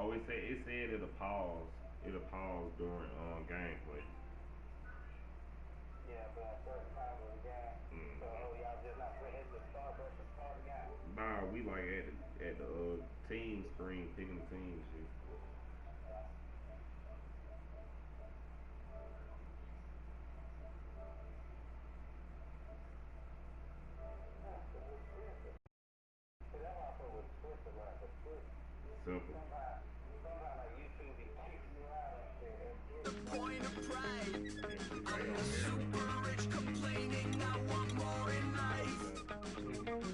Oh, it said it'll pause. It'll pause during gameplay. Yeah, but at certain times of the game. So y'all just not hit the start button to start the game. Nah, we like at the team screen picking the team shit. Simple. The point of pride. I'm the super rich complaining. I want more in life.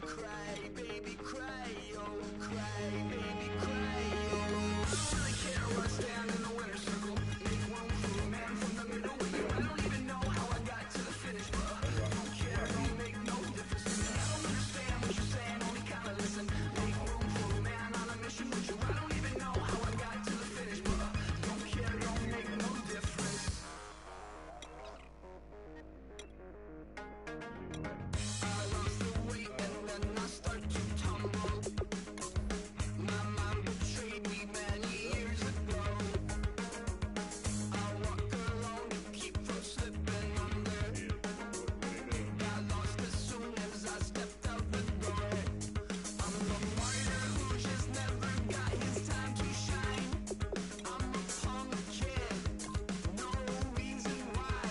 Cry, baby, cry, oh, cry, baby, cry, oh. I don't really care where I stand in the winner's circle. Make room for a man from the middle with you. I don't even know how I got to the finish, but don't care, don't make no difference to me. I don't understand what you're saying, only kinda listen. Make room for a man on a mission with you. I don't even know how I got to the finish, but don't care, don't make no difference. I lost the weight and then I start to tumble. My mom betrayed me many years ago. I walk alone to keep from slipping under. Got lost as soon as I stepped out the door. I'm the martyr who just never got his time to shine. I'm a punk kid, no reason why.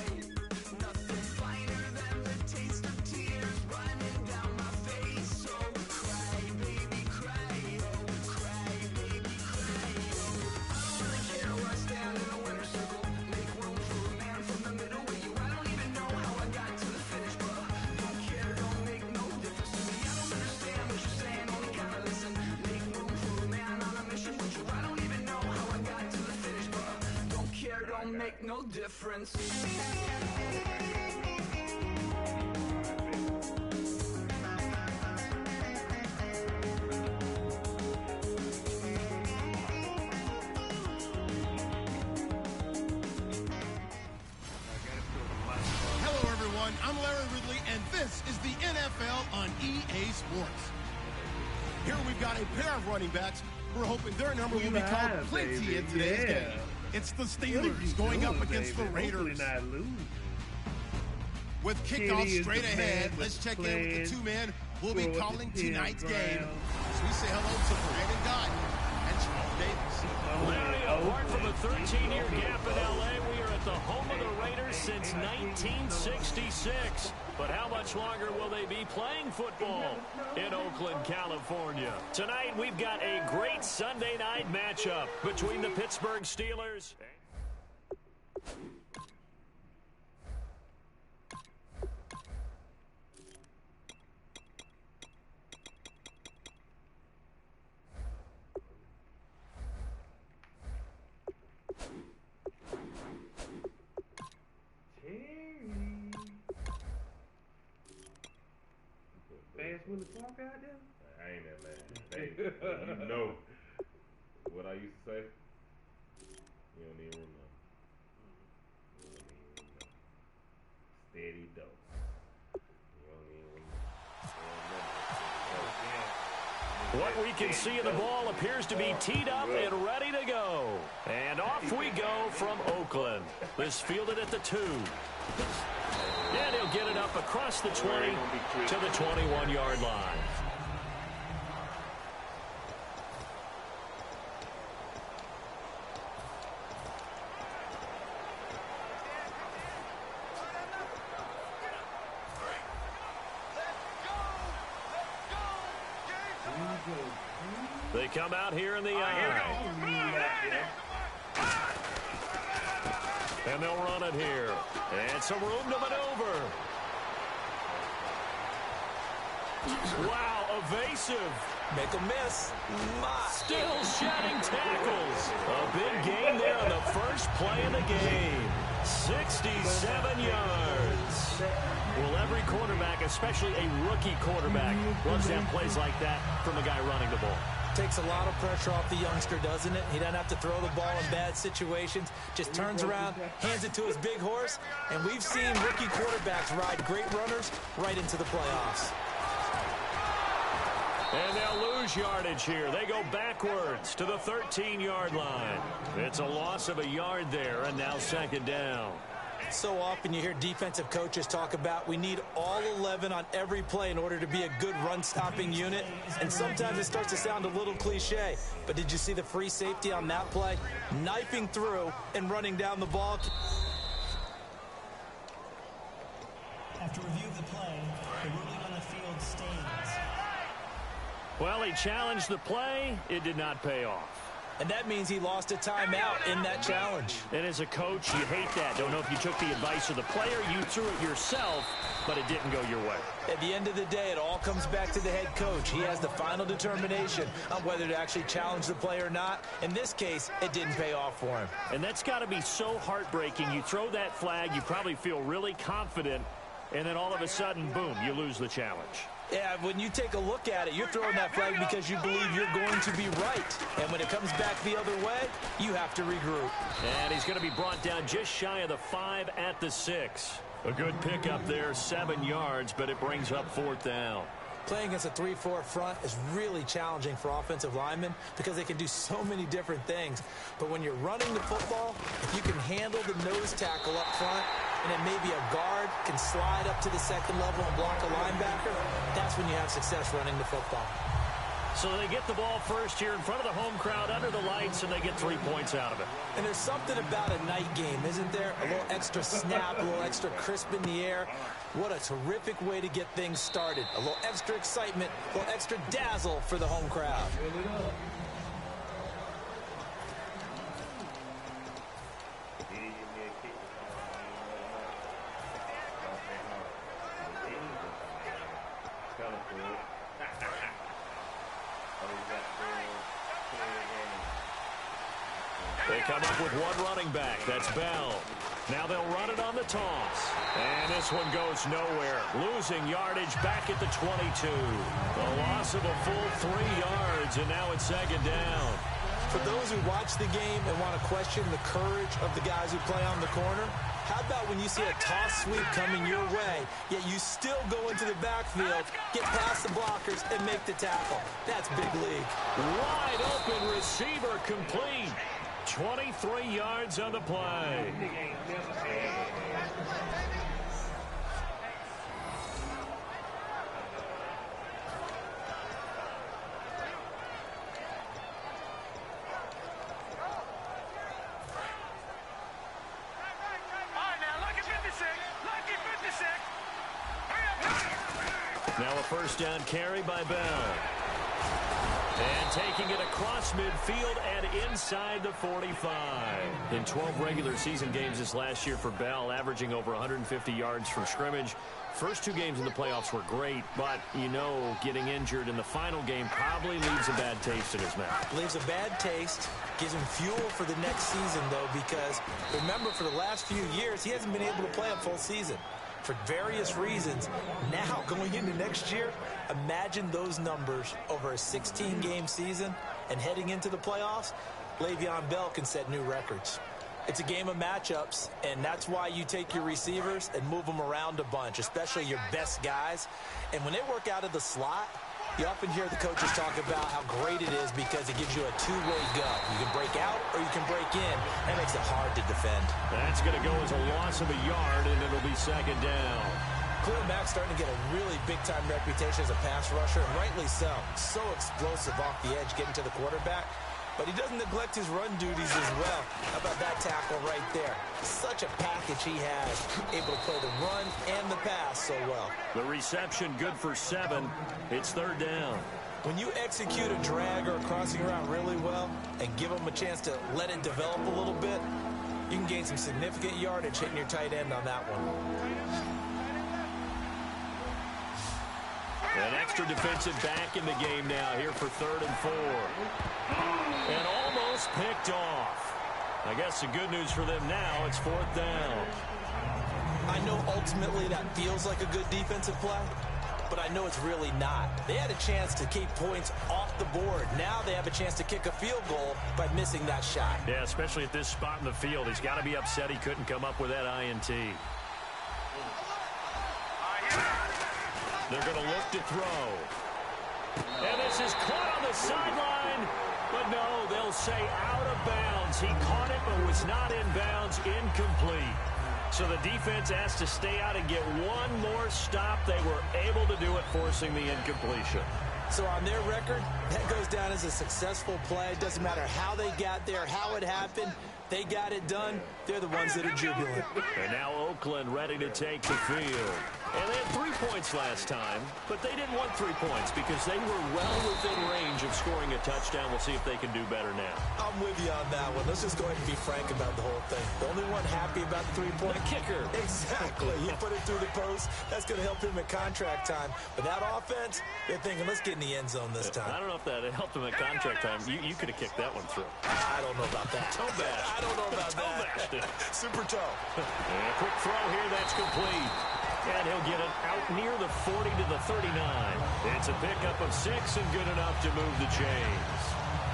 Nothing finer than the taste of tears running down my face. So cry, baby, cry, oh, cry, baby, cry, oh. I don't really care where I stand in the winner's circle. Make room for a man from the middle with you. I don't even know how I got to the finish, but don't care, don't make no difference to me. I don't understand what you're saying, only kinda listen. Make room for a man on a mission with you. I don't even know how I got to the finish, but don't care, don't make no difference. Hello, everyone. I'm Larry Ridley, and this is the NFL on EA Sports. Here we've got a pair of running backs. We're hoping their number will be called plenty in today's game. It's the Steelers going up against the Raiders. With kickoff straight ahead, let's check in with the two men who'll be calling tonight's game. As we say hello to Brandon Gotton and Charles Davis. Larry, apart from a 13-year gap in L.A., we are at the home of the Raiders since 1966. But how much longer will they be playing football in Oakland, California? Tonight, we've got a great Sunday night matchup between the Pittsburgh Steelers. Fast when the clock out there? I ain't that man. You know what I used to say? You don't even remember. Steady dough. You don't even remember. What we can see of the ball appears to be teed up and ready to go. And off we go from Oakland. This fielded at the 2. And he'll get it up across the 20 to the 21-yard line. They come out here in the eye. And they'll run it here. And some room to maneuver. Wow, evasive. Make a miss. Still shedding tackles. A big gain there on the first play of the game. 67 yards. Well, every quarterback, especially a rookie quarterback, loves to have plays like that from a guy running the ball. Takes a lot of pressure off the youngster, doesn't it? He doesn't have to throw the ball in bad situations. Just turns around, hands it to his big horse, and we've seen rookie quarterbacks ride great runners right into the playoffs. And they'll lose yardage here. They go backwards to the 13-yard line. It's a loss of a yard there, and now second down. So often you hear defensive coaches talk about we need all 11 on every play in order to be a good run-stopping unit. And sometimes it starts to sound a little cliche. But did you see the free safety on that play? Knifing through and running down the ball. After review of the play, the ruling on the field stands. Well, he challenged the play. It did not pay off. And that means he lost a timeout in that challenge. And as a coach, you hate that. Don't know if you took the advice of the player, you threw it yourself, but it didn't go your way. At the end of the day, it all comes back to the head coach. He has the final determination on whether to actually challenge the play or not. In this case, it didn't pay off for him. And that's got to be so heartbreaking. You throw that flag, you probably feel really confident, and then all of a sudden, boom, you lose the challenge. Yeah, when you take a look at it, you're throwing that flag because you believe you're going to be right. And when it comes back the other way, you have to regroup. And he's going to be brought down just shy of the 5 at the 6. A good pickup there, 7 yards, but it brings up 4th down. Playing against a 3-4 front is really challenging for offensive linemen because they can do so many different things. But when you're running the football, if you can handle the nose tackle up front, and then maybe a guard can slide up to the second level and block a linebacker, that's when you have success running the football. So they get the ball first here in front of the home crowd under the lights, and they get 3 points out of it. And there's something about a night game, isn't there? A little extra snap, a little extra crisp in the air. What a terrific way to get things started. A little extra excitement, a little extra dazzle for the home crowd. They come up with one running back. That's Bell. Now they'll run it on the toss. And this one goes nowhere. Losing yardage back at the 22. A loss of a full 3 yards, and now it's second down. For those who watch the game and want to question the courage of the guys who play on the corner, how about when you see a toss sweep coming your way, yet you still go into the backfield, get past the blockers, and make the tackle? That's big league. Wide open receiver complete. 23 yards on the play. Now a first down carry by Bell. And taking it across midfield and inside the 45. In 12 regular season games this last year for Bell, averaging over 150 yards from scrimmage. First 2 games in the playoffs were great, but, you know, getting injured in the final game probably leaves a bad taste in his mouth. Leaves a bad taste, gives him fuel for the next season, though, because remember, for the last few years, he hasn't been able to play a full season for various reasons. Now, going into next year, imagine those numbers over a 16-game season and heading into the playoffs. Le'Veon Bell can set new records. It's a game of matchups, and that's why you take your receivers and move them around a bunch, especially your best guys. And when they work out of the slot, you often hear the coaches talk about how great it is because it gives you a two-way go. You can break out or you can break in. That makes it hard to defend. That's going to go as a loss of a yard, and it'll be second down. Khalil Mack's starting to get a really big-time reputation as a pass rusher, and rightly so. So explosive off the edge getting to the quarterback. But he doesn't neglect his run duties as well. How about that tackle right there? Such a package he has, able to play the run and the pass so well. The reception good for 7. It's third down. When you execute a drag or a crossing route really well and give them a chance to let it develop a little bit, you can gain some significant yardage hitting your tight end on that one. An extra defensive back in the game now here for 3rd and 4. And almost picked off. I guess the good news for them now, it's 4th down. I know ultimately that feels like a good defensive play, but I know it's really not. They had a chance to keep points off the board. Now they have a chance to kick a field goal by missing that shot. Yeah, especially at this spot in the field. He's got to be upset he couldn't come up with that INT. They're going to look to throw. And this is caught on the sideline. But no, they'll say out of bounds. He caught it but was not in bounds. Incomplete. So the defense has to stay out and get one more stop. They were able to do it, forcing the incompletion. So on their record, that goes down as a successful play. It doesn't matter how they got there, how it happened. They got it done. They're the ones that are jubilant. And now Oakland ready to take the field. And they had 3 points last time, but they didn't want 3 points because they were well within range of scoring a touchdown. We'll see if they can do better now. I'm with you on that one. Let's just go ahead and be frank about the whole thing. The only one happy about the 3-point kicker. Exactly. He put it through the post. That's going to help him at contract time. But that offense, they're thinking, let's get in the end zone this time. I don't know if that helped him at contract time. You could have kicked that one through. I don't know about that. Toe bash. I don't know about that. Super toe. And a quick throw here. That's complete. And he'll get it out near the 40 to the 39. It's a pickup of 6 and good enough to move the chains.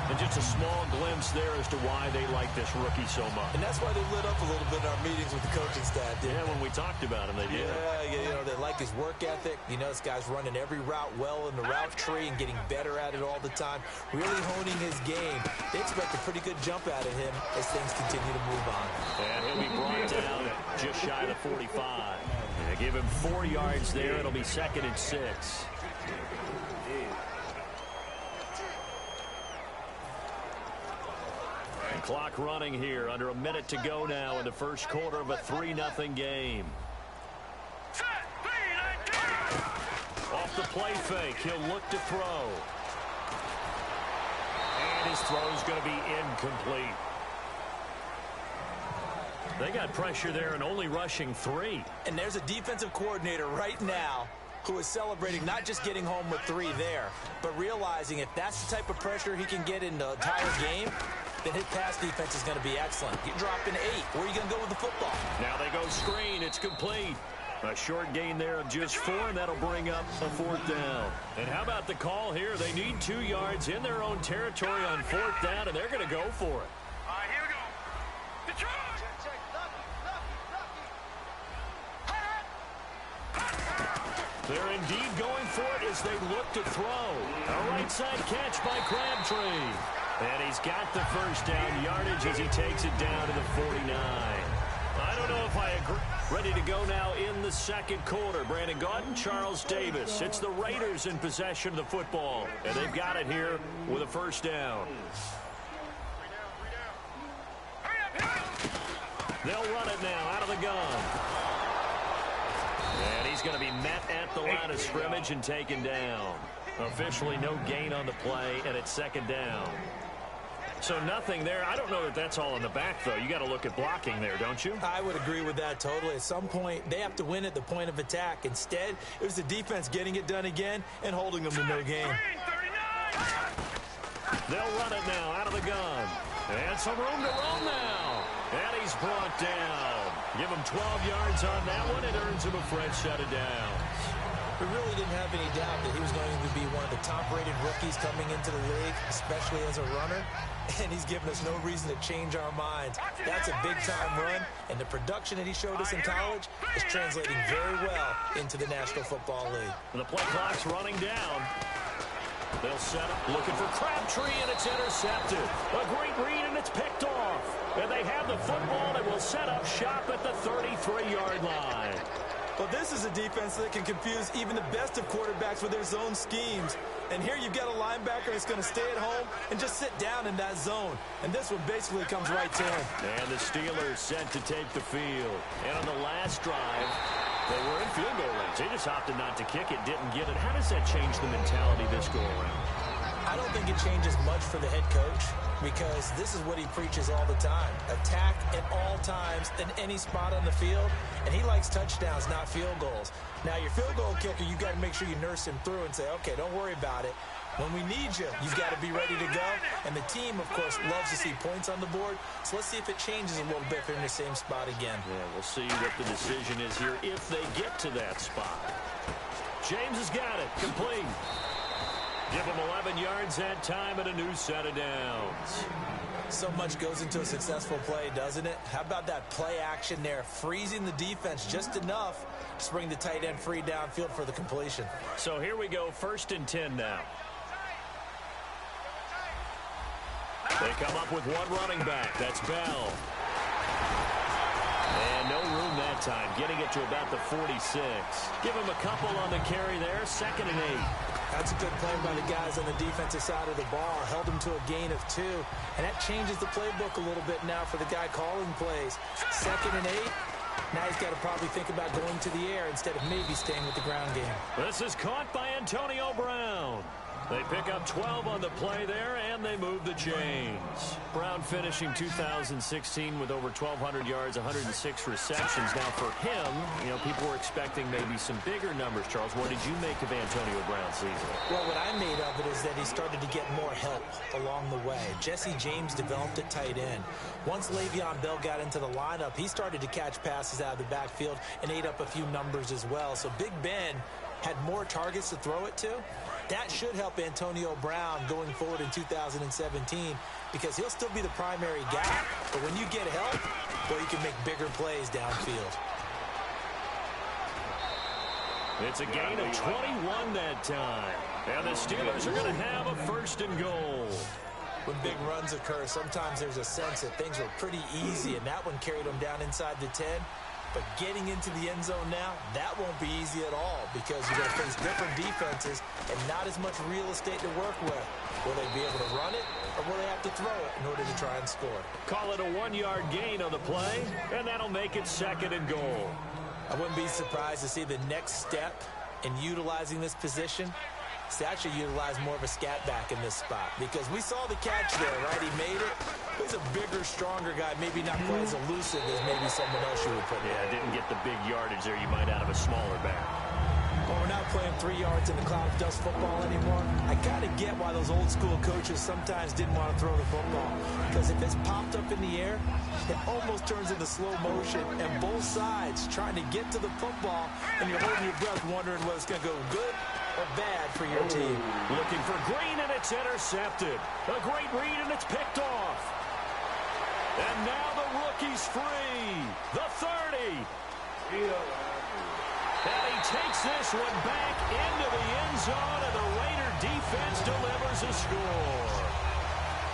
And just a small glimpse there as to why they like this rookie so much. And that's why they lit up a little bit in our meetings with the coaching staff. Yeah, when we talked about him, they did. Yeah, they like his work ethic. You know, this guy's running every route well in the route tree and getting better at it all the time. Really honing his game. They expect a pretty good jump out of him as things continue to move on. And he'll be brought down just shy of 45. They give him 4 yards there. It'll be 2nd and 6. And clock running here. Under a minute to go now in the first quarter of a 3-0 game. Off the play fake. He'll look to throw. And his throw's going to be incomplete. They got pressure there and only rushing 3. And there's a defensive coordinator right now who is celebrating not just getting home with 3 there, but realizing if that's the type of pressure he can get in the entire game, then his pass defense is going to be excellent. You drop in 8. Where are you going to go with the football? Now they go screen. It's complete. A short gain there of just 4, and that'll bring up a 4th down. And how about the call here? They need 2 yards in their own territory on 4th down, and they're going to go for it. All right, here we go. The charge. They're indeed going for it as they look to throw. A right side catch by Crabtree. And he's got the first down yardage as he takes it down to the 49. I don't know if I agree. Ready to go now in the second quarter. Brandon Gaudin, Charles Davis. It's the Raiders in possession of the football. And they've got it here with a first down. They'll run it now out of the gun. And he's going to be met at the line of scrimmage and taken down. Officially no gain on the play, and it's 2nd down. So nothing there. I don't know that that's all in the back, though. You got to look at blocking there, don't you? I would agree with that totally. At some point, they have to win at the point of attack. Instead, it was the defense getting it done again and holding them to no gain. They'll run it now out of the gun. And some room to run now. And he's brought down. Give him 12 yards on that one. It earns him a fresh set of downs. We really didn't have any doubt that he was going to be one of the top-rated rookies coming into the league, especially as a runner. And he's given us no reason to change our minds. That's a big-time run, and the production that he showed us in college is translating very well into the National Football League. And the play clock's running down. They'll set up, looking for Crabtree, and it's intercepted. A great read, and it's picked off. And they have the football, and will set up shop at the 33-yard line. Well, this is a defense that can confuse even the best of quarterbacks with their zone schemes. And here you've got a linebacker that's going to stay at home and just sit down in that zone. And this one basically comes right to him. And the Steelers set to take the field. And on the last drive, they were in field goal range. They just opted not to kick it, didn't get it. How does that change the mentality this go-around? I don't think it changes much for the head coach because this is what he preaches all the time. Attack at all times in any spot on the field, and he likes touchdowns, not field goals. Now, your field goal kicker, you've got to make sure you nurse him through and say, okay, don't worry about it. When we need you, you've got to be ready to go. And the team, of course, loves to see points on the board. So let's see if it changes a little bit if they're in the same spot again. Yeah, we'll see what the decision is here if they get to that spot. James has got it. Complete. Give him 11 yards that time and a new set of downs. So much goes into a successful play, doesn't it? How about that play action there, freezing the defense just enough to bring the tight end free downfield for the completion. So here we go, 1st and 10 now. They come up with one running back. That's Bell. And no room that time, getting it to about the 46. Give him a couple on the carry there, 2nd and 8. That's a good play by the guys on the defensive side of the ball. Held him to a gain of 2. And that changes the playbook a little bit now for the guy calling plays. 2nd and 8. Now he's got to probably think about going to the air instead of maybe staying with the ground game. This is caught by Antonio Brown. They pick up 12 on the play there, and they move the chains. Brown finishing 2016 with over 1,200 yards, 106 receptions. Now for him, people were expecting maybe some bigger numbers, Charles. What did you make of Antonio Brown's season? Well, what I made of it is that he started to get more help along the way. Jesse James developed at tight end. Once Le'Veon Bell got into the lineup, he started to catch passes out of the backfield and ate up a few numbers as well. So Big Ben had more targets to throw it to. That should help Antonio Brown going forward in 2017 because he'll still be the primary guy. But when you get help, well, you can make bigger plays downfield. It's a gain of 21 that time. And the Steelers are going to have a 1st and goal. When big runs occur, sometimes there's a sense that things were pretty easy, and that one carried them down inside the 10. But getting into the end zone now, that won't be easy at all because you're going to face different defenses and not as much real estate to work with. Will they be able to run it, or will they have to throw it in order to try and score? Call it a 1-yard gain on the play, and that'll make it 2nd and goal. I wouldn't be surprised to see the next step in utilizing this position is to actually utilize more of a scat back in this spot because we saw the catch there, right? He made it. He's a bigger, stronger guy, maybe not quite as elusive as maybe someone else you would put in. Yeah, didn't get the big yardage there you might out of a smaller back. Well, we're not playing 3 yards in the cloud of dust football anymore. I kind of get why those old school coaches sometimes didn't want to throw the football because if it's popped up in the air, it almost turns into slow motion and both sides trying to get to the football and you're holding your breath wondering whether it's going to go good or bad for your team. Looking for Green, and it's intercepted. A great read, and it's picked off. And now the rookie's free. The 30. And he takes this one back into the end zone, and the Raider defense delivers a score.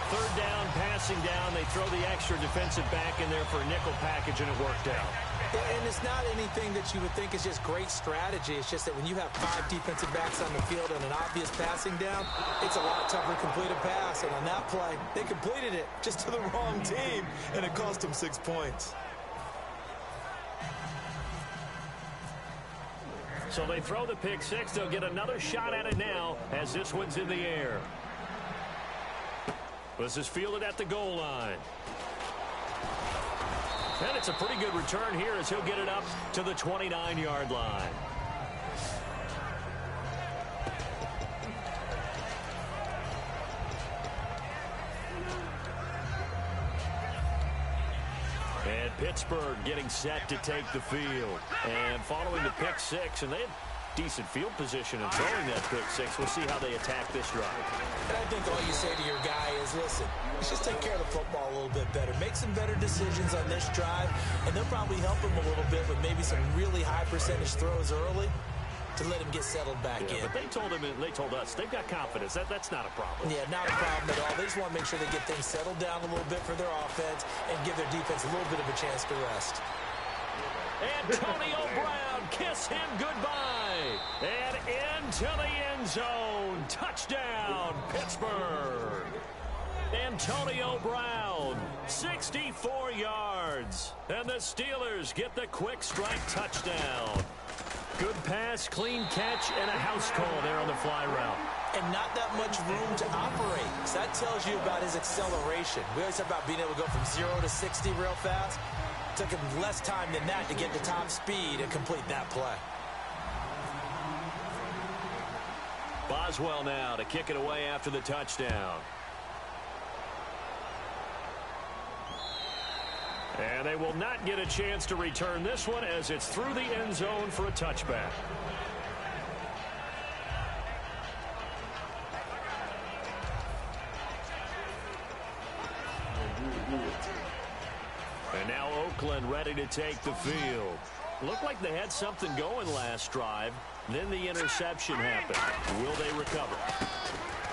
3rd down, passing down. They throw the extra defensive back in there for a nickel package, and it worked out. And it's not anything that you would think is just great strategy. It's just that when you have 5 defensive backs on the field and an obvious passing down, it's a lot tougher to complete a pass. And on that play, they completed it just to the wrong team, and it cost them 6 points. So they throw the pick 6. They'll get another shot at it now as this one's in the air. This is fielded at the goal line. And it's a pretty good return here as he'll get it up to the 29-yard line. And Pittsburgh getting set to take the field. And following the pick 6, and they had decent field position in throwing that pick 6. We'll see how they attack this drive. And I think all you say to your guy is, listen, let's just take care of the football a little bit better. Make some better decisions on this drive, and they'll probably help him a little bit with maybe some really high percentage throws early to let him get settled back in. But they told us they've got confidence. That's not a problem. Yeah, not a problem at all. They just want to make sure they get things settled down a little bit for their offense and give their defense a little bit of a chance to rest. Antonio Brown, kiss him goodbye. And into the end zone. Touchdown, Pittsburgh. Antonio Brown, 64 yards. And the Steelers get the quick strike touchdown. Good pass, clean catch, and a house call there on the fly route. And not that much room to operate. So that tells you about his acceleration. We always talk about being able to go from 0 to 60 real fast. It took him less time than that to get to top speed and complete that play. Boswell now to kick it away after the touchdown. And they will not get a chance to return this one as it's through the end zone for a touchback. And now Oakland ready to take the field. Looked like they had something going last drive. Then the interception happened. Will they recover?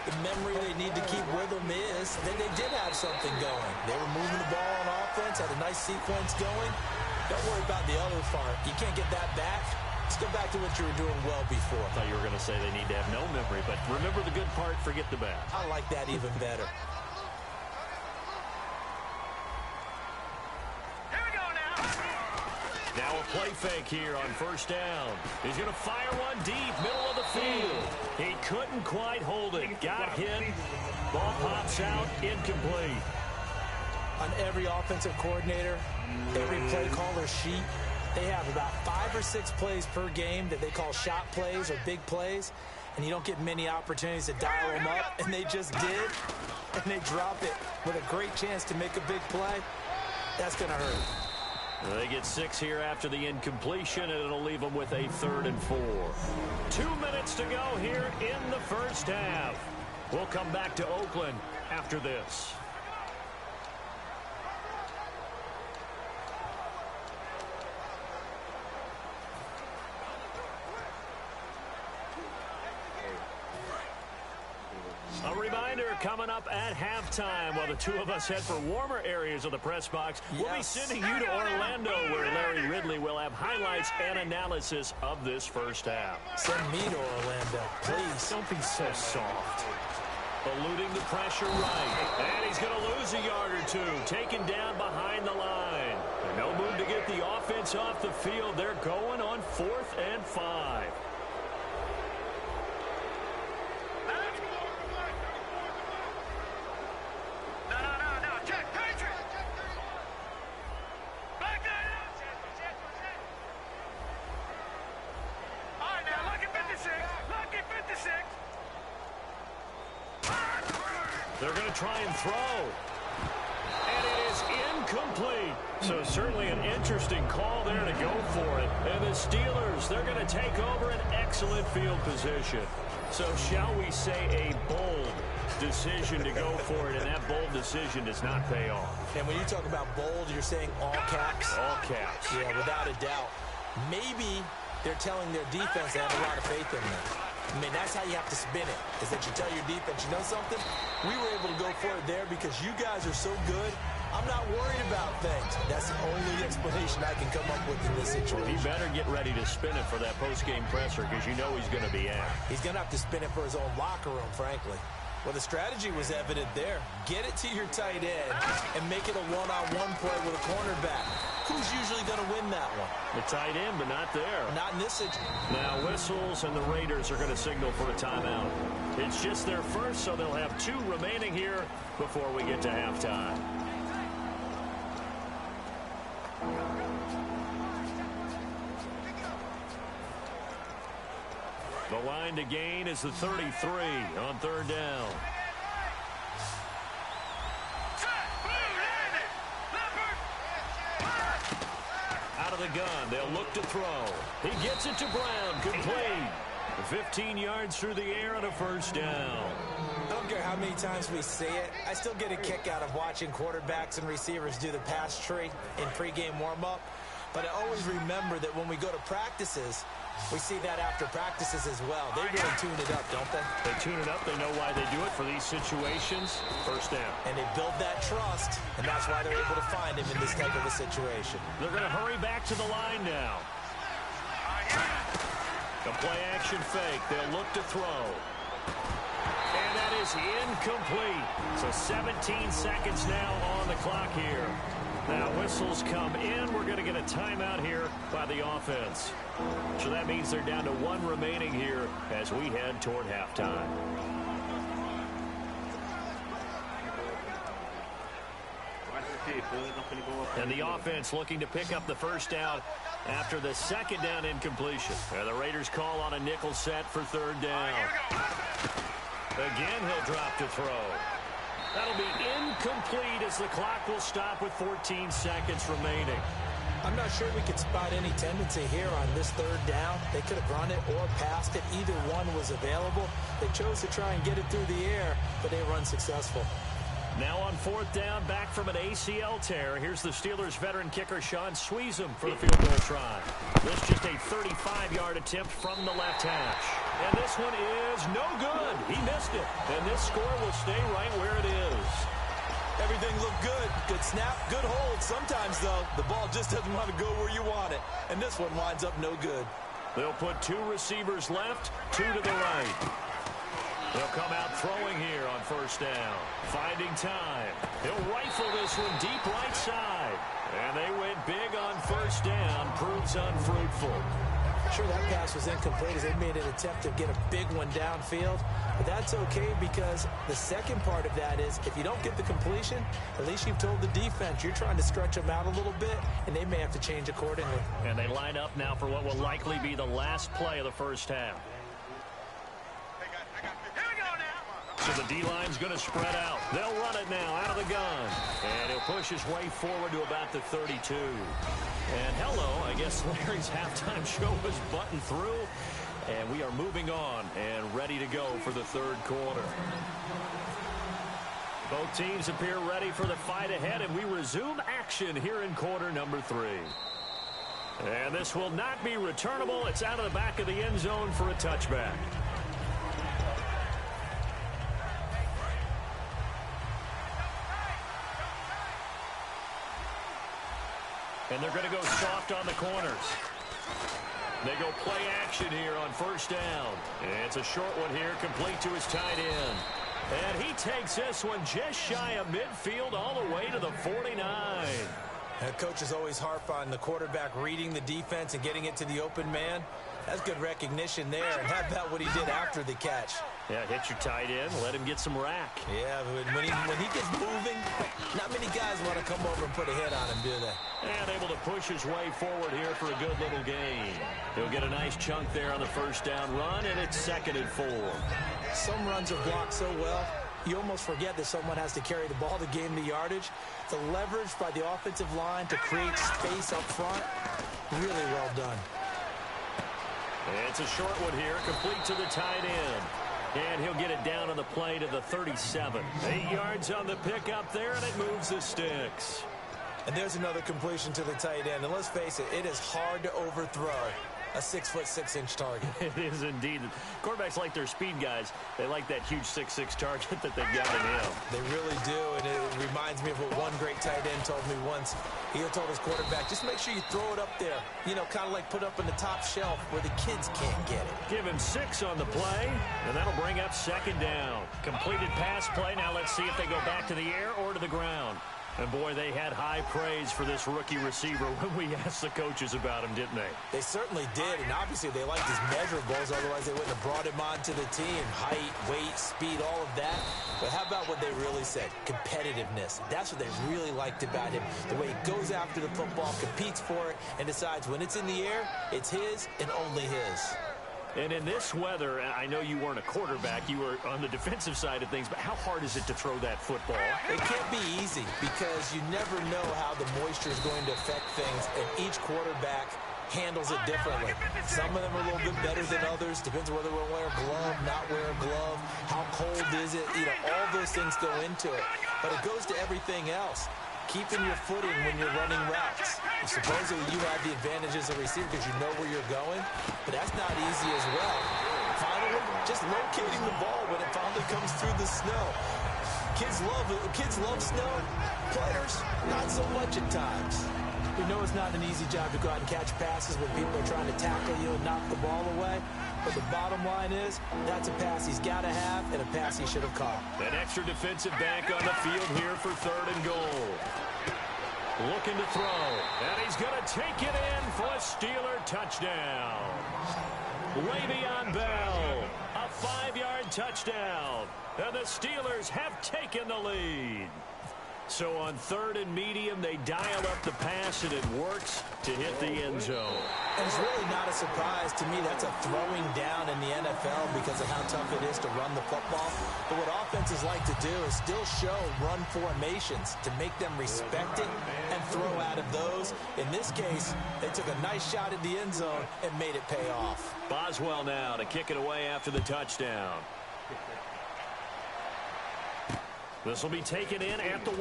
The memory they need to keep with them is that they did have something going. They were moving the ball on offense, had a nice sequence going. Don't worry about the other part. You can't get that back. Let's go back to what you were doing well before. I thought you were going to say they need to have no memory, but remember the good part, forget the bad. I like that even better. Now a play fake here on first down. He's going to fire one deep, middle of the field. He couldn't quite hold it. Got hit. Ball pops out, incomplete. On every offensive coordinator, every play caller sheet, they have about 5 or 6 plays per game that they call shot plays or big plays, and you don't get many opportunities to dial them up, and they just did, and they drop it with a great chance to make a big play. That's going to hurt. They get 6 here after the incompletion, and it'll leave them with a 3rd and 4. 2 minutes to go here in the first half. We'll come back to Oakland after this. A reminder coming up at halftime while the two of us head for warmer areas of the press box. We'll be sending you to Orlando where Larry Ridley will have highlights and analysis of this first half. Send me to Orlando, please. Don't be so soft. Eluding the pressure right. And he's going to lose a yard or two. Taken down behind the line. No move to get the offense off the field. They're going on 4th and 5. They're going to try and throw. And it is incomplete. So certainly an interesting call there to go for it. And the Steelers, they're going to take over an excellent field position. So shall we say a bold decision to go for it, and that bold decision does not pay off. And when you talk about bold, you're saying all caps? All caps. Yeah, without a doubt. Maybe they're telling their defense they have a lot of faith in them. I mean, that's how you have to spin it, is that you tell your defense, you know something? We were able to go for it there because you guys are so good. I'm not worried about things. That's the only explanation I can come up with in this situation. He better get ready to spin it for that post-game presser because you know he's going to be out. He's going to have to spin it for his own locker room, frankly. Well, the strategy was evident there. Get it to your tight end and make it a one-on-one play with a cornerback. Who's usually going to win that one? The tight end, but not there. Not in this situation. Now whistles, and the Raiders are going to signal for a timeout. It's just their first, so they'll have 2 remaining here before we get to halftime. The line to gain is the 33 on 3rd down. Out of the gun, they'll look to throw. He gets it to Brown, complete. 15 yards through the air on a first down. I don't care how many times we say it, I still get a kick out of watching quarterbacks and receivers do the pass tree in pregame warm-up. But I always remember that when we go to practices, we see that after practices as well. They really tune it up, don't they? They tune it up. They know why they do it for these situations. First down. And they build that trust, and that's why they're able to find him in this type of a situation. They're going to hurry back to the line now. The play-action fake. They'll look to throw. And that is incomplete. So 17 seconds now on the clock here. Now whistles come in. We're going to get a timeout here by the offense. So that means they're down to 1 remaining here as we head toward halftime. And the offense looking to pick up the first down after the 2nd down incompletion. And the Raiders call on a nickel set for 3rd down. Again, he'll drop to throw. That'll be incomplete as the clock will stop with 14 seconds remaining. I'm not sure we could spot any tendency here on this 3rd down. They could have run it or passed it. Either one was available. They chose to try and get it through the air, but they were unsuccessful. Now on 4th down, back from an ACL tear. Here's the Steelers veteran kicker Sean Sweezum for the field goal try. This just a 35-yard attempt from the left hash. And this one is no good. He missed it. And this score will stay right where it is. Everything looked good. Good snap, good hold. Sometimes, though, the ball just doesn't want to go where you want it. And this one winds up no good. They'll put 2 receivers left, 2 to the right. They'll come out throwing here on first down. Finding time. He'll rifle this one deep right side. And they went big on first down. Proves unfruitful. Sure, that pass was incomplete as they made an attempt to get a big one downfield. But that's okay because the second part of that is if you don't get the completion, at least you've told the defense you're trying to stretch them out a little bit, and they may have to change accordingly. And they line up now for what will likely be the last play of the first half. So the D-line's going to spread out. They'll run it now out of the gun. And he'll push his way forward to about the 32. And hello, I guess Larry's halftime show was buttoned through. And we are moving on and ready to go for the third quarter. Both teams appear ready for the fight ahead, and we resume action here in quarter number 3. And this will not be returnable. It's out of the back of the end zone for a touchback. And they're going to go soft on the corners. They go play action here on first down. And it's a short one here, complete to his tight end. And he takes this one just shy of midfield all the way to the 49. And coaches always harp on the quarterback reading the defense and getting it to the open man. That's good recognition there. And how about what he did after the catch? Yeah, hit your tight end, let him get some rack. Yeah, but when he gets moving, not many guys want to come over and put a hit on him, do they? And able to push his way forward here for a good little gain. He'll get a nice chunk there on the first down run, and it's 2nd and 4. Some runs are blocked so well, you almost forget that someone has to carry the ball to gain the yardage. The leverage by the offensive line to create space up front, really well done. It's a short one here, complete to the tight end. And he'll get it down on the play to the 37. 8 yards on the pickup there, and it moves the sticks. And there's another completion to the tight end. And let's face it, it is hard to overthrow a 6'6" target. It is indeed. Quarterbacks like their speed guys. They like that huge 6'6" target that they've got in him. They really do, and it reminds me of what one great tight end told me once. He told his quarterback, just make sure you throw it up there. You know, kind of like put up in the top shelf where the kids can't get it. Give him 6 on the play, and that'll bring up 2nd down. Completed pass play. Now let's see if they go back to the air or to the ground. And, boy, they had high praise for this rookie receiver when we asked the coaches about him, didn't they? They certainly did, and obviously they liked his measurables. Otherwise, they wouldn't have brought him onto the team. Height, weight, speed, all of that. But how about what they really said? Competitiveness. That's what they really liked about him. The way he goes after the football, competes for it, and decides when it's in the air, it's his and only his. And in this weather, I know you weren't a quarterback. You were on the defensive side of things, but how hard is it to throw that football? It can't be easy because you never know how the moisture is going to affect things, and each quarterback handles it differently. Some of them are a little bit better than others. Depends on whether we'll wear a glove, not wear a glove. How cold is it? You know, all those things go into it. But it goes to everything else. Keeping your footing when you're running routes. Supposedly you have the advantage as a receiver because you know where you're going, but that's not easy as well. Finally, just locating the ball when it finally comes through the snow. Kids love snow. Players, not so much at times. We know it's not an easy job to go out and catch passes when people are trying to tackle you and knock the ball away. But the bottom line is, that's a pass he's got to have and a pass he should have caught. An extra defensive back on the field here for 3rd and goal. Looking to throw, and he's going to take it in for a Steeler touchdown. Le'Veon Bell, a 5-yard touchdown. And the Steelers have taken the lead. So on 3rd and medium, they dial up the pass, and it works to hit the end zone. And it's really not a surprise to me. That's a throwing down in the NFL because of how tough it is to run the football. But what offenses like to do is still show run formations to make them respect it and throw out of those. In this case, they took a nice shot at the end zone and made it pay off. Boswell now to kick it away after the touchdown. This will be taken in at the 1.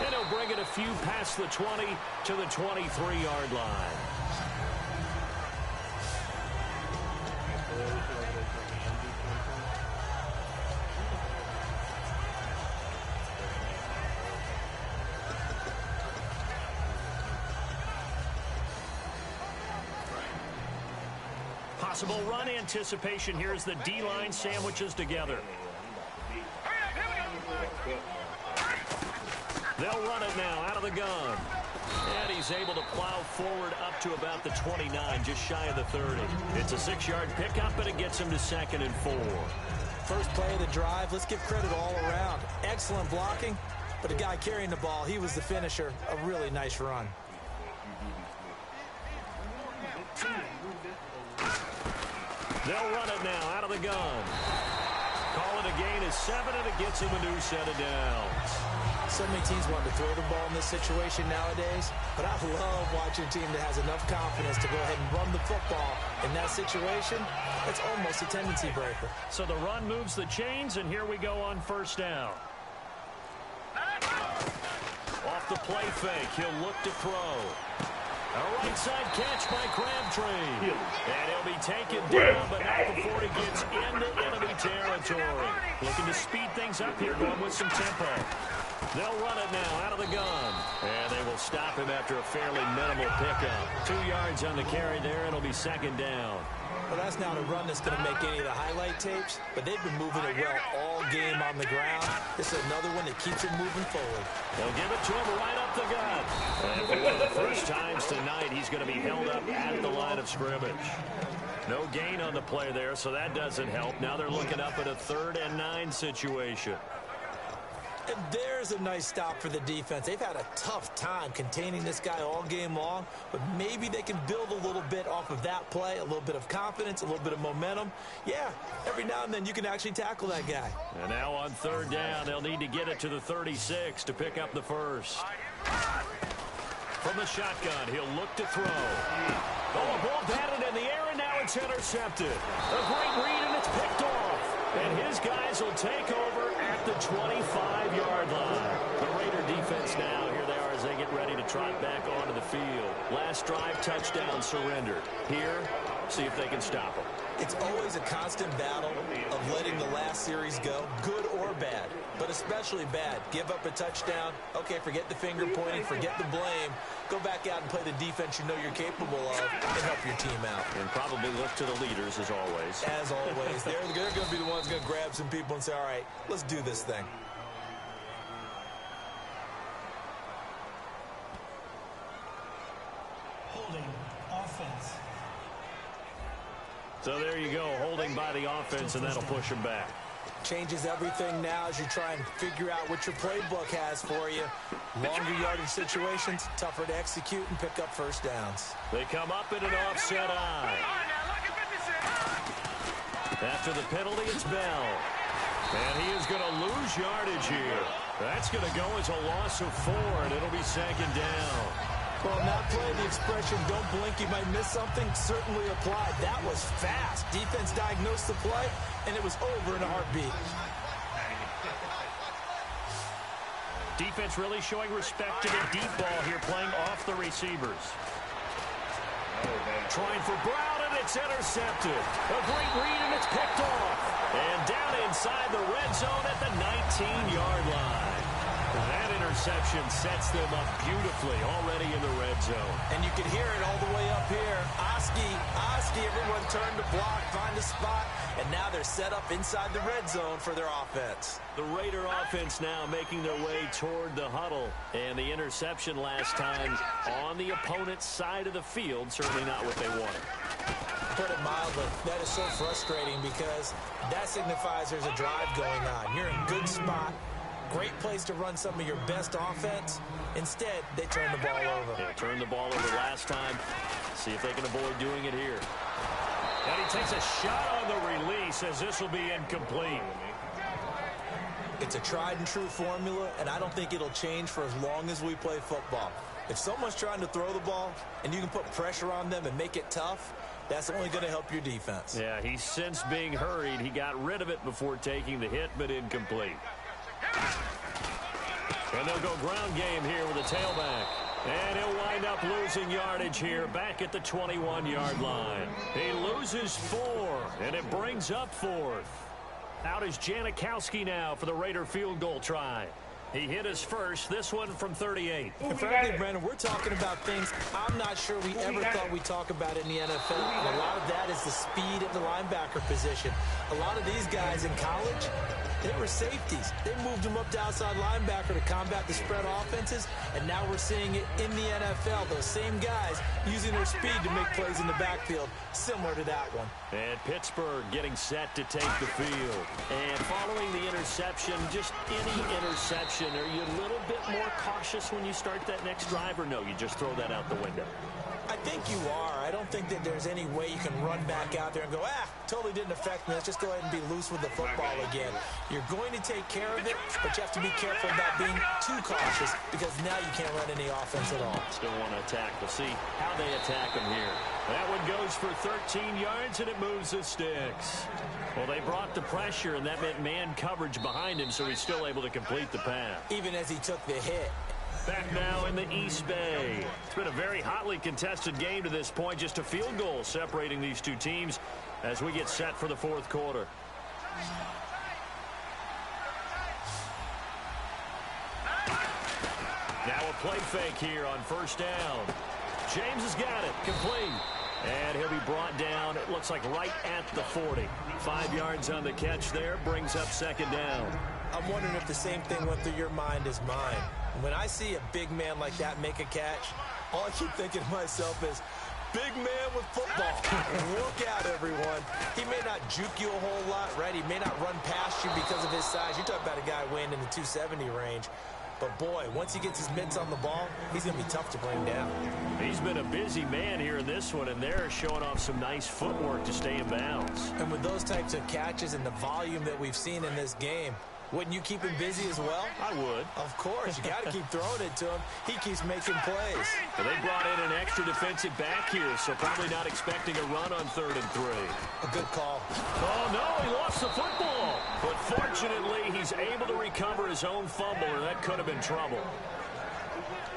And he'll bring it a few past the 20 to the 23-yard line. Possible run anticipation here as the D-line sandwiches together. They'll run it now out of the gun. And he's able to plow forward up to about the 29, just shy of the 30. It's a 6-yard pickup, and it gets him to 2nd and 4. First play of the drive, let's give credit all around. Excellent blocking, but the guy carrying the ball, he was the finisher. A really nice run. They'll run it now out of the gun. Call it a gain of 7, and it gets him a new set of downs. So many teams want to throw the ball in this situation nowadays, but I love watching a team that has enough confidence to go ahead and run the football. In that situation, it's almost a tendency breaker. So the run moves the chains, and here we go on 1st down. Off the play fake, he'll look to throw. A right side catch by Crabtree. And he'll be taken down, but not before he gets into enemy territory. Looking to speed things up here, going with some tempo. They'll run it now out of the gun. And they will stop him after a fairly minimal pickup. 2 yards on the carry there. It'll be 2nd down. Well, that's not a run that's going to make any of the highlight tapes, but they've been moving it well all game on the ground. This is another one that keeps it moving forward. They'll give it to him right up the gut. And for one of the first times tonight, he's going to be held up at the line of scrimmage. No gain on the play there, so that doesn't help. Now they're looking up at a 3rd and 9 situation. And there's a nice stop for the defense. They've had a tough time containing this guy all game long, but maybe they can build a little bit off of that play, a little bit of confidence, a little bit of momentum. Yeah, every now and then you can actually tackle that guy. And now on 3rd down, they'll need to get it to the 36 to pick up the first. From the shotgun, he'll look to throw. Oh, a ball batted in the air, and now it's intercepted. A great read, and it's picked off. And his guys will take over at the 25-yard line. The Raider defense now, here they are as they get ready to trot back onto the field. Last drive, touchdown surrendered. Here, see if they can stop them. It's always a constant battle of letting the last series go, good or bad, but especially bad. Give up a touchdown. Okay, forget the finger pointing, forget the blame. Go back out and play the defense you know you're capable of and help your team out. And probably look to the leaders as always. As always. They're going to be the ones going to grab some people and say, all right, let's do this thing. Holding offense. So there you go, holding by the offense, and that'll push them back. Changes everything now as you try and figure out what your playbook has for you. Longer yardage situations, tougher to execute and pick up first downs. They come up in an offset eye. After the penalty, it's Bell. And he is going to lose yardage here. That's going to go as a loss of 4, and it'll be 2nd down. Well, in that play, the expression, don't blink, you might miss something, certainly applied. That was fast. Defense diagnosed the play, and it was over in a heartbeat. Defense really showing respect to the deep ball here, playing off the receivers. Trying for Brown, and it's intercepted. A great read, and it's picked off. And down inside the red zone at the 19-yard line. That interception sets them up beautifully already in the red zone. And you can hear it all the way up here. Oski, everyone turned to block, find a spot, and now they're set up inside the red zone for their offense. The Raider offense now making their way toward the huddle. And the interception last time on the opponent's side of the field, certainly not what they wanted. Put it mildly, that is so frustrating because that signifies there's a drive going on. You're in a good spot. Great place to run some of your best offense. Instead, they turn the ball over. Yeah, turned the ball over last time. See if they can avoid doing it here. And he takes a shot on the release as this will be incomplete. It's a tried and true formula, and I don't think it'll change for as long as we play football. If someone's trying to throw the ball and you can put pressure on them and make it tough, that's only going to help your defense. Yeah, he's since being hurried. He got rid of it before taking the hit, but incomplete. And they'll go ground game here with a tailback. And he'll wind up losing yardage here back at the 21-yard line. He loses 4, and it brings up 4th. Out is Janikowski now for the Raider field goal try. He hit his first, this one from 38. And frankly, Brandon, we're talking about things I'm not sure we ever thought we'd talk about in the NFL. And a lot of that is the speed at the linebacker position. A lot of these guys in college, they were safeties. They moved them up to outside linebacker to combat the spread offenses, and now we're seeing it in the NFL. Those same guys using their speed to make plays in the backfield, similar to that one. And Pittsburgh getting set to take the field. And following the interception, just any interception, are you a little bit more cautious when you start that next drive, or no, you just throw that out the window? I think you are. I don't think that there's any way you can run back out there and go, totally didn't affect me. Let's just go ahead and be loose with the football again. You're going to take care of it, but you have to be careful about being too cautious because now you can't run any offense at all. Still want to attack. We'll see how they attack him here. That one goes for 13 yards, and it moves the sticks. Well, they brought the pressure, and that meant man coverage behind him, so he's still able to complete the pass. Even as he took the hit. Back now in the East Bay. It's been a very hotly contested game to this point. Just a field goal separating these two teams as we get set for the fourth quarter. Now a play fake here on first down. James has got it. Complete. And he'll be brought down, it looks like right at the 40. 5 yards on the catch there, brings up second down. I'm wondering if the same thing went through your mind as mine. When I see a big man like that make a catch, all I keep thinking to myself is, big man with football. Look out, everyone. He may not juke you a whole lot, right? He may not run past you because of his size. You're talking about a guy weighing in the 270 range. But, boy, once he gets his mitts on the ball, he's going to be tough to bring down. He's been a busy man here in this one, and they're showing off some nice footwork to stay in bounds. And with those types of catches and the volume that we've seen in this game, wouldn't you keep him busy as well? I would. Of course. You got to keep throwing it to him. He keeps making plays. Well, they brought in an extra defensive back here, so probably not expecting a run on 3rd and 3. A good call. Oh, no, he lost the football. But fortunately, he's able to recover his own fumble, or that could have been trouble.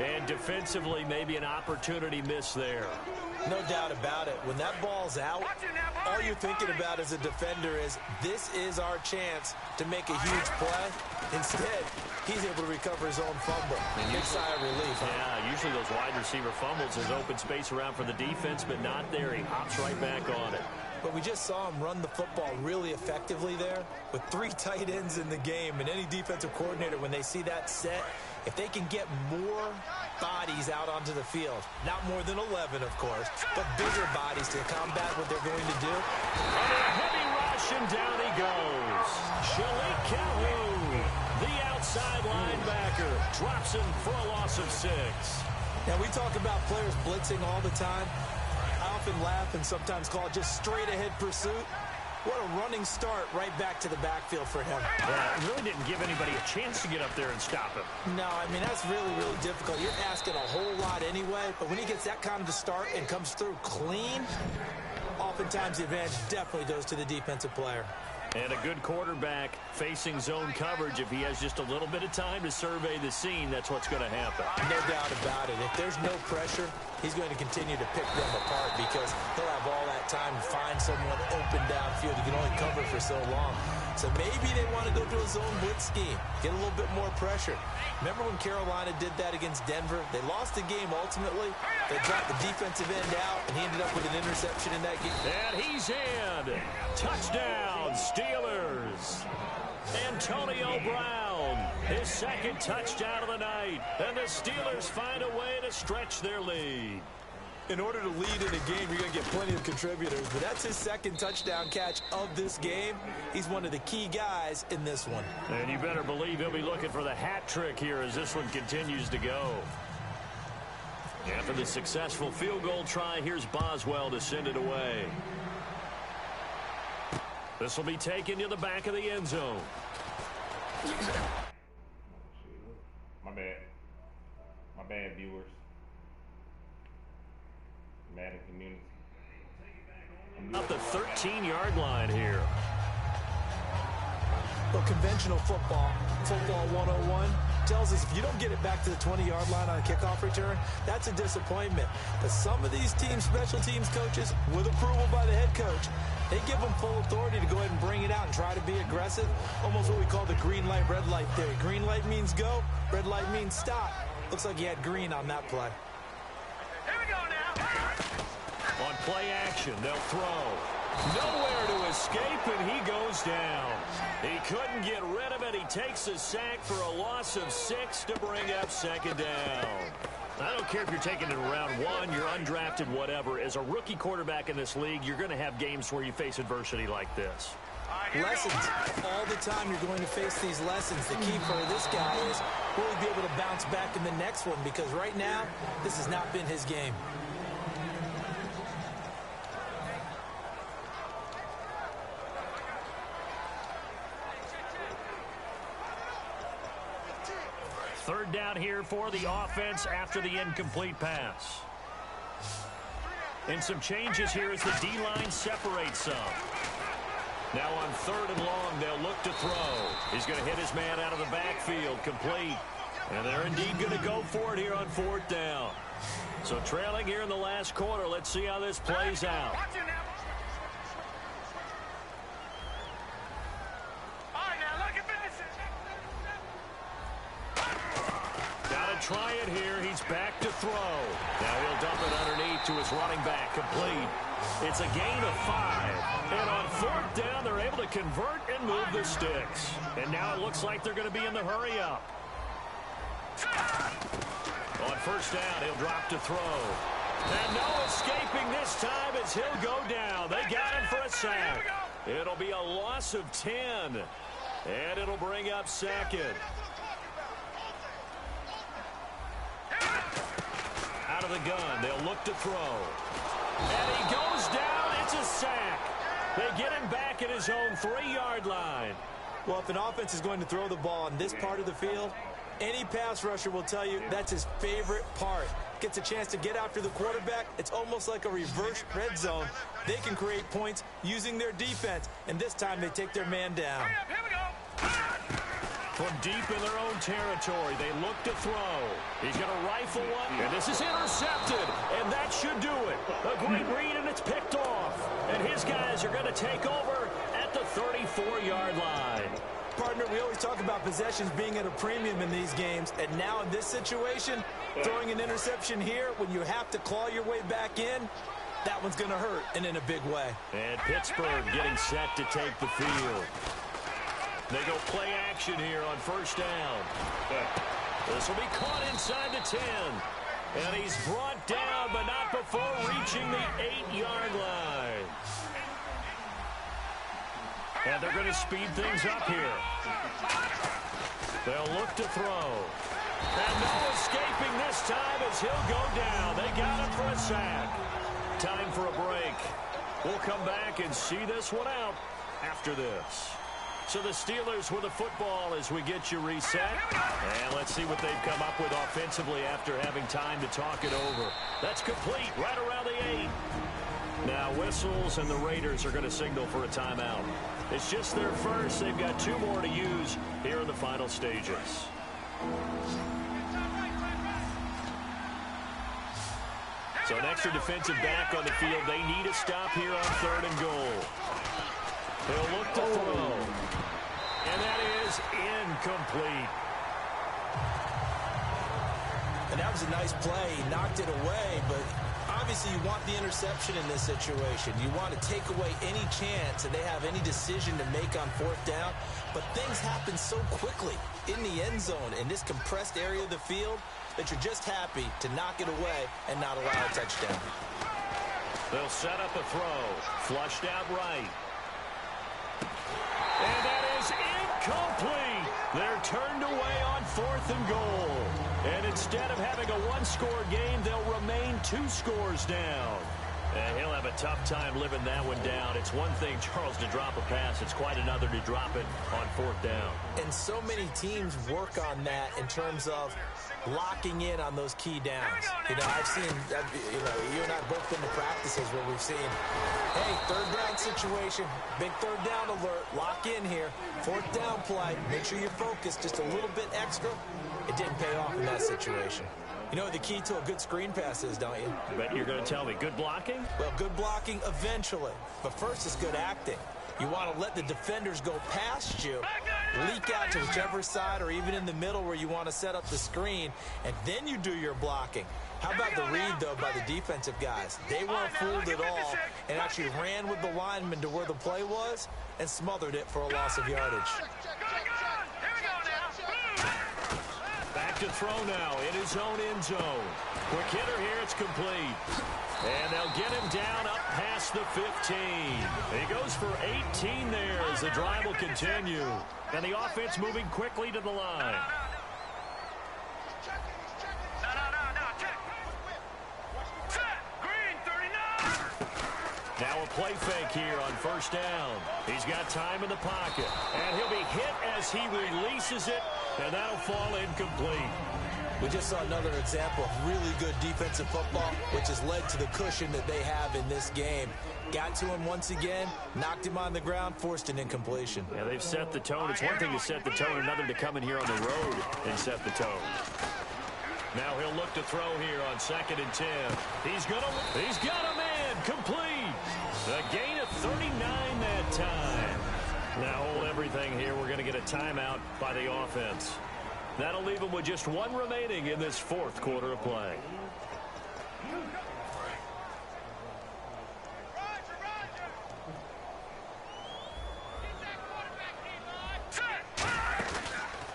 And defensively, maybe an opportunity miss there. No doubt about it. When that ball's out, all you're thinking about as a defender is, this is our chance to make a huge play. Instead, he's able to recover his own fumble. Big sigh of relief. Yeah, usually those wide receiver fumbles, there's open space around for the defense, but not there. He hops right back on it. But we just saw him run the football really effectively there with 3 tight ends in the game. And any defensive coordinator, when they see that set, if they can get more bodies out onto the field, not more than 11, of course, but bigger bodies to combat what they're going to do. Under a heavy rush, and down he goes. Shalik Calhoun, the outside linebacker, drops him for a loss of 6. Now, we talk about players blitzing all the time. I often laugh and sometimes call it just straight-ahead pursuit. What a running start right back to the backfield for him. Yeah, it really didn't give anybody a chance to get up there and stop him. No, I mean, that's really, really difficult. You're asking a whole lot anyway, but when he gets that kind of a start and comes through clean, oftentimes the advantage definitely goes to the defensive player. And a good quarterback facing zone coverage, if he has just a little bit of time to survey the scene, that's what's going to happen. No doubt about it. If there's no pressure, he's going to continue to pick them apart because he'll have all that time to find someone open downfield. He can only cover for so long. So maybe they want to go to a zone blitz scheme, get a little bit more pressure. Remember when Carolina did that against Denver? They lost the game ultimately. They dropped the defensive end out, and he ended up with an interception in that game. And he's in. Touchdown, Steelers. Antonio Brown, his 2nd touchdown of the night. And the Steelers find a way to stretch their lead. In order to lead in a game, you're going to get plenty of contributors, but that's his 2nd touchdown catch of this game. He's one of the key guys in this one. And you better believe he'll be looking for the hat trick here as this one continues to go. After the successful field goal try, here's Boswell to send it away. This will be taken to the back of the end zone. My bad, viewers. Madden community. Up the 13-yard line here. Well, conventional football 101, tells us if you don't get it back to the 20-yard line on a kickoff return, that's a disappointment. But some of these special teams coaches, with approval by the head coach, they give them full authority to go ahead and bring it out and try to be aggressive, almost what we call the green light, red light theory. Green light means go, red light means stop. Looks like he had green on that play. Here we go now. On play action, they'll throw. Nowhere to escape, and he goes down. He couldn't get rid of it. He takes a sack for a loss of 6 to bring up second down. I don't care if you're taking it in round 1, you're undrafted, whatever. As a rookie quarterback in this league, you're going to have games where you face adversity like this. Lessons. All the time you're going to face these lessons. The key for this guy is will he be able to bounce back in the next one? Because right now, this has not been his game. Third down here for the offense after the incomplete pass. And some changes here as the D-line separates some. Now on 3rd and long, they'll look to throw. He's going to hit his man out of the backfield, complete. And they're indeed going to go for it here on 4th down. So trailing here in the last quarter, let's see how this plays out. Try it here. He's back to throw. Now he'll dump it underneath to his running back. Complete. It's a gain of 5. And on 4th down, they're able to convert and move the sticks. And now it looks like they're going to be in the hurry up. On 1st down, he'll drop to throw. And no escaping this time as he'll go down. They got him for a sack. It'll be a loss of 10. And it'll bring up 2nd. Out of the gun, they'll look to throw. And he goes down. It's a sack. They get him back at his own 3-yard line. Well, if an offense is going to throw the ball in this part of the field, any pass rusher will tell you that's his favorite part. Gets a chance to get after the quarterback. It's almost like a reverse red zone. They can create points using their defense, and this time they take their man down. Here we go. From deep in their own territory, they look to throw. He's going to rifle one, and this is intercepted, and that should do it. A great read, and it's picked off. And his guys are going to take over at the 34-yard line. Partner, we always talk about possessions being at a premium in these games, and now in this situation, throwing an interception here when you have to claw your way back in, that one's going to hurt, and in a big way. And Pittsburgh getting set to take the field. They go play action here on 1st down. This will be caught inside the 10. And he's brought down, but not before reaching the 8-yard line. And they're going to speed things up here. They'll look to throw. And no escaping this time as he'll go down. They got him for a sack. Time for a break. We'll come back and see this one out after this. So the Steelers with the football as we get you reset. And let's see what they've come up with offensively after having time to talk it over. That's complete right around the 8. Now whistles and the Raiders are going to signal for a timeout. It's just their first. They've got 2 more to use here in the final stages. So an extra defensive back on the field. They need a stop here on 3rd and goal. They'll look to throw. And that is incomplete. And that was a nice play. He knocked it away, but obviously you want the interception in this situation. You want to take away any chance that they have any decision to make on 4th down. But things happen so quickly in the end zone in this compressed area of the field that you're just happy to knock it away and not allow a touchdown. They'll set up a throw. Flushed out right. And that is incomplete. They're turned away on 4th and goal. And instead of having a 1-score game, they'll remain 2 scores down. And he'll have a tough time living that one down. It's one thing, Charles, to drop a pass. It's quite another to drop it on 4th down. And so many teams work on that in terms of locking in on those key downs. You know, I've seen, you and I both been to practices where we've seen, hey, 3rd down situation, big 3rd down alert, lock in here, 4th down play, make sure you focus just a little bit extra. it didn't pay off in that situation. You know what the key to a good screen pass is, don't you? But you're going to tell me good blocking? Well, good blocking eventually. But first is good acting. You want to let the defenders go past you, leak out to whichever side or even in the middle where you want to set up the screen, and then you do your blocking. How about the read, though, by the defensive guys? They weren't fooled at all and actually ran with the lineman to where the play was and smothered it for a loss of yardage. Back to throw now in his own end zone. Quick hitter here, it's complete. And they'll get him down up past the 15. He goes for 18 there as the drive will continue. And the offense moving quickly to the line. Now a play fake here on first down. He's got time in the pocket. And he'll be hit as he releases it. And that'll fall incomplete. We just saw another example of really good defensive football, which has led to the cushion that they have in this game. Got to him once again, knocked him on the ground, forced an incompletion. Yeah, they've set the tone. It's one thing to set the tone, another to come in here on the road and set the tone. Now he'll look to throw here on 2nd and 10. He's got a man complete. The gain of 39 that time. Now hold everything here. We're going to get a timeout by the offense. That'll leave them with just one remaining in this 4th quarter of play.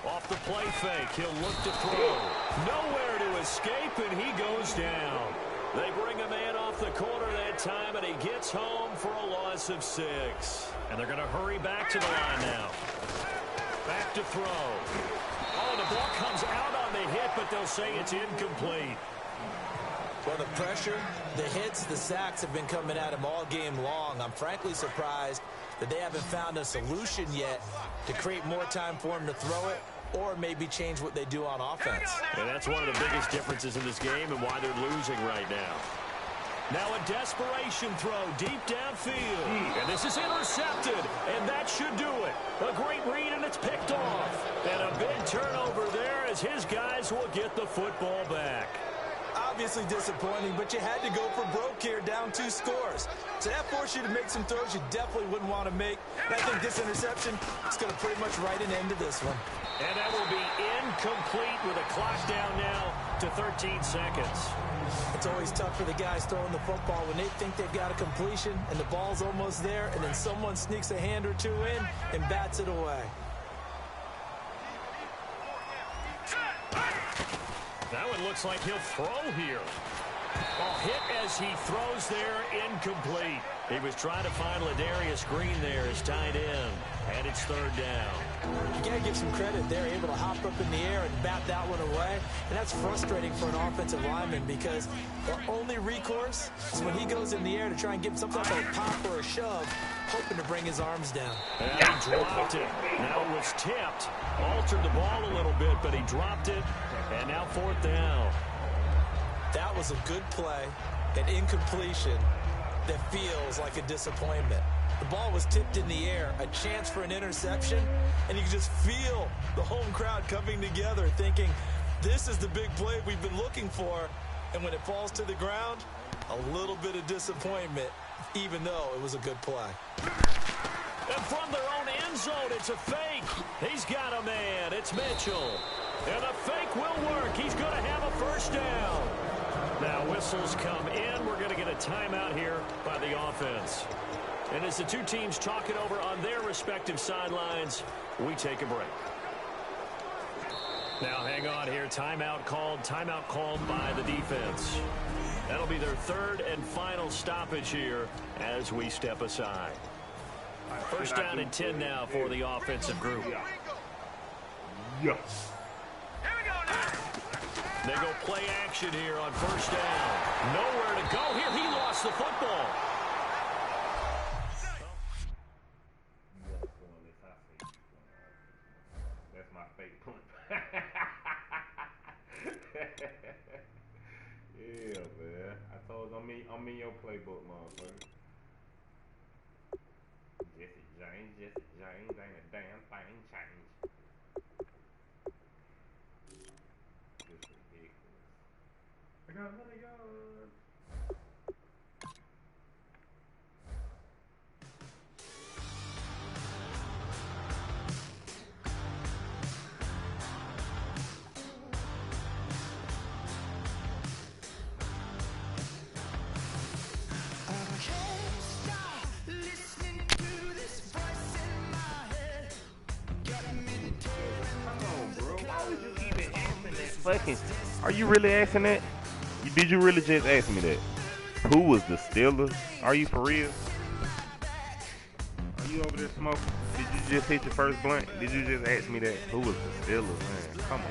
Off the play fake, he'll look to throw. Nowhere to escape, and he goes down. They bring a man off the corner that time, and he gets home for a loss of 6. And they're going to hurry back to the line now. Back to throw. Oh, the ball comes out on the hit, but they'll say it's incomplete. Well, the pressure, the hits, the sacks have been coming at him all game long. I'm frankly surprised that they haven't found a solution yet to create more time for him to throw it or maybe change what they do on offense. And that's one of the biggest differences in this game and why they're losing right now. Now a desperation throw deep downfield. And this is intercepted, and that should do it. A great read, and it's picked off. And a big turnover there as his guys will get the football back. Obviously disappointing, but you had to go for broke here, down 2 scores. So that forced you to make some throws you definitely wouldn't want to make. And I think this interception is going to pretty much write an end to this one. And that will be incomplete with a clock down now to 13 seconds. It's always tough for the guys throwing the football when they think they've got a completion and the ball's almost there, and then someone sneaks a hand or two in and bats it away. Now it looks like he'll throw here. A hit as he throws there, incomplete. He was trying to find Ladarius Green there as tight end, and it's 3rd down. You got to give some credit. They're able to hop up in the air and bat that one away, and that's frustrating for an offensive lineman because their only recourse is when he goes in the air to try and give something like a pop or a shove, hoping to bring his arms down. And he dropped it. Now it was tipped. Altered the ball a little bit, but he dropped it, and now 4th down. That was a good play, an incompletion that feels like a disappointment. The ball was tipped in the air, a chance for an interception, and you can just feel the home crowd coming together thinking, this is the big play we've been looking for. And when it falls to the ground, a little bit of disappointment, even though it was a good play. And from their own end zone, it's a fake. He's got a man. It's Mitchell. And the fake will work. He's going to have a 1st down. Now whistles come in. We're going to get a timeout here by the offense. And as the two teams talk it over on their respective sidelines, we take a break. Now hang on here. Timeout called by the defense. That'll be their 3rd and final stoppage here as we step aside. 1st down and 10 now for the offensive group. Yeah. They go play action here on 1st down. Nowhere to go here. He lost the football. That's my fake punt. Yeah, man. I told you I'm in your playbook, motherfucker. Jesse James ain't a damn thing changed. got 100 yards. Fucking, are you really asking that? Did you really just ask me that? Who was the Steelers? Are you for real? Are you over there smoking? Did you just hit your first blunt? Did you just ask me that? Who was the Steelers, man? Come on.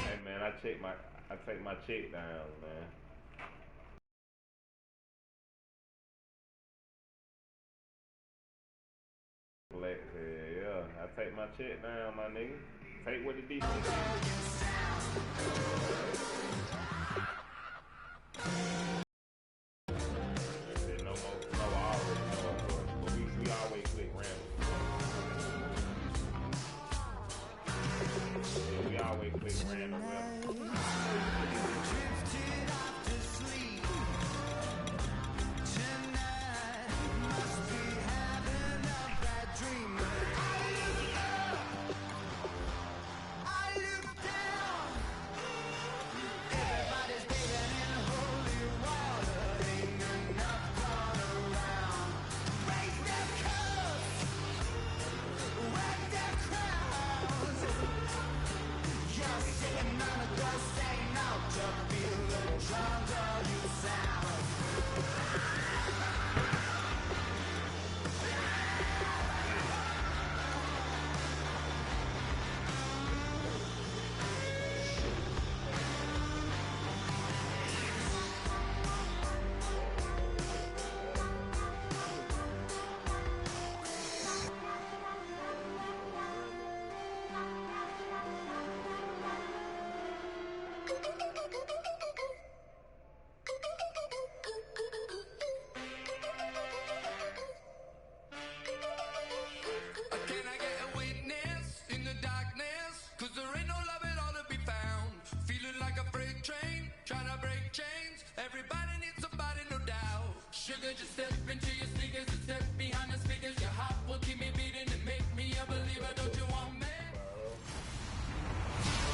Hey man, I take my check down, man. Flex, yeah, I take my check down, my nigga. Take what the defense is. No more, no, I already know, of course, but we always click random. Yeah, we always click random.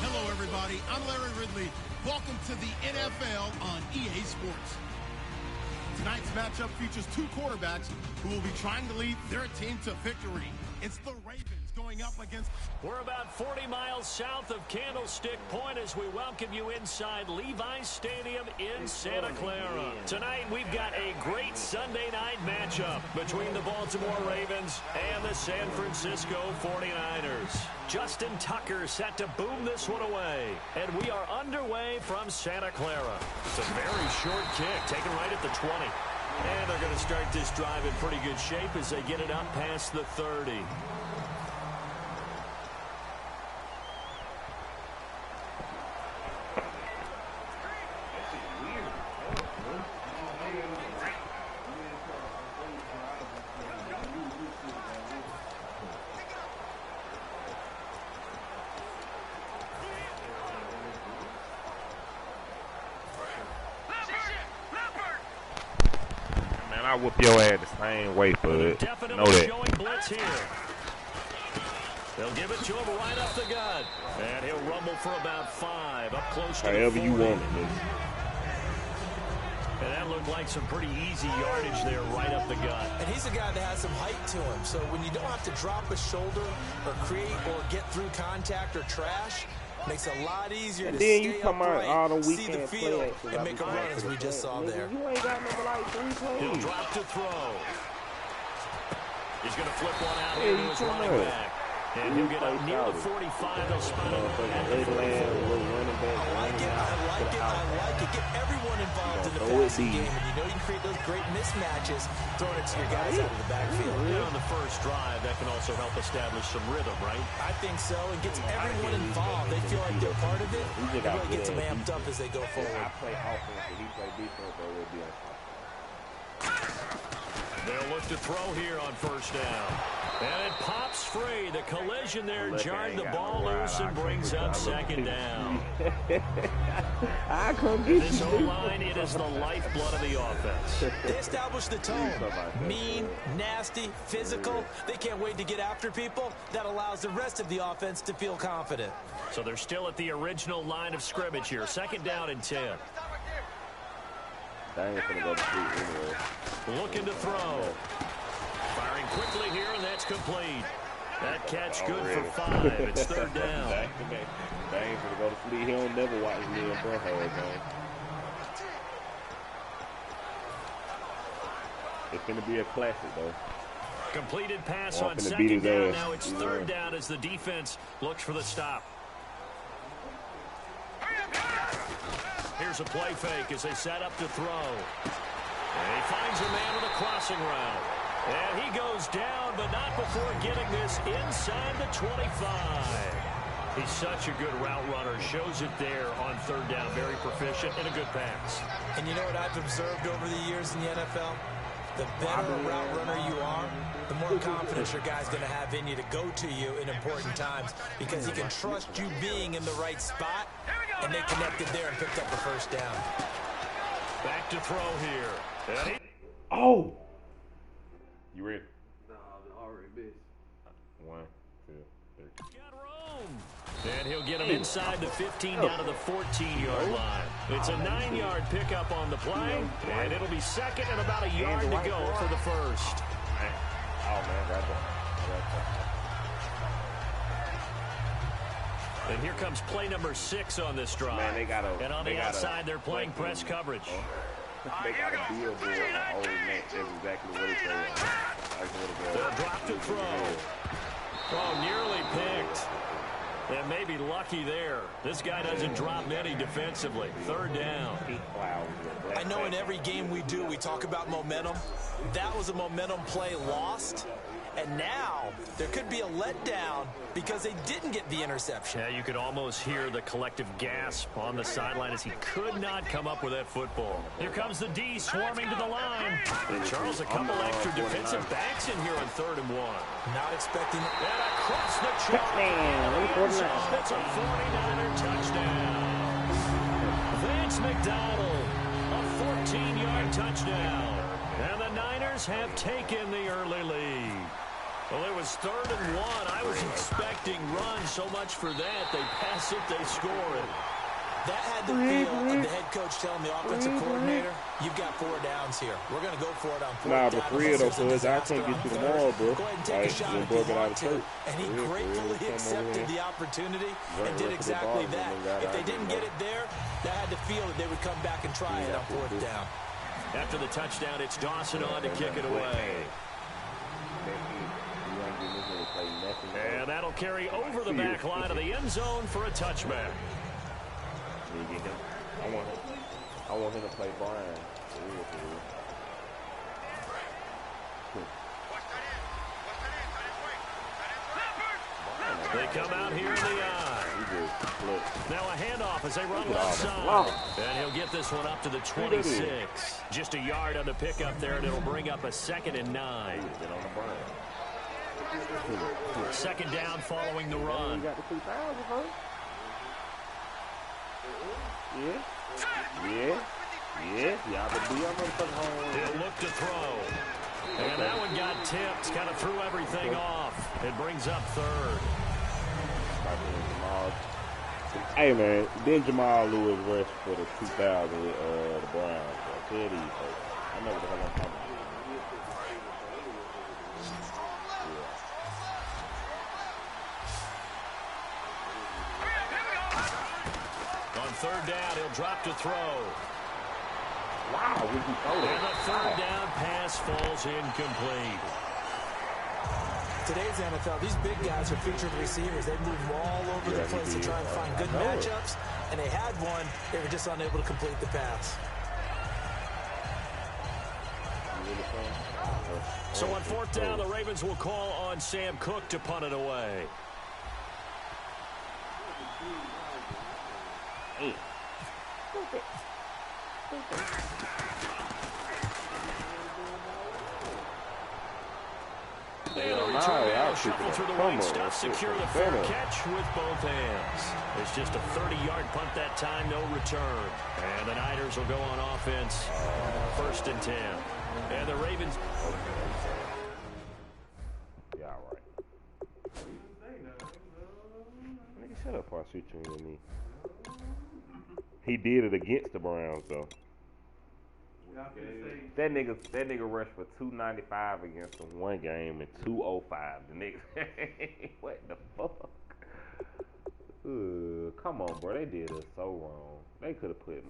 Hello, everybody. I'm Larry Ridley. Welcome to the NFL on EA Sports. Tonight's matchup features two quarterbacks who will be trying to lead their team to victory. It's the Ravens going up against... We're about 40 miles south of Candlestick Point as we welcome you inside Levi's Stadium in Santa Clara. Tonight, we've got a great Sunday night matchup between the Baltimore Ravens and the San Francisco 49ers. Justin Tucker set to boom this one away. And we are underway from Santa Clara. It's a very short kick, taken right at the 20. And they're going to start this drive in pretty good shape as they get it up past the 30. I whip your ass the same way, bud. Definitely Know that. showing blitz here. They'll give it to him right up the gut. And he'll rumble for about 5, up close to However the 40. you want it, man. And that looked like some pretty easy yardage there right up the gut. And he's a guy that has some height to him. So when you don't have to drop a shoulder or create or get through contact or trash, makes it a lot easier to stay upright, see the field, and make a run as we just saw there. You ain't got number like 3 plays. He'll drop to throw. He's going to flip one out here to his running back. And he'll get up near the 45. They'll spot him at the 44. I like it. Get everyone involved in the passing game. And you know you can create those great mismatches throwing it to your guys out of the backfield. You know, on the first drive, that can also help establish some rhythm, right? I think so. It gets everyone involved. They feel like they're part of it. It really gets them amped up as they go forward. I play offense and he play defense, so we'll be on top. They'll look to throw here on first down. And it pops free. The collision there jarred the ball loose and brings up second down. I come get This O-line, it is the lifeblood of the offense. They establish the tone. Mean, nasty, physical. They can't wait to get after people. That allows the rest of the offense to feel confident. So they're still at the original line of scrimmage here. Second down and 10. They ain't finna go to sleep anyway. Looking to throw. Firing quickly here, and that's complete. That catch good for 5. It's third down. They ain't finna go to sleep. He don't never watch me and bro man. It's finna be a classic, though. Completed pass Oh, on finna beat second his down. ass. Now it's third down as the defense looks for the stop. Here's a play fake as they set up to throw. And he finds a man with a crossing route. And he goes down, but not before getting this inside the 25. He's such a good route runner. Shows it there on third down. Very proficient and a good pass. And you know what I've observed over the years in the NFL? The better a route runner you are, the more confidence your guy's going to have in you to go to you in important times because he can trust you being in the right spot, and they connected there and picked up the first down. Back to throw here. Oh! You ready? No, I'm already busy. 1, 2, 3. Got room. And he'll get him inside the 15 down to the 14-yard line. It's a 9-yard pickup on the play, and it'll be second and about a yard to go for the first. Oh, man, right there. And here comes play number 6 on this drive. Man, they got a, and on the outside, they're playing press coverage. They got a billboard on the old net. That's exactly what it says. They'll drop to throw. Oh, nearly picked. And maybe lucky there. This guy doesn't drop many defensively. Third down. I know in every game we do, we talk about momentum. That was a momentum play lost. And now there could be a letdown because they didn't get the interception. Yeah, you could almost hear the collective gasp on the sideline as he could not come up with that football. Here comes the D swarming to the line. And Charles, a couple extra defensive backs in here on 3rd and 1. Not expecting it. And across the chalk. It's a 49er touchdown. Vance McDonald, a 14-yard touchdown. And the Niners have taken the early lead. Well, it was 3rd and 1. I was expecting runs so much for that. They pass it, they score it. That had the feel of the head coach telling the offensive coordinator, you've got 4 downs here. We're going to go for it on 4 Nah, downs. but for real, though, cuz I can't get you tomorrow, bro. Go ahead and take a shot if you want to. And he For real, gratefully accepted the opportunity and did exactly that. If they didn't get it there, that had the feel that they would come back and try it on 4th down. After the touchdown, it's Dawson on to kick it away. And that'll carry over the back line of the end zone for a touchback. I want him to play Brian. They come out here in the eye. Now a handoff as they run left side. And he'll get this one up to the 26. Just a yard on the pickup there, and it'll bring up a 2nd and 9. Second down following the run. Yeah. He'll look to throw. And that one got tipped. Kind of threw everything off. It brings up third. Hey, man, then Jamal Lewis rushed for the 2000 with the Browns. So, tell these folks. I know what the hell I'm talking about. On third down, he'll drop to throw. Wow, when he throw that? And the third down pass falls incomplete. Today's NFL, these big guys are featured receivers. They move all over the place to try and find good matchups, and they had one. They were just unable to complete the pass. So on fourth down, the Ravens will call on Sam Cook to punt it away. They'll shuffle through the wing stuff, secure the fair catch with both hands. It's just a 30-yard punt that time, no return. And the Niners will go on offense, first and 10. And the Ravens... Yeah, all right. Nigga, shut up before I shoot you in your knee. He did it against the Browns, though. That nigga rushed for 295 against them one game and 205 the next. What the fuck? Come on, bro. They did us so wrong. They could have put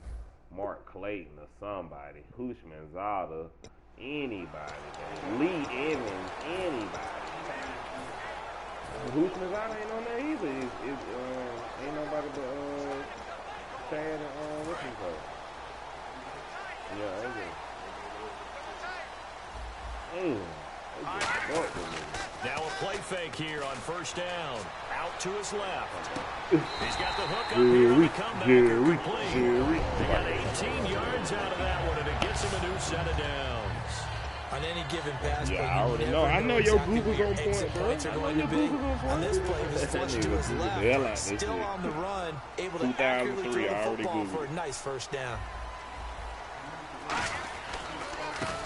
Mark Clayton or somebody, Hushmanzada, anybody, Lee Evans, anybody. Hushmanzada ain't on there either. Ain't nobody but Chad and what's his name? Yeah, now a play fake here on first down. Out to his left. He's got the hook up here on the comeback. They got 18 yards out of that one, and it gets him a new set of downs. On any given pass play, I already know. I know your Google's on point, bro. Points are going to be. On this play, it was flushed to his left. Still on the run, able to accurately throw the football for a nice first down.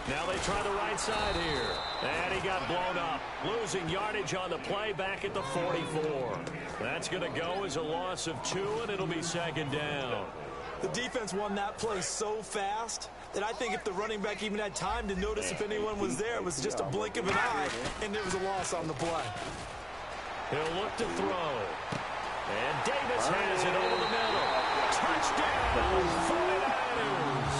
Now they try the right side here. And he got blown up. Losing yardage on the play back at the 44. That's going to go as a loss of 2, and it'll be second down. The defense won that play so fast that I think if the running back even had time to notice if anyone was there, it was just a blink of an eye, and there was a loss on the play. He'll look to throw. And Davis has it over the middle. Touchdown, 49ers.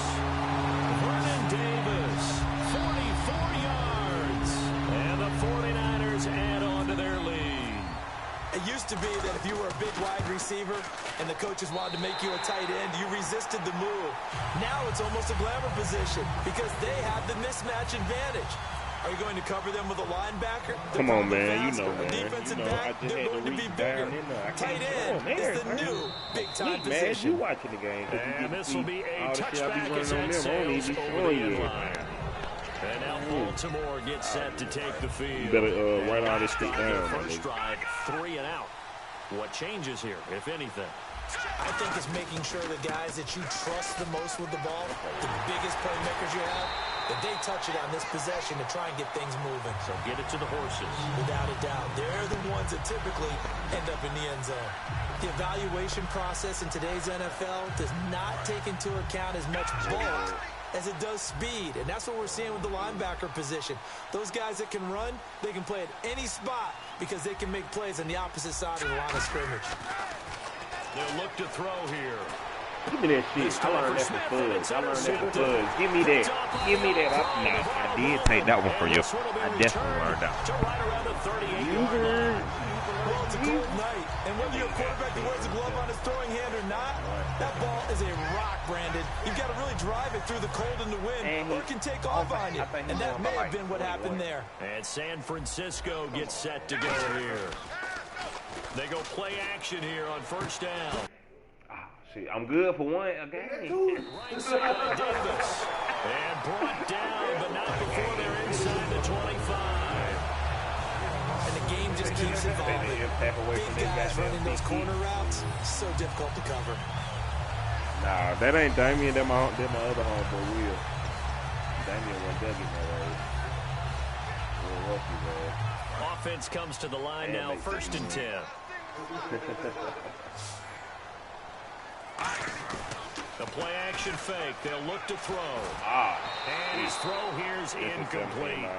Vernon Davis, 44 yards. And the 49ers add on to their lead. It used to be that if you were a big wide receiver and the coaches wanted to make you a tight end, you resisted the move. Now it's almost a glamour position because they have the mismatch advantage. Are you going to cover them with a linebacker? Come on, man. You know, man. Defensive back, they're going to be bigger. Tight end is the new big-time position. You watching the game. And this will be a touchback as that sails over the end line. And now Baltimore gets set to take the field. You better write all this shit down. First drive, 3 and out. What changes here, if anything? I think it's making sure the guys that you trust the most with the ball, the biggest playmakers you have, that they touch it on this possession to try and get things moving. So get it to the horses. Without a doubt. They're the ones that typically end up in the end zone. The evaluation process in today's NFL does not take into account as much bulk as it does speed. And that's what we're seeing with the linebacker position. Those guys that can run, they can play at any spot because they can make plays on the opposite side of the line of scrimmage. They'll look to throw here. Give me that shit. I learned that from Fuzz. Give me that. Give me that. I did take that one from you. I definitely learned that one. Well, it's a cold night, and whether you're a quarterback that wears a glove on his throwing hand or not, that ball is a rock, Brandon. You've got to really drive it through the cold and the wind, or it can take off on you, and that may have been what happened there. And San Francisco gets set to go here. They go play action here on first down. Shit, I'm good for one game. Right side, Davis. And brought down, but not before they're inside the 25. And the game just keeps evolving. Big guys running those corner routes, so difficult to cover. Nah, that ain't Damien. That my other homeboy Will. Damien wasn't that getting no way. Real lucky, man. Offense comes to the line now, 1st and 10. The play action fake. They'll look to throw. And his throw here's incomplete.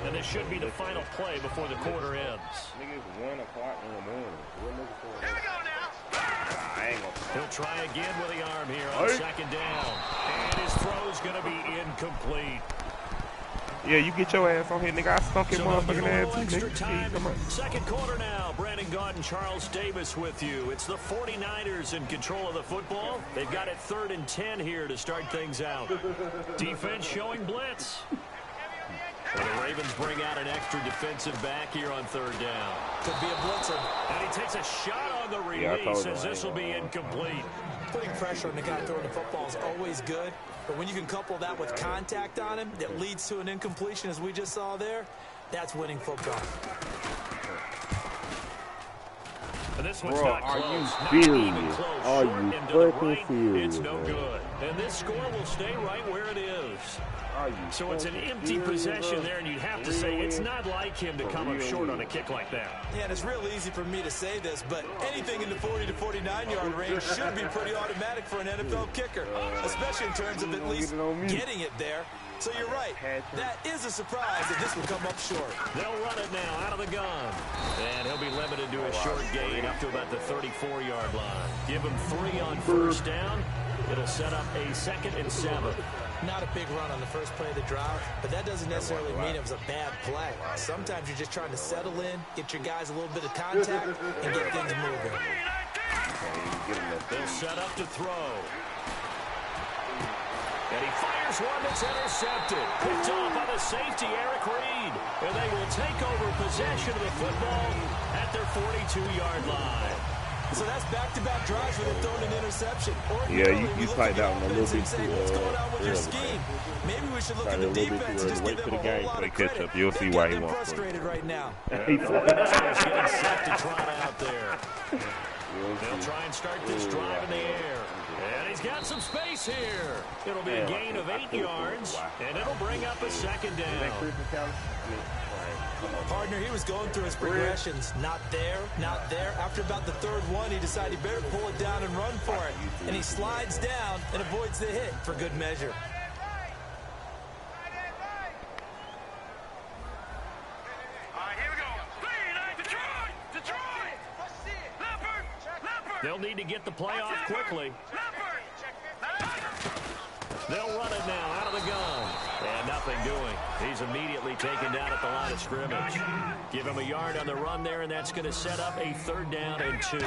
And this should be the final play before the quarter ends. Nigga, it's 1 o'clock in the morning. Here we go now. He'll try again with the arm here on 2nd down. And his throw's going to be incomplete. Yeah, you get your ass on here, nigga. I stunk your motherfucking ass too, extra nigga. time. 2nd quarter now. Brandon Gaunt and Charles Davis with you. It's the 49ers in control of the football. They've got it 3rd and 10 here to start things out. Defense showing blitz. And the Ravens bring out an extra defensive back here on 3rd down. Could be a blitzer. And he takes a shot on the release as this will be incomplete. Putting pressure on the guy throwing the football is always good, but when you can couple that with contact on him that leads to an incompletion, as we just saw there, that's winning football. And this one's Bro, not close. are you Not serious? even close. Are Short you and to the fucking right, serious, it's no man? good. And this score will stay right where it is. Are you So it's an fucking empty serious, possession bro? there, and you'd have to say it's not like him to come up short on a kick like that. Yeah, and it's real easy for me to say this, but anything in the 40 to 49-yard range should be pretty automatic for an NFL kicker, especially in terms of at least getting it there. So you're right. That is a surprise that this will come up short. They'll run it now out of the gun. And he'll be limited to a short gain up to about the 34-yard line. Give him 3 on 1st down. It'll set up a 2nd and 7. Not a big run on the first play of the drive, but that doesn't necessarily mean it was a bad play. Sometimes you're just trying to settle in, get your guys a little bit of contact, and get things moving. They'll set up to throw. And he fires one that's intercepted. Picked off by the safety, Eric Reed. And they will take over possession of the football at their 42-yard line. So that's back-to-back drives where they've thrown an interception. Yeah, you played that one a little bit too what's going on with your scheme? Maybe we should look at the defense and just give them a whole lot of credit. You'll see why he wants frustrated right now. Getting set to trot out there. They'll try and start this drive in the air. And he's got some space here. It'll be a gain of 8 yards, and it'll bring up a 2nd down. Partner, he was going through his progressions. Not there, not there. After about the 3rd one, he decided he better pull it down and run for it. And he slides down and avoids the hit for good measure. They'll need to get the play off quickly. They'll run it now out of the gun. And nothing doing. He's immediately taken down at the line of scrimmage. Give him a yard on the run there, and that's going to set up a 3rd down and 2.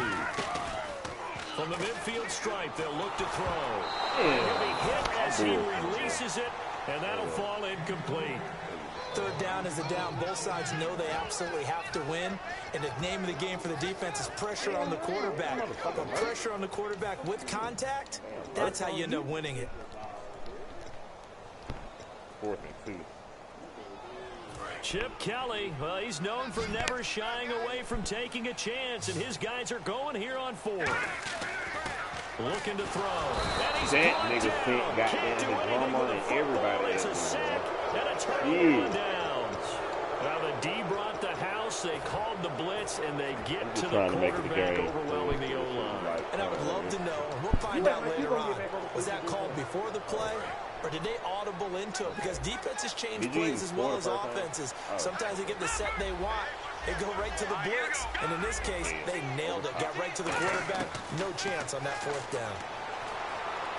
From the midfield stripe, they'll look to throw. And he'll be hit as he releases it, and that'll fall incomplete. 3rd down is a down. Both sides know they absolutely have to win. And the name of the game for the defense is pressure on the quarterback. But pressure on the quarterback with contact, that's how you end up winning it. 4th and 2. Chip Kelly, well, he's known for never shying away from taking a chance, and his guys are going here on 4th. Looking to throw. And he's that brought nigga down. got Can't do his anything arm on with it. the Everybody football. It's a else. sack and a turnover on downs. Now the D brought the house. They called the blitz, and they get to the quarterback, overwhelming the O-line. And I would love to know, and we'll find out later on, was that called before the play, or did they audible into it? Because defenses change plays as well as offenses. Sometimes they get the set they want. They go right to the blitz. And in this case, they nailed it. Got right to the quarterback. No chance on that 4th down.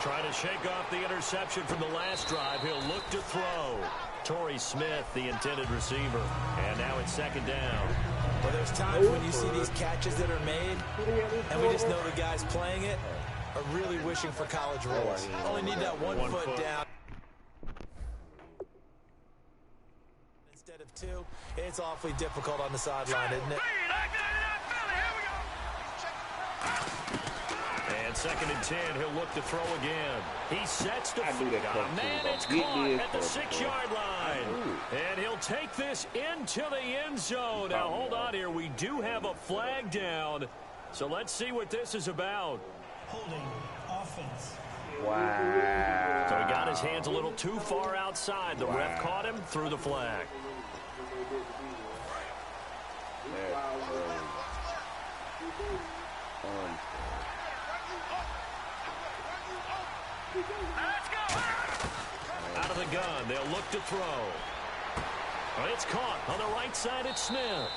Trying to shake off the interception from the last drive. He'll look to throw. Torrey Smith, the intended receiver. And now it's 2nd down. Well, there's times when you see these catches that are made, and we just know the guys playing it are really wishing for college rules. Only need that one foot down. Instead of 2, it's awfully difficult on the sideline, isn't it? And And 2nd and 10, he'll look to throw again. He sets the I knew that coming man, too, it's bro. caught at the 6-yard line. And he'll take this into the end zone. Now, hold on here. We do have a flag down. So let's see what this is about. Holding offense. Wow. So he got his hands a little too far outside. The ref caught him, threw the flag. Out of the gun, they'll look to throw. It's caught on the right side. It's Smith.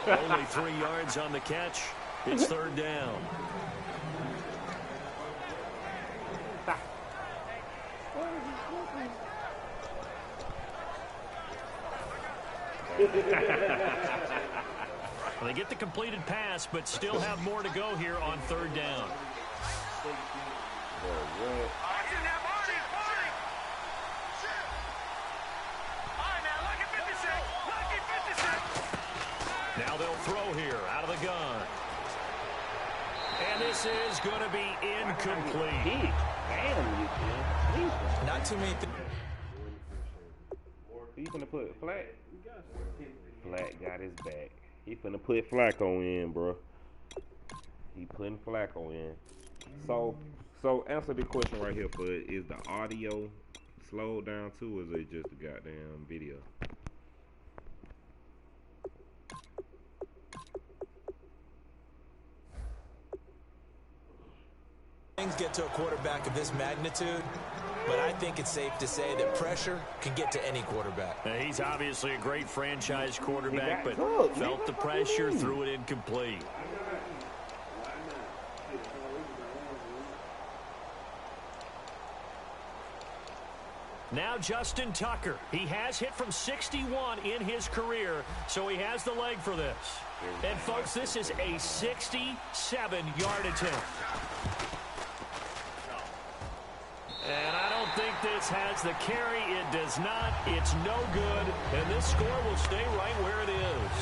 Only 3 yards on the catch. It's 3rd down. They get the completed pass, but still have more to go here on 3rd down. Now they'll throw here out of the gun. And this is going to be incomplete. Not too many things. He finna put Flack. Flack got his back. He finna put Flacco in, bro. He putting Flacco in. So answer the question right here, Bud. Is the audio slowed down too, or is it just the goddamn video? Things get to a quarterback of this magnitude, but I think it's safe to say that pressure can get to any quarterback. He's obviously a great franchise quarterback, but felt the pressure, threw it incomplete. Now Justin Tucker. He has hit from 61 in his career, so he has the leg for this. And, folks, this is a 67-yard attempt. And I don't think this has the carry. It does not. It's no good. And this score will stay right where it is.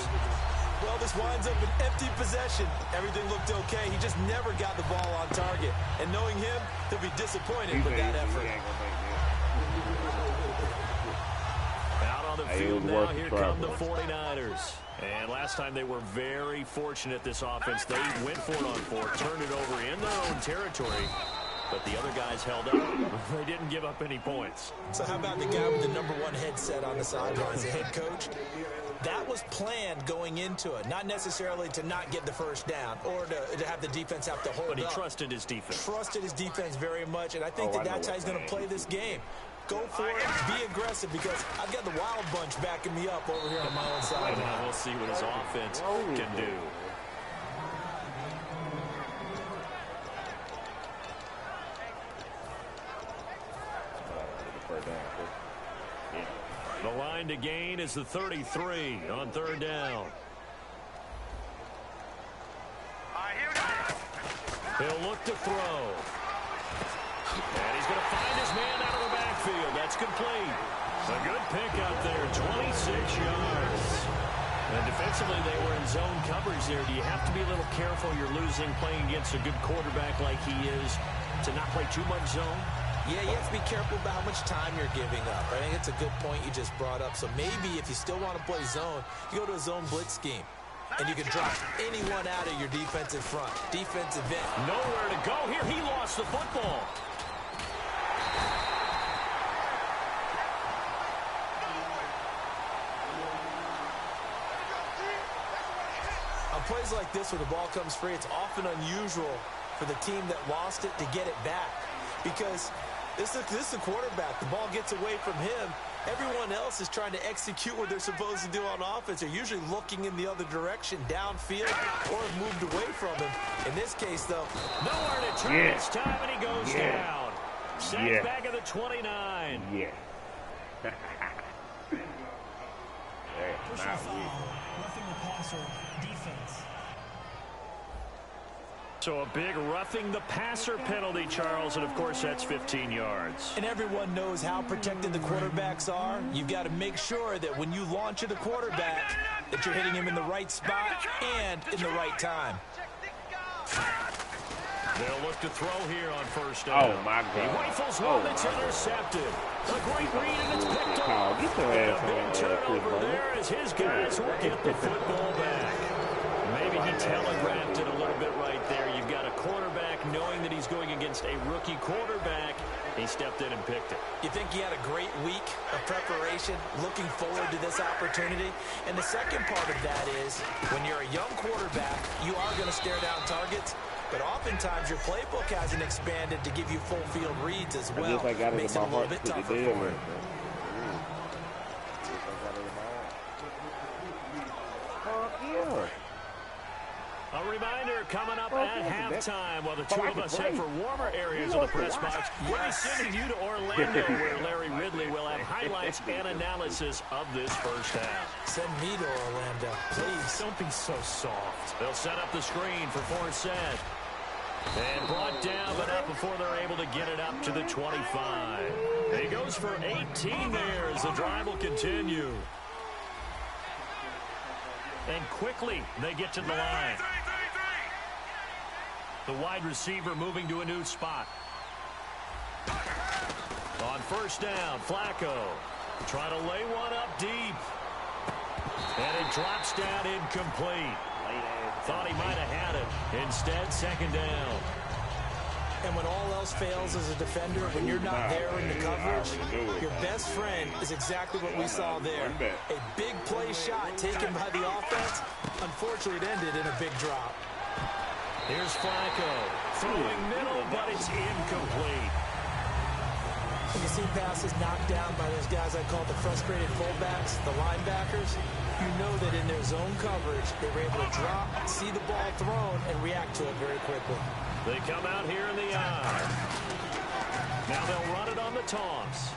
Well, this winds up an empty possession. Everything looked okay. He just never got the ball on target. And knowing him, he'll be disappointed with that effort. Out on the field now, here come the 49ers. And last time they were very fortunate, this offense. They went for it on 4, turned it over in their own territory. But the other guys held up. They didn't give up any points. So how about the guy with the #1 headset on the sidelines, the head coach? That was planned going into it, not necessarily to not get the first down or to have the defense have to hold up. But he trusted his defense. Trusted his defense very much, and I think that's how he's going to play this game. Go for it, be aggressive, because I've got the wild bunch backing me up over here on my own side. Now we'll see what his offense can do. The line to gain is the 33 on 3rd down. He'll look to throw. And he's going to find his man out of the backfield. That's complete. A good pick out there, 26 yards. And defensively, they were in zone coverage there. Do you have to be a little careful? You're losing playing against a good quarterback like he is to not play too much zone? Yeah, you have to be careful about how much time you're giving up. I think it's a good point you just brought up. So maybe if you still want to play zone, you go to a zone blitz scheme. And you can drop anyone out of your defensive front. Defensive end. Nowhere to go here. He lost the football. On plays like this where the ball comes free, it's often unusual for the team that lost it to get it back. Because this is a quarterback. The ball gets away from him. Everyone else is trying to execute what they're supposed to do on offense. They're usually looking in the other direction, downfield, or have moved away from him. In this case, though, nowhere to turn this time, and he goes down. Sacked back at the 29. Yeah. Personal foul, roughing the passer, defense. So a big roughing the passer penalty, Charles, and of course that's 15 yards. And everyone knows how protected the quarterbacks are. You've got to make sure that when you launch at the quarterback, that you're hitting him in the right spot and in the right time. They'll look to throw here on first down. Oh, my God. He rifles one that's intercepted. A great read, and it's picked off. Get your And ass a big on turnover there as his guys will get the football back. Maybe he telegraphed it a little bit right there. You've got a quarterback knowing that he's going against a rookie quarterback. He stepped in and picked it. You think he had a great week of preparation, looking forward to this opportunity? And the second part of that is, when you're a young quarterback, you are going to stare down targets, but oftentimes your playbook hasn't expanded to give you full field reads as well. Makes it a little bit tougher for him. A reminder coming up at halftime while the two of us head for warmer areas of the press box. We'll be sending you to Orlando where Larry Ridley will have highlights and analysis of this first half. Send me to Orlando, please. Don't be so soft. They'll set up the screen for Forsett. And brought down, but up before they're able to get it up to the 25. He goes for 18 there as the drive will continue. And quickly, they get to the line. The wide receiver moving to a new spot. On first down, Flacco. Try to lay one up deep. And it drops down incomplete. Thought he might have had it. Instead, second down. And when all else fails as a defender, when you're not there in the coverage, your best friend is exactly what we saw there. A big play shot taken by the offense. Unfortunately, it ended in a big drop. Here's Flacco. Throwing middle, but it's incomplete. When you see passes knocked down by those guys I call the frustrated fullbacks, the linebackers, you know that in their zone coverage, they were able to drop, see the ball thrown, and react to it very quickly. They come out here in the eye. Now they'll run it on the toss.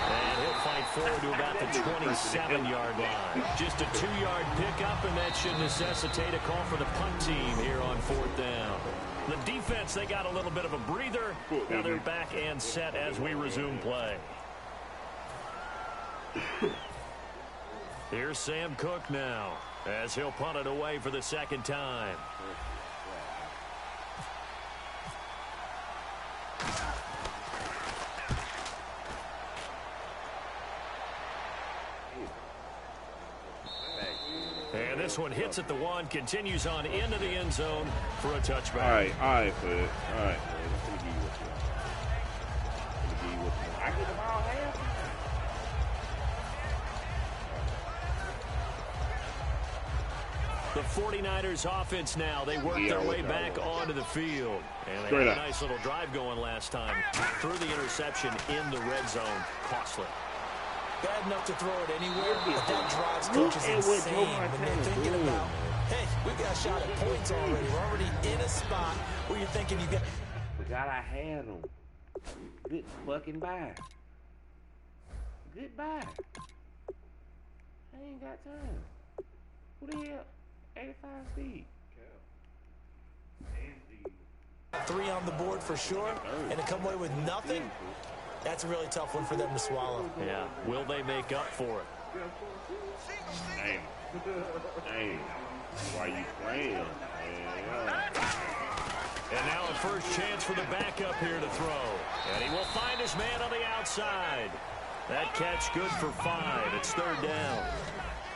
And he'll fight forward to about the 27-yard line. Just a 2-yard pickup, and that should necessitate a call for the punt team here on fourth down. The defense, they got a little bit of a breather. Now they're back and set as we resume play. Here's Sam Cook now as he'll punt it away for the second time. And this one hits at the 1, continues on into the end zone for a touchback. All right, Fred. All right, Fred. Let me give you what you want. I get the ball half. The 49ers offense now. They work their way back onto the field. And they had a nice little drive going last time. Threw the interception in the red zone. Costly. Bad enough to throw it anywhere, but that drives coaches insane when they're thinking about, hey, we've got a shot at points already. We're already in a spot where you're thinking you got... Forgot I had them. Good fucking bye. Goodbye. I ain't got time. Who the hell? 85 speed. 3 on the board for sure, and to come away with nothing, that's a really tough one for them to swallow. Yeah. Will they make up for it? Damn. Why you playing? And now a first chance for the backup here to throw. And he will find his man on the outside. That catch good for 5. It's third down.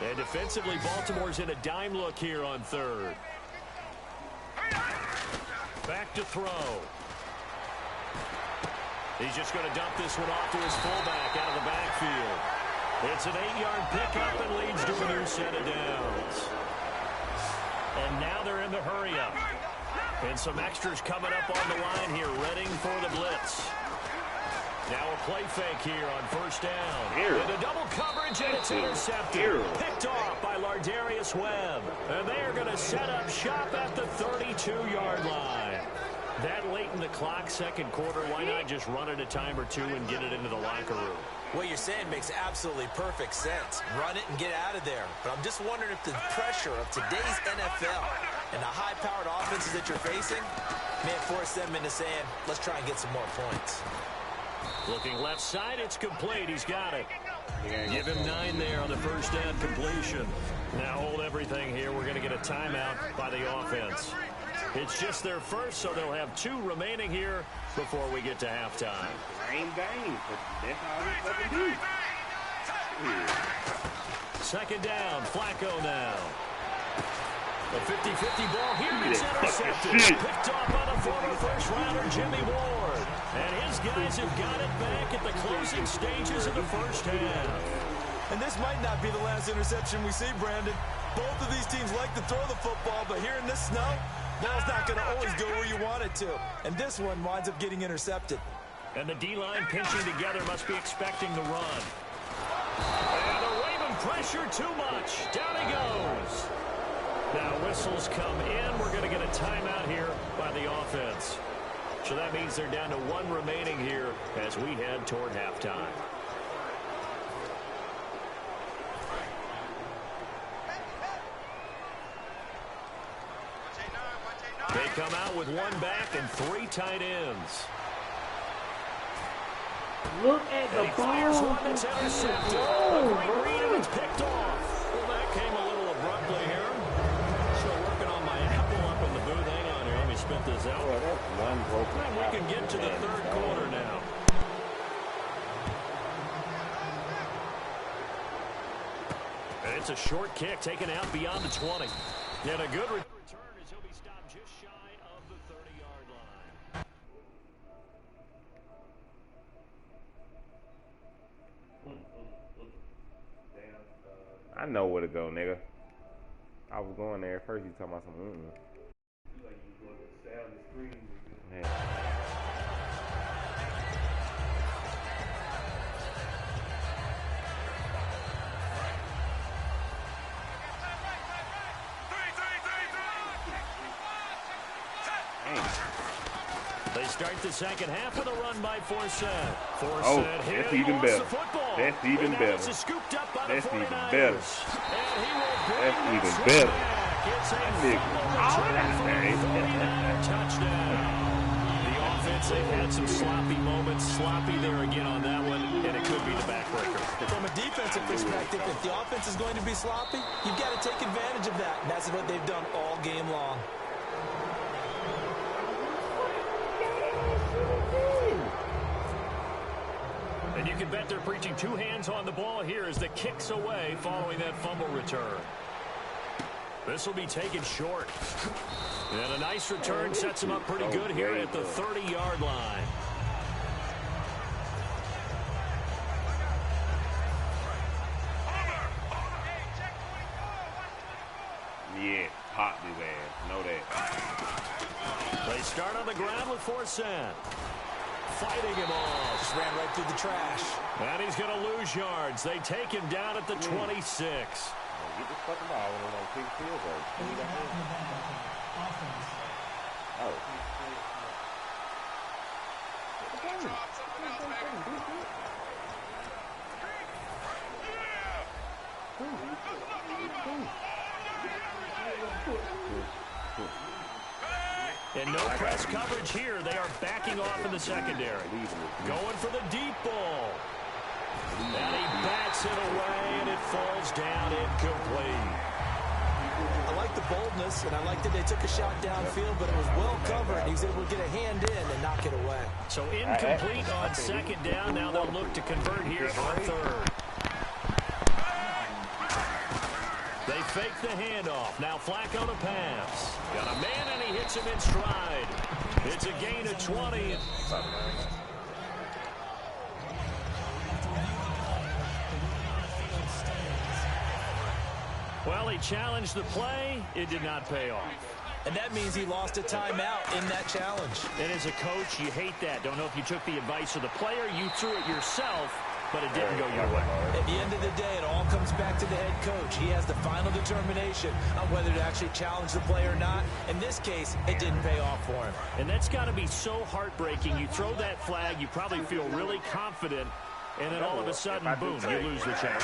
And defensively, Baltimore's in a dime look here on third. Back to throw. He's just going to dump this one off to his fullback out of the backfield. It's an 8-yard pickup and leads to a new set of downs. And now they're in the hurry-up. And some extras coming up on the line here, readying for the blitz. Now a play fake here on first down. And a double coverage, and it's intercepted. Picked off by Lardarius Webb. And they are going to set up shop at the 32-yard line. That late in the clock, second quarter, why not just run it a time or two and get it into the locker room? What you're saying makes absolutely perfect sense. Run it and get out of there. But I'm just wondering if the pressure of today's NFL and the high-powered offenses that you're facing may force them into saying, let's try and get some more points. Looking left side, it's complete. He's got it. Give him 9 there on the first down completion. Now hold everything here. We're going to get a timeout by the offense. It's just their first, so they'll have 2 remaining here before we get to halftime. Same game, but that's all we fucking do. Second down, Flacco now. The 50-50 ball here is intercepted. Picked off by the former first-rounder Jimmy Ward. And his guys have got it back at the closing stages of the first half. And this might not be the last interception we see, Brandon. Both of these teams like to throw the football, but here in this snow, ball's not going to always go where you want it to. And this one winds up getting intercepted. And the D-line pinching together must be expecting the run. And the Raven pressure too much. Down he goes. Now whistles come in. We're going to get a timeout here by the offense. So that means they're down to 1 remaining here as we head toward halftime. They come out with 1 back and 3 tight ends. Look at the ball. One that's intercepted. A great read and it's picked off. Well, that came a little abruptly here. Still working on my apple up in the booth. Hang on here. Let me spit this out. Oh, that's one broken. And we can get to the 3rd quarter now. And it's a short kick taken out beyond the 20. And a good return as he'll be stopped just shy of the 30-yard line. I know where to go, nigga. I was going there first. You talking about some Like you going to sound the screen. Man. They start the second half with a run by Forsett. Oh, that's even better. That's even better. That's even better. And he That's even better. It's a touchdown. The offense, they've had some sloppy moments. Sloppy there again on that one, and it could be the backbreaker. From a defensive perspective, if the offense is going to be sloppy, you've got to take advantage of that. And that's what they've done all game long. And you can bet they're preaching 2 hands on the ball here as the kick's away following that fumble return. This will be taken short. And a nice return sets him up pretty good here at the 30-yard line. Yeah, pop his ass. Know that. They start on the ground with Forsett. Fighting him off. Just ran right through the trash. And he's going to lose yards. They take him down at the 26. Get this fucking ball when they kick field goal. Oh. And no press coverage here. They are backing off in the secondary. Going for the deep ball. And he bats it away, and it falls down incomplete. I like the boldness, and I like that they took a shot downfield, but it was well covered. He was able to get a hand in and knock it away. So incomplete on second down. Now they'll look to convert here on 3rd. They fake the handoff. Now Flacco to pass. Got a man, and he hits him in stride. It's a gain of 20. Well, he challenged the play. It did not pay off. And that means he lost a timeout in that challenge. And as a coach, you hate that. Don't know if you took the advice of the player. You threw it yourself, but it didn't go your way. At the end of the day, it all comes back to the head coach. He has the final determination on whether to actually challenge the play or not. In this case, it didn't pay off for him. And that's got to be so heartbreaking. You throw that flag, you probably feel really confident, and then all of a sudden, boom, you lose the challenge.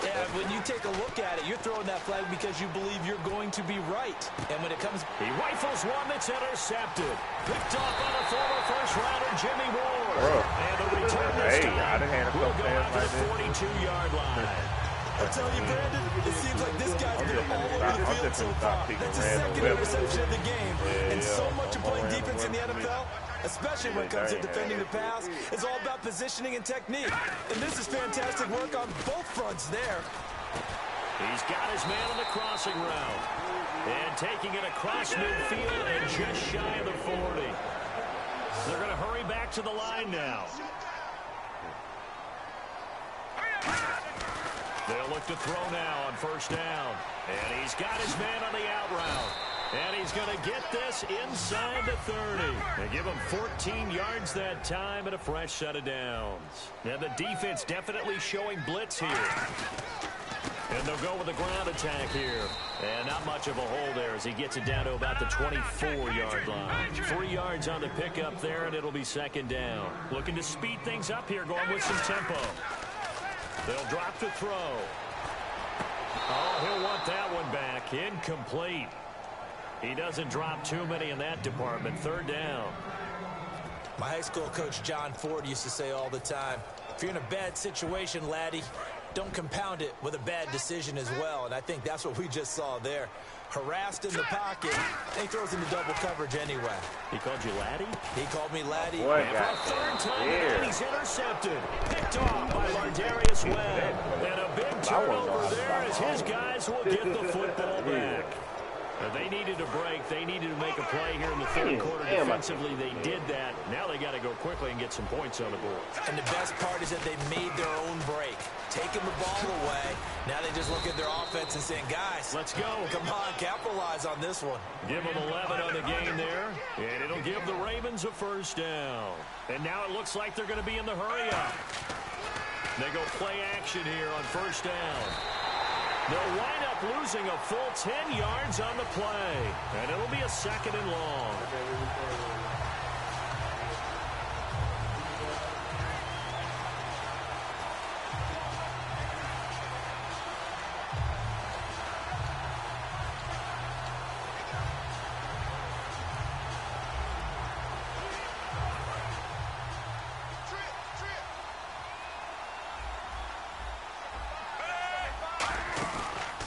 Yeah, when you take a look at it, you're throwing that flag because you believe you're going to be right. And when it comes... He rifles one that's intercepted. Picked off by the former first-rounder Jimmy Ward. And the return this time will go out to the 42-yard line. I'm telling you, Brandon, it seems like this guy's been all over the field so far. That's his second interception of the game. And so much of playing defense in the NFL, especially when it comes to defending the pass, is all about positioning and technique. And this is fantastic work on both fronts there. He's got his man on the crossing route. And taking it across midfield and just shy of the 40. They're going to hurry back to the line now. They'll look to throw now on first down. And he's got his man on the out route. And he's going to get this inside the 30. They give him 14 yards that time and a fresh set of downs. And the defense definitely showing blitz here. And they'll go with the ground attack here. And not much of a hole there as he gets it down to about the 24-yard line. 3 yards on the pickup there, and it'll be second down. Looking to speed things up here, going with some tempo. They'll drop to throw. Oh, he'll want that one back. Incomplete. He doesn't drop too many in that department. Third down. My high school coach, John Ford, used to say all the time, if you're in a bad situation, laddie, don't compound it with a bad decision as well. And I think that's what we just saw there. Harassed in the pocket, and he throws into double coverage anyway. He called you laddie? He called me laddie. Boy, and for a third time, and he's intercepted. Picked off by Lardarius Webb. And a big turnover there as his guys will get the football back. They needed a break. They needed to make a play here in the third quarter. Defensively, they did that. Now they got to go quickly and get some points on the board. And the best part is that they made their own break. Taking the ball away. Now they just look at their offense and saying, guys, let's go. Come on, capitalize on this one. Give them 11 on the game there. And it'll give the Ravens a first down. And now it looks like they're going to be in the hurry up. They go play action here on first down. They'll wind up losing a full 10 yards on the play. And it'll be a second and long.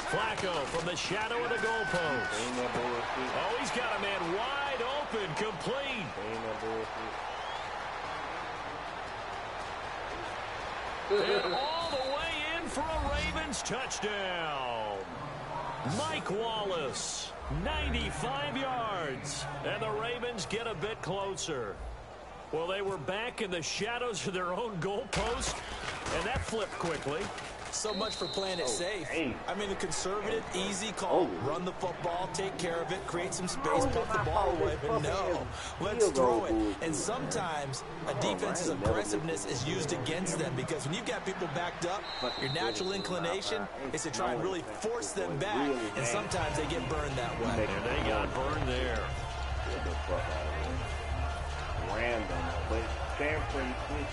Flacco from the shadow of the goalpost. Oh, he's got a man wide open, complete. And all the way in for a Ravens touchdown. Mike Wallace, 95 yards. And the Ravens get a bit closer. Well, they were back in the shadows of their own goalpost, and that flipped quickly. So much for playing it safe. I mean, the conservative, easy call. Run the football, take care of it, create some space, pump the ball away. But no, let's throw it. And sometimes a defense's aggressiveness is used against them because when you've got people backed up, your natural inclination is to try and really force them back. And sometimes they get burned that way. And they got burned there. Random, but San Francisco,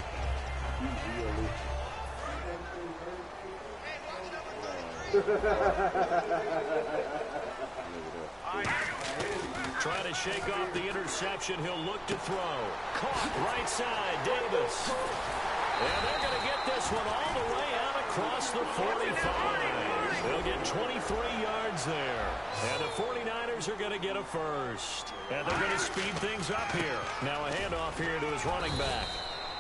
he's realistic. Trying to shake off the interception. He'll look to throw. Caught right side, Davis. And they're going to get this one all the way out across the 45. They'll get 23 yards there. And the 49ers are going to get a first. And they're going to speed things up here. Now a handoff here to his running back.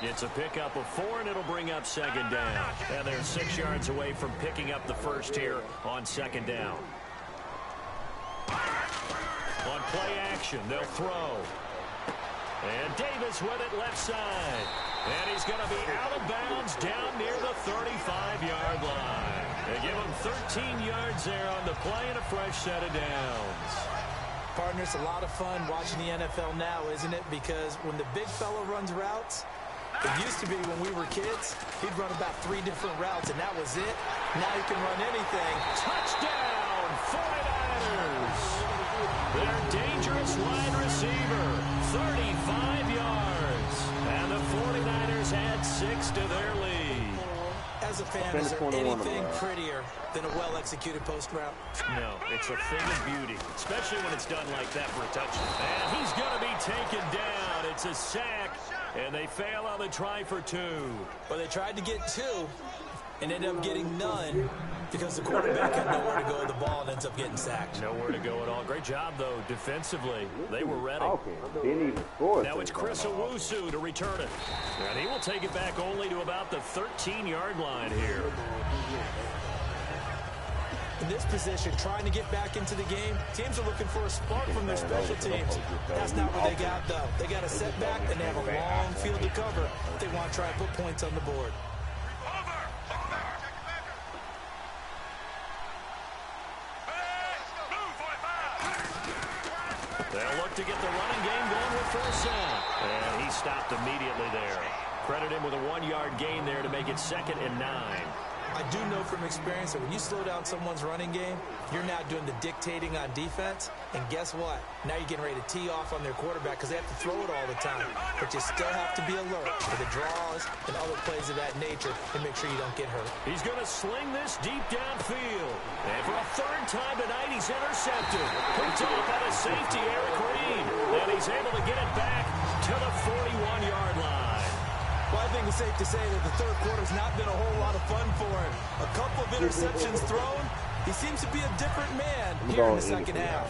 It's a pickup of 4, and it'll bring up second down. And they're 6 yards away from picking up the first here on second down. On play action, they'll throw. And Davis with it left side. And he's going to be out of bounds down near the 35-yard line. They give him 13 yards there on the play and a fresh set of downs. Partner, it's a lot of fun watching the NFL now, isn't it? Because when the big fella runs routes, it used to be when we were kids, he'd run about 3 different routes, and that was it. Now he can run anything. Touchdown, 49ers. Their dangerous wide receiver, 35 yards. And the 49ers add 6 to their lead. As a fan, is there anything prettier than a well-executed post route? No, it's a thing of beauty, especially when it's done like that for a touchdown. And he's going to be taken down. It's a sack. And they fail on the try for 2. Well, they tried to get 2, and ended up getting none because the quarterback had nowhere to go with the ball and ends up getting sacked. Nowhere to go at all. Great job, though, defensively. They were ready. Didn't even score. Now it's Chris Owusu to return it. And he will take it back only to about the 13-yard line here. In this position, trying to get back into the game, teams are looking for a spark from their special teams. That's not what they got, though. They got a setback, and they have a long field to cover if they want to try and put points on the board. They'll look to get the running game going with first down. And he stopped immediately there. Credit him with a 1-yard gain there to make it 2nd and 9. I do know from experience that when you slow down someone's running game, you're now doing the dictating on defense. And guess what? Now you're getting ready to tee off on their quarterback because they have to throw it all the time. But you still have to be alert for the draws and other plays of that nature and make sure you don't get hurt. He's going to sling this deep downfield. And for a 3rd time tonight, he's intercepted. Picked off by the safety, Eric Reed. And he's able to get it back to the 41-yard line. Well, I think it's safe to say that the 3rd quarter's not been a whole lot of fun for him. A couple of interceptions thrown. He seems to be a different man here in the 2nd half.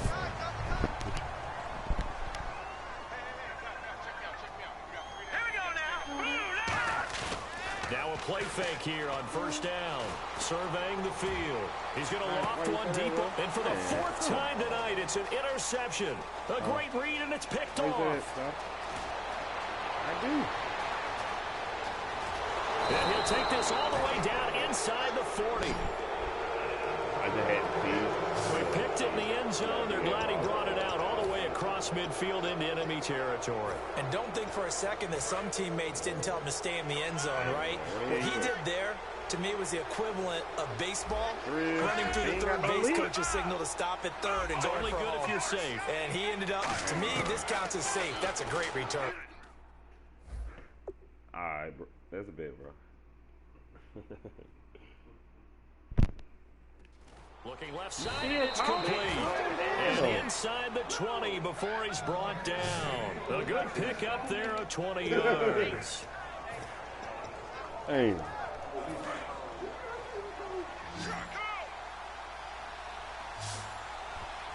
Now a play fake here on 1st down. Surveying the field. He's going to loft one deep. And for the 4th time tonight, it's an interception. A great read, and it's picked off. I do. And he'll take this all the way down inside the 40. I just had to see. He picked it in the end zone. They're glad he brought it out all the way across midfield into enemy territory. And don't think for a second that some teammates didn't tell him to stay in the end zone, right? What he did there, to me, was the equivalent of baseball, running through the 3rd base coach's signal to stop at 3rd and going only for good home. if you're safe. And he ended up, to me, this counts as safe. That's a great return. All right, bro. That's a bit, bro. Looking left side, and it's complete. And inside the 20 before he's brought down. A good pick up there of 20 yards. Hey.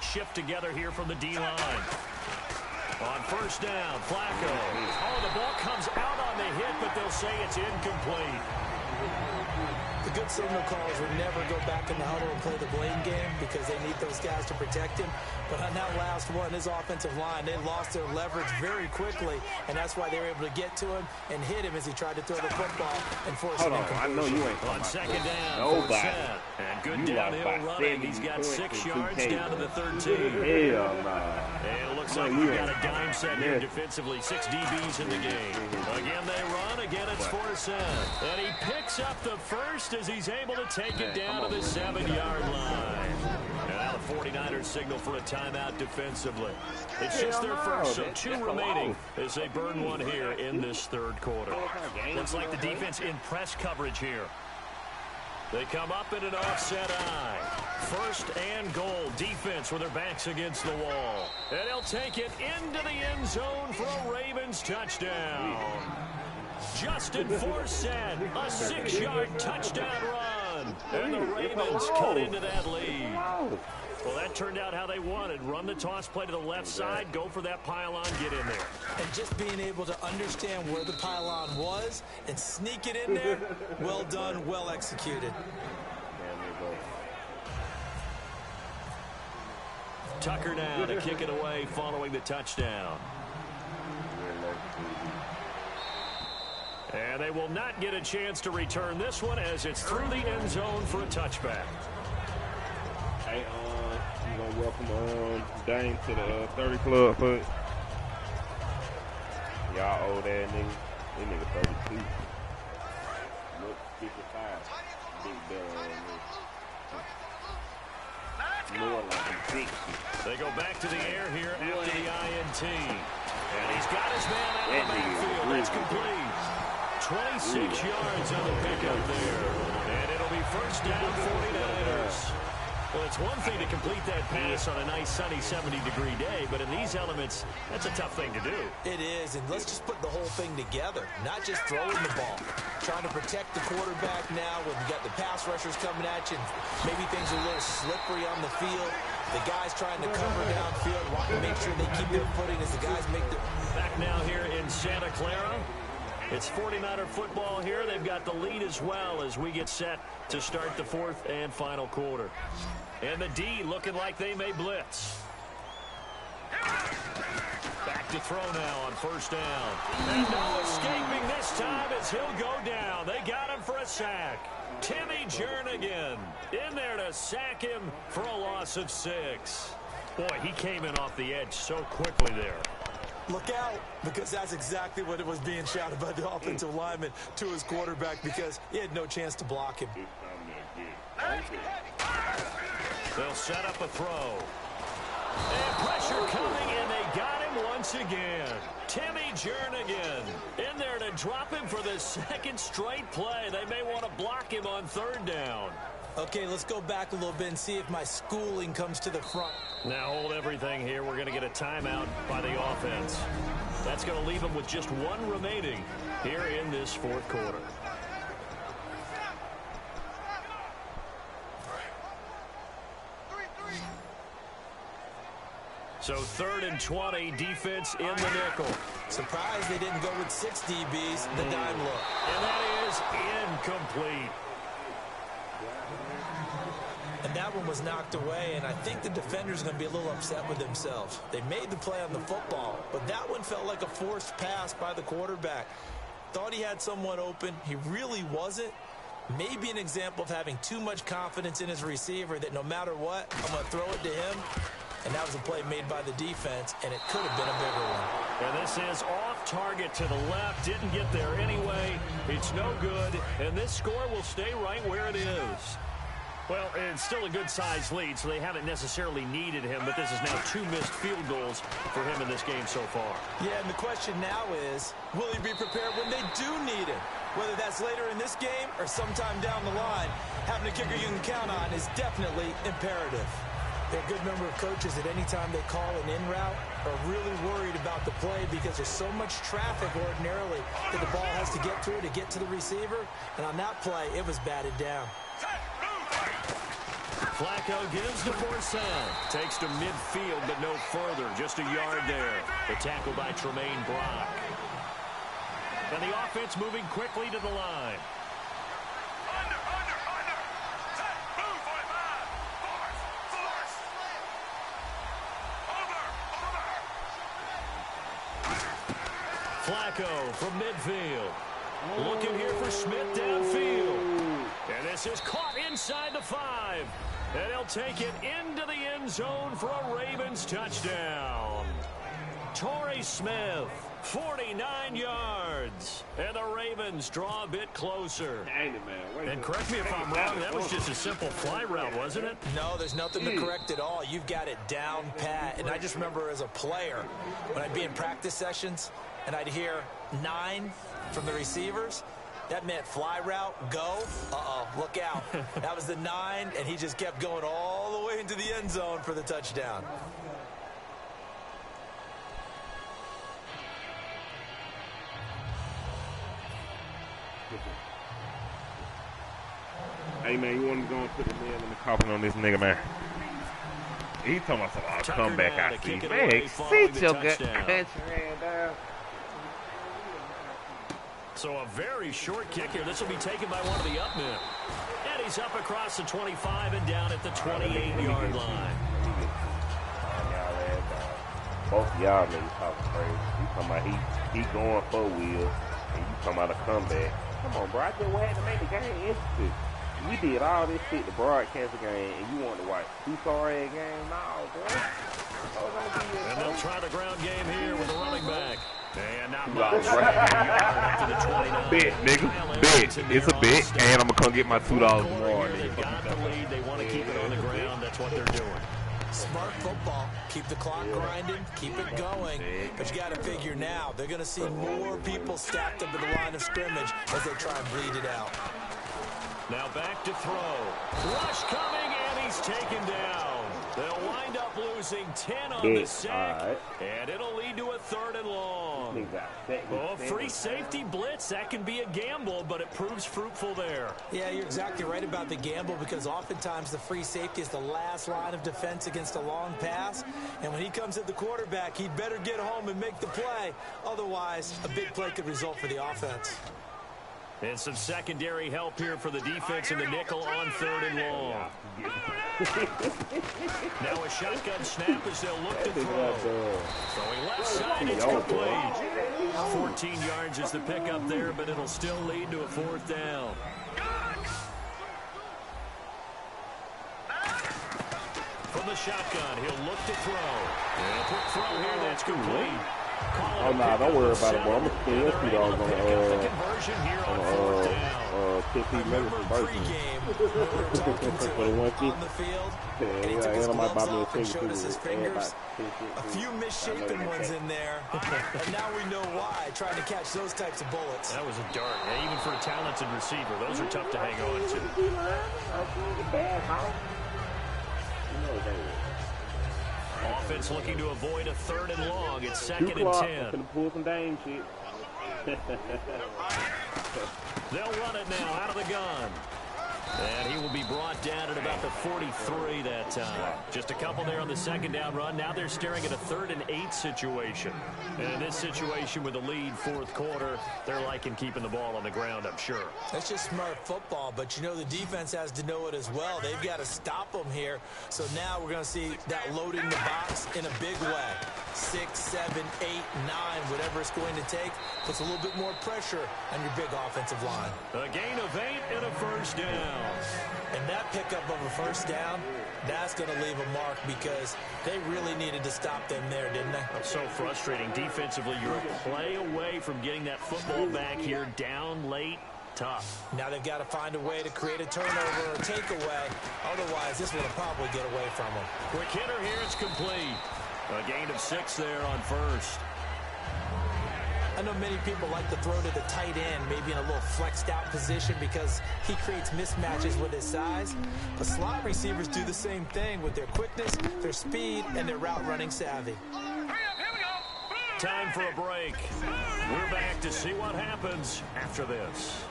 Shift together here from the D-line. On 1st down, Flacco. Oh, the ball comes out on the hit, but they'll say it's incomplete. The good signal callers would never go back in the huddle and play the blame game because they need those guys to protect him. But on that last one, his offensive line, they lost their leverage very quickly, and that's why they were able to get to him and hit him as he tried to throw the football and force him incompletion. I know you ain't on 2nd down. Nobody. And good downhill running. He's got 6 yards down to the 13. Hell nah. And it looks like we've got a dime set here defensively. 6 DBs in the game. Again, they run. Again, it's 4th. And he picks up the first as he's able to take it down to the 7-yard line. And now the 49ers signal for a timeout defensively. It's just their first, so 2 remaining as they burn one here in this 3rd quarter. Looks like the defense in press coverage here. They come up in an offset eye. 1st and goal. Defense with their backs against the wall. And he'll take it into the end zone for a Ravens touchdown. Justin Forsett, a 6-yard touchdown run. And the Ravens cut into that lead. Well, that turned out how they wanted. Run the toss play to the left side, go for that pylon, get in there. And just being able to understand where the pylon was and sneak it in there, well done, well executed. Tucker now to kick it away following the touchdown. And they will not get a chance to return this one as it's through the end zone for a touchback. Hey, I'm going to welcome Dane to the 30 Club foot. Y'all old ass nigga. This nigga 32. Look 55. Big belly ass nigga. More like a 60. They go back to the air here after the INT. And he's got his man out of the backfield. That's complete. 26 yards on the pickup there. And it'll be 1st down 49ers. Well, it's one thing to complete that pass on a nice sunny 70-degree day, but in these elements, that's a tough thing to do. It is, and let's just put the whole thing together, not just throwing the ball. Trying to protect the quarterback now when you got the pass rushers coming at you, and maybe things are a little slippery on the field. The guys trying to cover downfield, want to make sure they keep their footing as the guys make their... Back now here in Santa Clara. It's 49er football here. They've got the lead as well as we get set to start the fourth and final quarter. And the D looking like they may blitz. Back to throw now on first down. And no escaping this time as he'll go down. They got him for a sack. Timmy Jernigan in there to sack him for a loss of 6. Boy, he came in off the edge so quickly there. Look out, because that's exactly what it was being shouted by the offensive lineman to his quarterback, because he had no chance to block him. They'll set up a throw. And pressure coming, and they got him once again. Timmy Jernigan in there to drop him for the second straight play. They may want to block him on third down. Okay, let's go back a little bit and see if my schooling comes to the front. Now hold everything here. We're going to get a timeout by the offense. That's going to leave them with just one remaining here in this fourth quarter. So 3rd and 20, defense in the nickel. Surprised they didn't go with 6 DBs, the dime look. And that is incomplete. And that one was knocked away, and I think the defender's going to be a little upset with themselves. They made the play on the football, but that one felt like a forced pass by the quarterback. Thought he had someone open. He really wasn't. Maybe an example of having too much confidence in his receiver that no matter what, I'm going to throw it to him. And that was a play made by the defense, and it could have been a bigger one. And this is off target to the left. Didn't get there anyway. It's no good, and this score will stay right where it is. Well, it's still a good-sized lead, so they haven't necessarily needed him, but this is now 2 missed field goals for him in this game so far. Yeah, and the question now is, will he be prepared when they do need him? Whether that's later in this game or sometime down the line, having a kicker you can count on is definitely imperative. There are a good number of coaches that any time they call an in route are really worried about the play because there's so much traffic ordinarily that the ball has to get through to get to the receiver. And on that play, it was batted down. Flacco gives to Forsell. Takes to midfield, but no further. Just a yard there. The tackle by Tremaine Brock. And the offense moving quickly to the line. Flacco from midfield. Looking here for Smith downfield. And this is caught inside the 5. And he'll take it into the end zone for a Ravens touchdown. Torrey Smith, 49 yards. And the Ravens draw a bit closer. And correct me if I'm wrong, that was just a simple fly route, wasn't it? No, there's nothing to correct at all. You've got it down pat. And I just remember as a player, when I'd be in practice sessions, and I'd hear 9 from the receivers, that meant fly route, go. Uh-oh, look out. That was the 9, and he just kept going all the way into the end zone for the touchdown. Hey, man, you want to go and put the nail in the coffin on this nigga, man? He talking about some comeback I see. Man, sit your good country man down. So a very short kick here. This will be taken by one of the up men. And he's up across the 25 and down at the 28-yard line. Both of y'all niggas talking crazy. You talking about he going for Will, and you talking about a comeback. Come on, bro. I just had to make the game interesting. We did all this shit to broadcast the game, and you want to watch 2 sorry game? No, bro. And they'll try the ground game here with the running back. And not much. Right. Bet, nigga. Bet. It's a bet, and I'm going to come get my $2 tomorrow. They've got the lead. They want to keep it on the ground. That's what they're doing. Smart football. Keep the clock grinding. Keep it going. But you got to figure now, they're going to see more people stacked up at the line of scrimmage as they try and bleed it out. Now back to throw. Rush coming, and he's taken down. They'll wind up losing 10 on the sack, and it'll lead to a 3rd and long. Oh, free safety blitz, that can be a gamble, but it proves fruitful there. Yeah, you're exactly right about the gamble, because oftentimes the free safety is the last line of defense against a long pass, and when he comes at the quarterback, he'd better get home and make the play. Otherwise, a big play could result for the offense. And some secondary help here for the defense in the nickel on 3rd and long. Now a shotgun snap as they'll look to throw. Throwing left side, it's complete. 14 yards is the pickup there, but it'll still lead to a 4th down. From the shotgun, he'll look to throw. And a quick throw here, that's complete. Oh, nah, don't worry about it, bro. I'm going to steal $50 on the 15 minutes version. For the 150. Yeah, and I might buy me a showed us his fingers. A few misshapen ones in there. And now we know why, trying to catch those types of bullets. That was a dart. Yeah, even for a talented receiver, those are tough to hang on to. Offense looking to avoid a 3rd and long. It's 2nd and 10. I'm gonna pull some dang shit. They'll run it now out of the gun. And he will be brought down at about the 43 that time. Just a couple there on the 2nd down run. Now they're staring at a 3rd and 8 situation. And in this situation with the lead 4th quarter, they're liking keeping the ball on the ground, I'm sure. That's just smart football, but you know the defense has to know it as well. They've got to stop them here. So now we're going to see that loading the box in a big way. 6, 7, 8, 9, whatever it's going to take, puts a little bit more pressure on your big offensive line. A gain of 8 and a 1st down. And that pickup of a 1st down, that's going to leave a mark, because they really needed to stop them there, didn't they? That's so frustrating. Defensively, you're a play away from getting that football back here, down late. Tough. Now they've got to find a way to create a turnover or takeaway. Otherwise, this one will probably get away from them. Quick hitter here, it's complete. A gain of 6 there on 1st. I know many people like to throw to the tight end, maybe in a little flexed out position, because he creates mismatches with his size. But slot receivers do the same thing with their quickness, their speed, and their route running savvy. Time for a break. We're back to see what happens after this.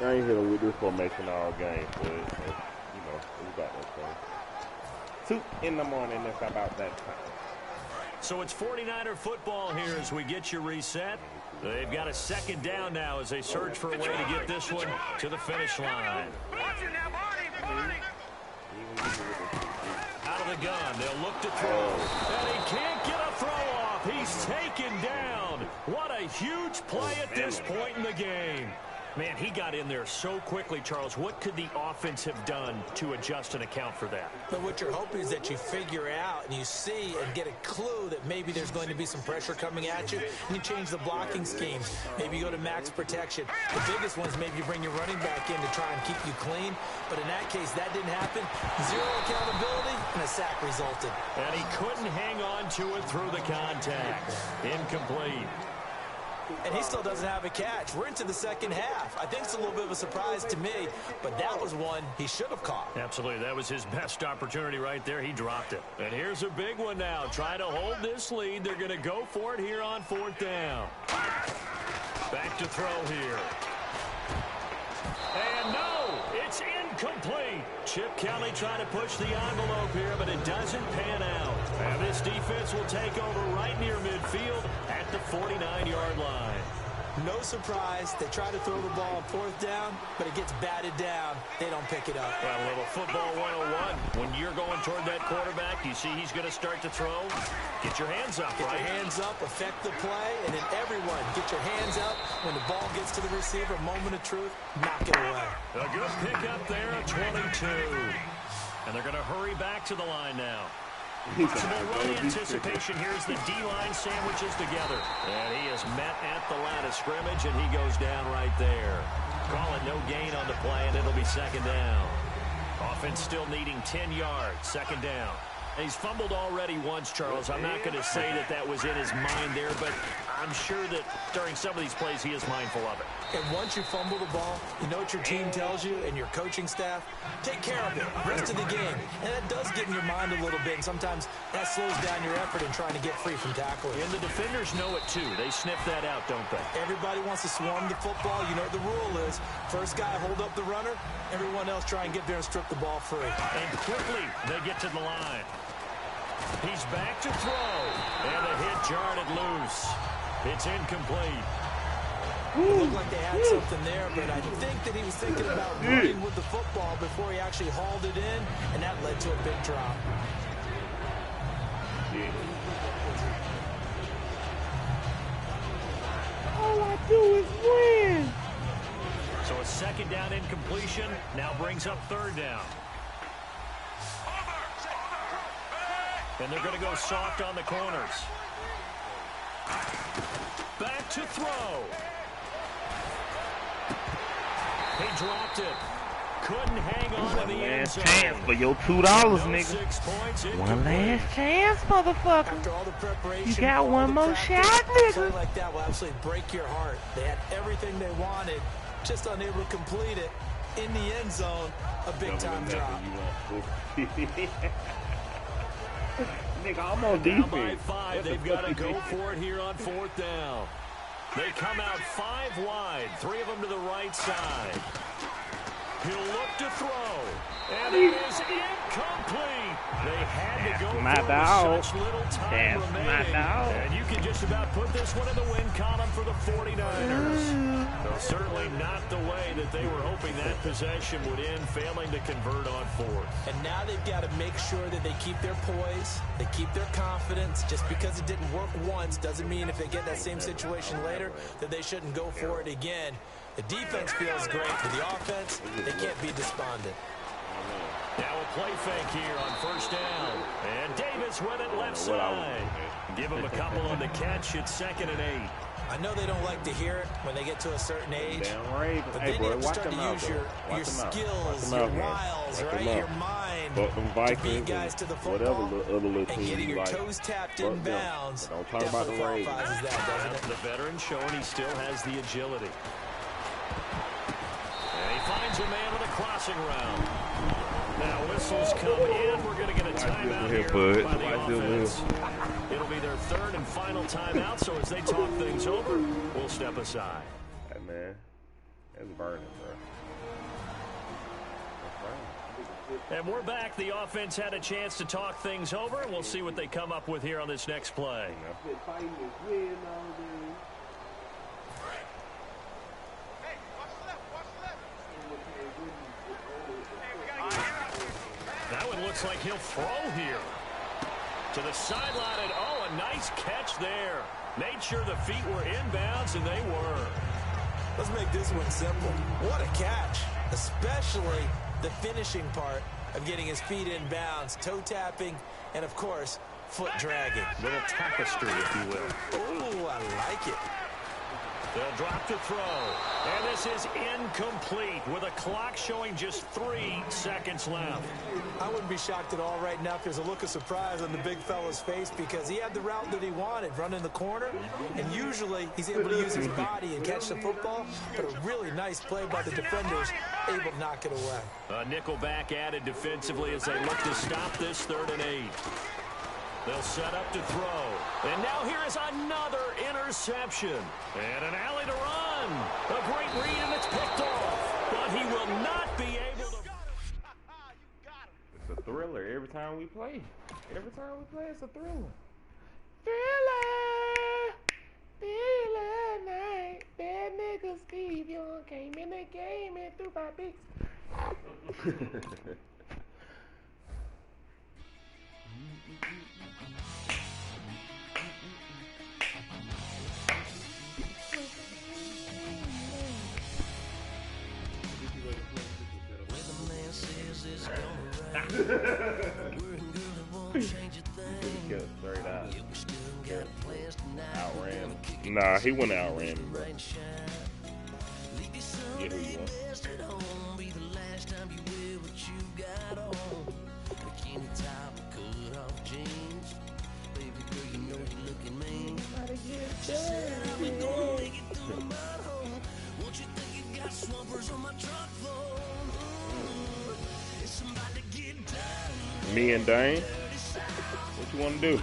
I ain't hit him with this formation all game, but you know, we got that thing. 2 in the morning, that's about that time. So it's 49er football here as we get you reset. They've got a 2nd down now as they search for a way to get this one to the finish line. Out of the gun, they'll look to throw. And he can't get a throw off. He's taken down. What a huge play at this point in the game. Man, he got in there so quickly, Charles. What could the offense have done to adjust and account for that? But what you're hoping is that you figure out and you see and get a clue that maybe there's going to be some pressure coming at you, and you change the blocking schemes. Maybe you go to max protection. The biggest one is maybe you bring your running back in to try and keep you clean. But in that case, that didn't happen. 0 accountability, and a sack resulted. And he couldn't hang on to it through the contact. Incomplete. And he still doesn't have a catch. We're into the 2nd half. I think it's a little bit of a surprise to me, but that was one he should have caught. Absolutely. That was his best opportunity right there. He dropped it. And here's a big one now. Trying to hold this lead. They're going to go for it here on 4th down. Back to throw here. And no, it's incomplete. Chip Kelly trying to push the envelope here, but it doesn't pan out. And this defense will take over right near midfield at the 49-yard line. No surprise. They try to throw the ball on 4th down, but it gets batted down. They don't pick it up. Well, a little football 101. When you're going toward that quarterback, you see he's going to start to throw. Get your hands up, right? Get your hands up, affect the play, and then everyone get your hands up. When the ball gets to the receiver, moment of truth, knock it away. A good pickup there at 22. And they're going to hurry back to the line now. Possible run anticipation. Here's the D-line sandwiches together. And he is met at the line of scrimmage, and he goes down right there. Call it no gain on the play, and it'll be 2nd down. Offense still needing 10 yards, 2nd down. He's fumbled already once, Charles. I'm not going to say that that was in his mind there, but I'm sure that during some of these plays he is mindful of it. And once you fumble the ball, you know what your team tells you and your coaching staff? Take care of it. Rest of the game. And that does get in your mind a little bit. And sometimes that slows down your effort in trying to get free from tackling. And the defenders know it too. They sniff that out, don't they? Everybody wants to swarm the football. You know what the rule is. First guy hold up the runner. Everyone else try and get there and strip the ball free. And quickly they get to the line. He's back to throw. And the hit jarred it loose. It's incomplete. It looked like they had something there, but I think that he was thinking about running with the football before he actually hauled it in, and that led to a big drop. All I do is win. So a second down incompletion now brings up third down. And they're going to go soft on the corners. Back to throw. He dropped it. Couldn't hang on to the end zone. Last chance for your $2, nigga. 6 points. One last chance, motherfucker. After all the preparation, You got all one the more practice, shot, nigga. something like that will absolutely break your heart. They had everything they wanted, just unable to complete it. In the end zone, a big-time drop. Nigga, I'm on Down by defense. 5. They've got to go for it here on fourth down. They come out 5 wide, 3 of them to the right side. He'll look to throw, and it is incomplete. They had to go my for it dog. with such little time That's my remaining. dog. And you can just about put this one in the win column for the 49ers. Though certainly not the way that they were hoping that possession would end, failing to convert on fourth. And now they've got to make sure that they keep their poise, they keep their confidence. Just because it didn't work once doesn't mean if they get that same situation later that they shouldn't go for it again. The defense feels great, but the offense, they can't be despondent. Now a play fake here on first down. And Davis went it left side. Give him a couple on the catch. It's 2nd and 8. I know they don't like to hear it when they get to a certain age, Damn right. but Hey, then bro, you have to watch start to them out, use bro. your Watch them out. skills, Watch them your out, man. wiles, Watch right? them Your out. mind Fuck them to Vikings beat guys to the football whatever other little and team getting you your like. toes tapped Fuck in them. bounds. Don't talk about the Definitely Raiders. qualifies as that, doesn't it? The veteran showing he still has the agility. And he finds a man with a crossing route. Now whistles come in. We're going to get a timeout here by the offense. It'll be their 3rd and final timeout, so as they talk things over, we'll step aside. Hey, man. That's burning, bro. That's burning. And we're back. The offense had a chance to talk things over, and we'll see what they come up with here on this next play. Been fighting this win all day. That one looks like he'll throw here. To the sideline, and oh, a nice catch there. Made sure the feet were inbounds, and they were. Let's make this one simple. What a catch, especially the finishing part of getting his feet in bounds, toe tapping, and of course, foot dragging. Little tapestry, if you will. Oh, I like it. They'll drop to throw. And this is incomplete with a clock showing just 3 seconds left. I wouldn't be shocked at all right now if there's a look of surprise on the big fella's face because he had the route that he wanted, running the corner, and usually he's able to use his body and catch the football, but a really nice play by the defenders, able to knock it away. A nickel back added defensively as they look to stop this 3rd and 8. They'll set up to throw. And now here is another interception. And an alley to run. A great read, and it's picked off. But he will not be able to... It's a thriller every time we play. Every time we play, it's a thriller. Thriller night. Bad nigga Steve Young came in the game and threw 5 picks. Straight out. Outran him. Nah, he wouldn't outran him, bro. Get who you want. Gotta get done. Me and Dane. What you want to do?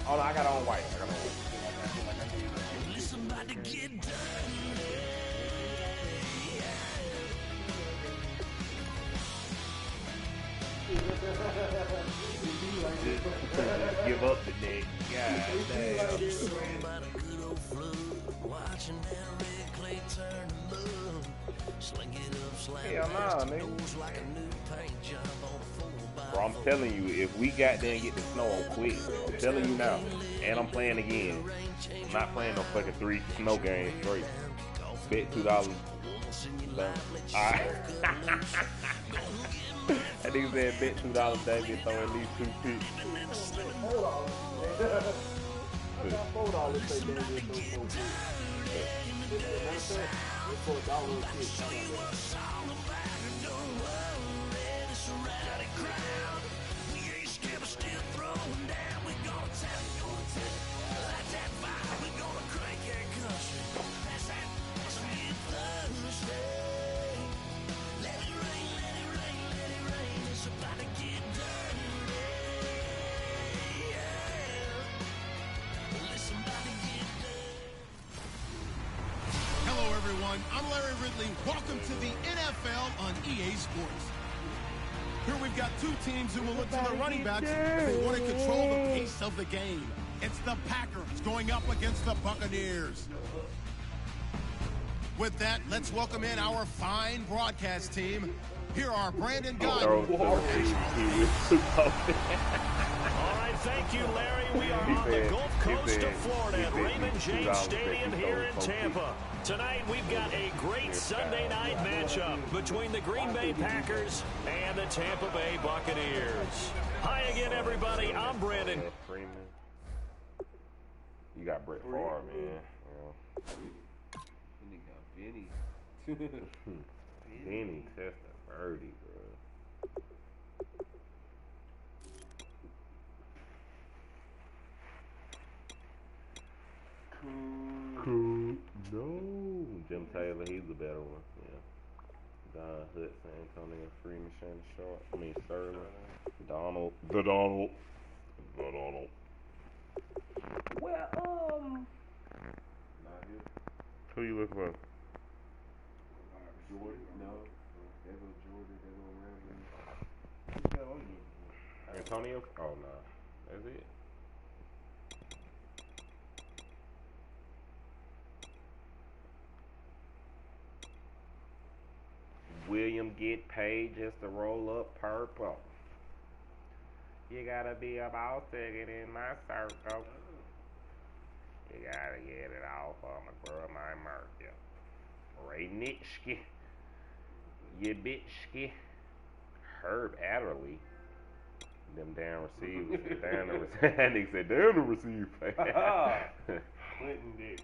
Oh no, I got on white. Just give up the neck. God damn. Hell nah, nigga. Bro, I'm telling you, if we got there and get the snow on quick, I'm telling you now, and I'm playing again. I'm not playing no fucking 3 snow games straight. Bet $2. Alright. That nigga said bet $2 they get throwing at least 2 picks. Hold on, man. I got $4 say they get those 4 picks. It's $4 a pick. Hello, everyone. I'm Larry Ridley. Welcome to the NFL on EA Sports. Here we've got 2 teams who will look to their running backs if they want to control the pace of the game. It's the Packers going up against the Buccaneers. With that, let's welcome in our fine broadcast team. Here are Brandon Guy. All right, thank you, Larry. We are on the Gulf Coast of Florida at Raymond James Stadium here in Tampa. Tonight, we've got a great Sunday night matchup between the Green Bay Packers and the Tampa Bay Buccaneers. Hi again, everybody. I'm Brandon. You got Brett Favre, man. Benny. Benny Testaverde, bro. Cool. No. Jim Taylor, he's the better one. Yeah. Don Hudson, Antonio Freeman, Shannon Sharp. Sterling. Donald. The Donald. Well, Who you looking for? Jordan, no. There goes Jordan, there goes Ramsey. Antonio? Oh, no. That's it. William get paid just to roll up purple. You gotta be about to get in my circle. You gotta get it off of my girl, my Merkel. Ray Nitschke. You bitchke. Herb Adderley. Them damn receivers. Down the nigga said down the receiver. Clinton Dix.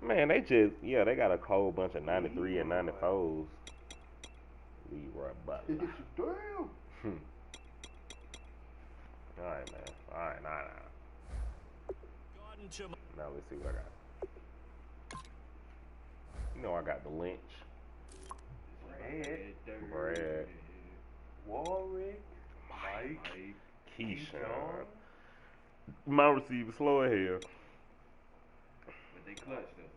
Man, they they got a whole bunch of 93 and 94s. Leroy Butler. Damn. Alright, man. Alright, nah. Now let's see what I got. You know I got the Lynch. Brad. Warwick. Mike. Keyshawn. My receiver slow as hell. But they clutch though.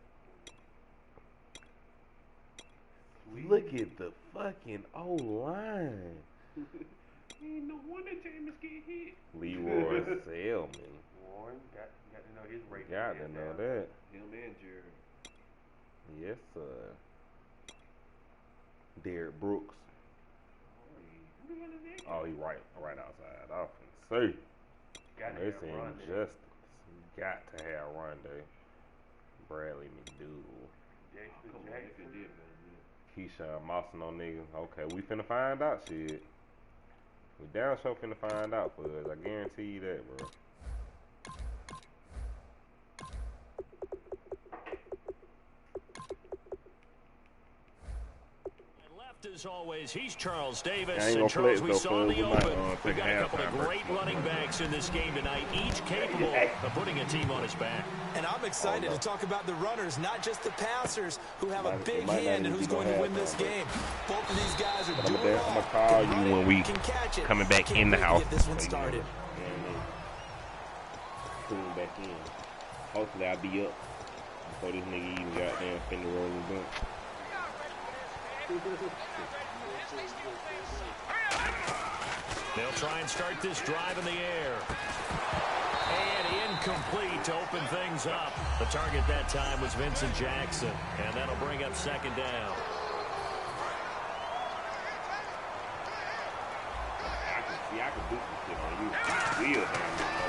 Look at the fucking O-line. Ain't no wonder James get hit. Leroy Selman. Warren got to know his rate. Got to know that. Him and Jerry. Yes, sir. Derek Brooks. Oh, he right outside. I can see. It's injustice. Got to have run day. Bradley McDougal. Jackson did, man. Keyshawn mossing on niggas. Okay, we finna find out shit. We down sure finna find out for us. I guarantee you that, bro. And left is As always, he's Charles Davis. I ain't And gonna play Charles, it we though, saw in cuz the we might, open. We've take got a a couple of halftime great break. running backs in this game tonight, each capable of putting a team on his back. And I'm excited to talk about the runners, not just the passers, who have a big might not hand and even who's be no going to win this halftime break. game. Both of these guys are I'm doing gonna all. call Can you run when it, we can catch it. coming back Can't in the wait to house. get this one started. Tune back in. Hopefully I'll be up before this nigga even got damn finna roll the bump. They'll try and start this drive in the air. And incomplete to open things up. The target that time was Vincent Jackson. And that'll bring up second down. I can do some shit on you.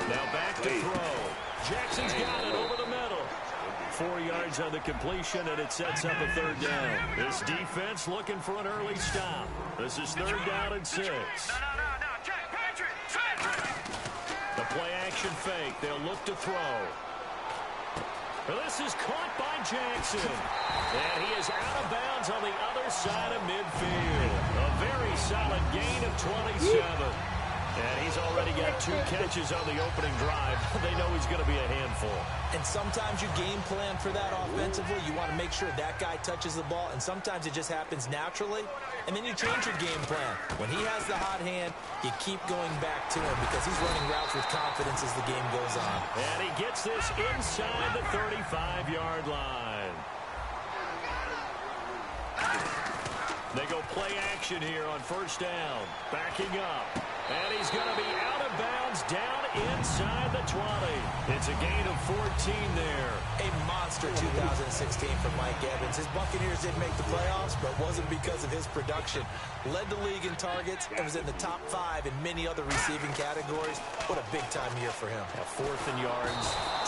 Now back to throw. Jackson's got it over the middle. 4 yards on the completion, and it sets up a third down. This defense looking for an early stop. This is third down and 6. The play action fake. They'll look to throw. This is caught by Jackson. And he is out of bounds on the other side of midfield. A very solid gain of 27. And he's already got 2 catches on the opening drive. They know he's going to be a handful. And sometimes you game plan for that offensively. You want to make sure that guy touches the ball, and sometimes it just happens naturally. And then you change your game plan. When he has the hot hand, you keep going back to him because he's running routes with confidence as the game goes on. And he gets this inside the 35-yard line. They go play action here on first down. Backing up. And he's going to be out of bounds down inside the 20. It's a gain of 14 there. A monster 2016 for Mike Evans. His Buccaneers didn't make the playoffs, but it wasn't because of his production. Led the league in targets and was in the top 5 in many other receiving categories. What a big-time year for him. Now, 4th in yards,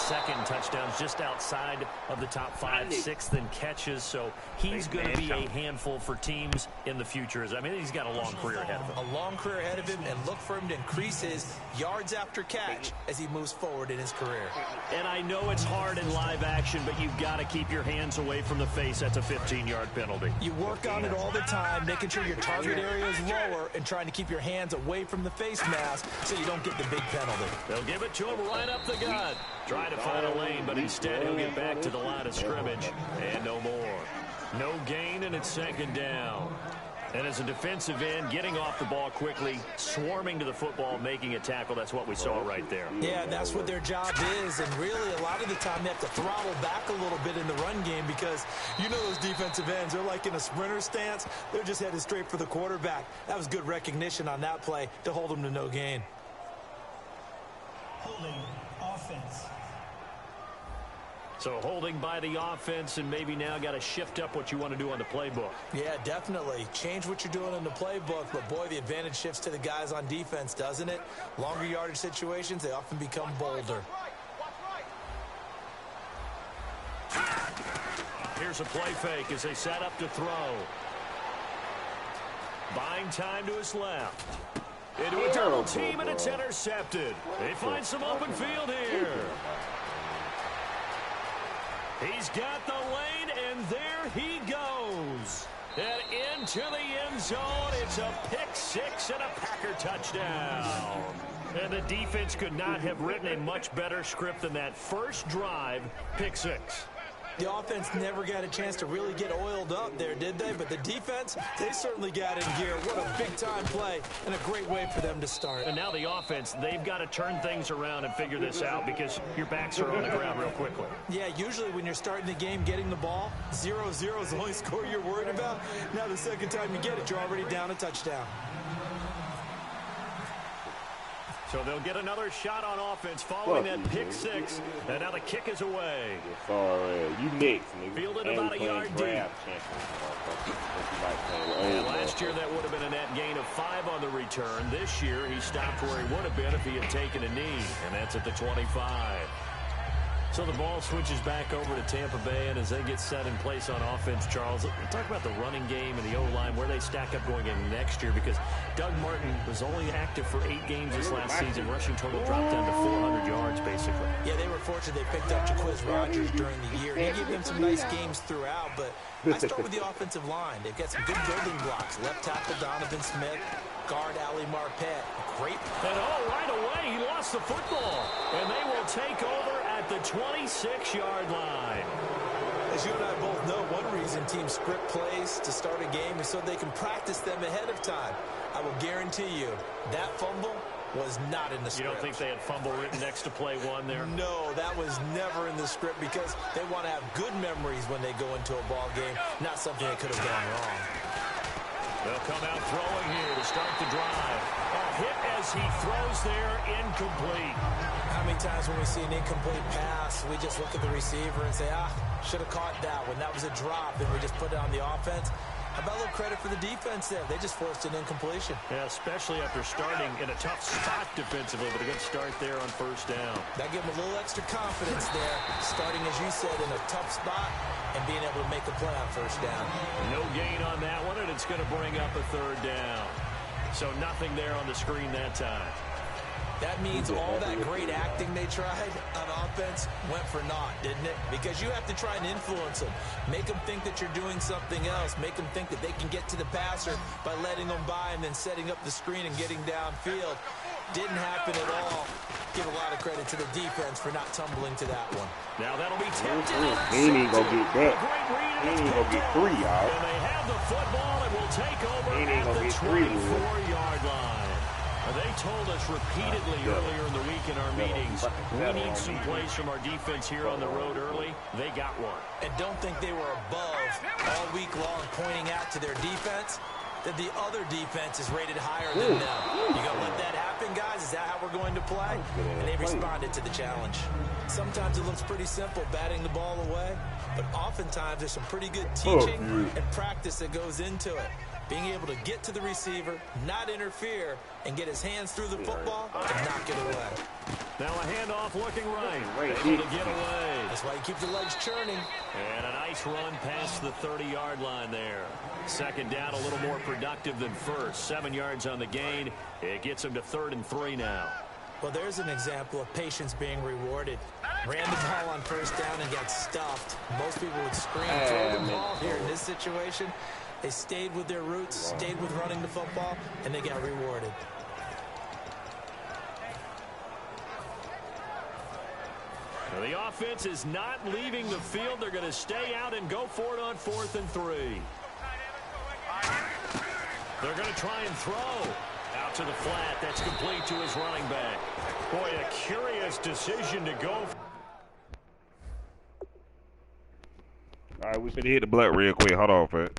2nd touchdowns just outside of the top 5, 6th in catches. So he's going to be a handful for teams in the future. I mean, he's got a long career ahead of him. A long career ahead of him, and look for him to increase his yards after catch as he moves forward in his career. And I know it's hard in live action, but you've got to keep your hands away from the face. That's a 15-yard penalty. You work on it all the time, making sure your target area is lower and trying to keep your hands away from the face mask so you don't get the big penalty. They'll give it to him right up the gut. Try to find a lane, but instead he'll get back to the line of scrimmage. And no more. No gain, and it's second down. And as a defensive end, getting off the ball quickly, swarming to the football, making a tackle, that's what we saw right there. Yeah, that's what their job is, and really a lot of the time they have to throttle back a little bit in the run game because you know those defensive ends, they're like in a sprinter stance. They're just headed straight for the quarterback. That was good recognition on that play to hold them to no gain. Holding offense. So holding by the offense, and maybe now got to shift up what you want to do on the playbook. Yeah, definitely. Change what you're doing in the playbook, but boy, the advantage shifts to the guys on defense, doesn't it? Longer yardage situations, they often become bolder. Here's a play fake as they set up to throw. Buying time to his left. Into a double team, and it's intercepted. They find some open field here. He's got the lane, and there he goes. And into the end zone, it's a pick 6 and a Packer touchdown. And the defense could not have written a much better script than that first drive, pick 6. The offense never got a chance to really get oiled up there, did they? But the defense, they certainly got in gear. What a big-time play and a great way for them to start. And now the offense, they've got to turn things around and figure this out because your backs are on the ground real quickly. Yeah, usually when you're starting the game getting the ball, 0-0 is the only score you're worried about. Now the second time you get it, you're already down a touchdown. So they'll get another shot on offense following that pick 6. And now the kick is away. Sorry, you next, nigga. Fielded about a yard deep. And last year that would have been a net gain of 5 on the return. This year he stopped where he would have been if he had taken a knee. And that's at the 25. So the ball switches back over to Tampa Bay, and as they get set in place on offense, Charles, talk about the running game and the O-line, where they stack up going into next year, because Doug Martin was only active for 8 games this last season. Rushing total dropped down to 400 yards, basically. Yeah, they were fortunate they picked up Jaquiz Rodgers during the year. He gave them some nice games throughout, but I start with the offensive line. They've got some good building blocks. Left tackle Donovan Smith, guard Ali Marpet. Great. And right away, he lost the football. And they will take over at the 26-yard line. As you and I both know, one reason teams script plays to start a game is so they can practice them ahead of time. I will guarantee you that fumble was not in the script. You don't think they had fumble written next to play 1 there? No, that was never in the script, because they want to have good memories when they go into a ball game, not something that could have gone wrong. They'll come out throwing here to start the drive. A hit as he throws there, incomplete. How many times when we see an incomplete pass, we just look at the receiver and say, should have caught that one. That was a drop, and we just put it on the offense. How about a little credit for the defense there? They just forced an incompletion. Yeah, especially after starting in a tough spot defensively, but a good start there on first down. That gave them a little extra confidence there, starting, as you said, in a tough spot and being able to make a play on first down. No gain on that one, and it's going to bring up a 3rd down. So nothing there on the screen that time. That means all that great acting they tried on offense went for naught, didn't it? Because you have to try and influence them. Make them think that you're doing something else. Make them think that they can get to the passer by letting them by and then setting up the screen and getting downfield. Didn't happen at all. Give a lot of credit to the defense for not tumbling to that one. Now that'll be tipped. He ain't gonna get that. He ain't gonna get 3, y'all. And they have the football and will take over He ain't at gonna the get 3. 24-yard line. They told us repeatedly earlier in the week in our meetings, we need some plays from our defense here on the road early. They got one. And don't think they were above all week long pointing out to their defense that the other defense is rated higher than them. You gonna let that happen, guys? Is that how we're going to play? And they responded to the challenge. Sometimes it looks pretty simple, batting the ball away, but oftentimes there's some pretty good teaching and practice that goes into it. Being able to get to the receiver, not interfere, and get his hands through the football and knock it away. Now a handoff looking right. Able to get away. That's why you keep the legs churning. And a nice run past the 30-yard line there. 2nd down, a little more productive than first. 7 yards on the gain. It gets him to 3rd and 3 now. Well, there's an example of patience being rewarded. Ran the ball on first down and got stuffed. Most people would scream, throw the ball here in this situation. They stayed with their roots, stayed with running the football, and they got rewarded. Now the offense is not leaving the field. They're going to stay out and go for it on 4th and 3. They're going to try and throw. Out to the flat. That's complete to his running back. Boy, a curious decision to go. All right, we finna hit the blood real quick. Hold on, Fat.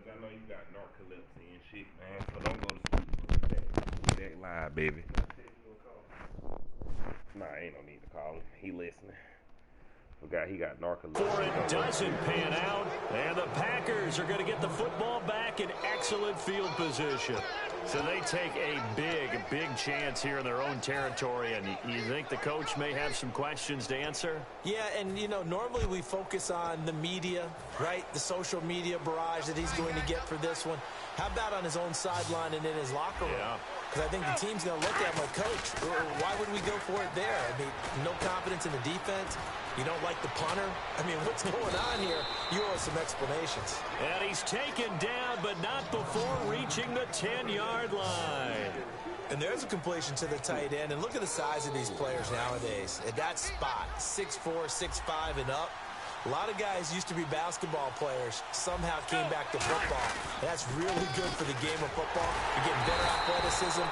I know you got narcolepsy and shit, man, so don't go to sleep. That live, baby. Nah, ain't no need to call him. He listening. Forgot he got narcolepsy. For it doesn't pan out, and the Packers are going to get the football back in excellent field position. So they take a big chance here in their own territory, and you think the coach may have some questions to answer? Yeah, and, you know, normally we focus on the media, right? The social media barrage that he's going to get for this one. How about on his own sideline and in his locker room? Yeah. Because I think the team's going to look at him like, Coach, why would we go for it there? I mean, no confidence in the defense. You don't like the punter? I mean, what's going on here? You owe us some explanations. And he's taken down, but not before reaching the 10-yard line. And there's a completion to the tight end. And look at the size of these players nowadays. At that spot, 6'4", 6'5", and up. A lot of guys used to be basketball players, somehow came back to football. And that's really good for the game of football. You're getting better athleticism,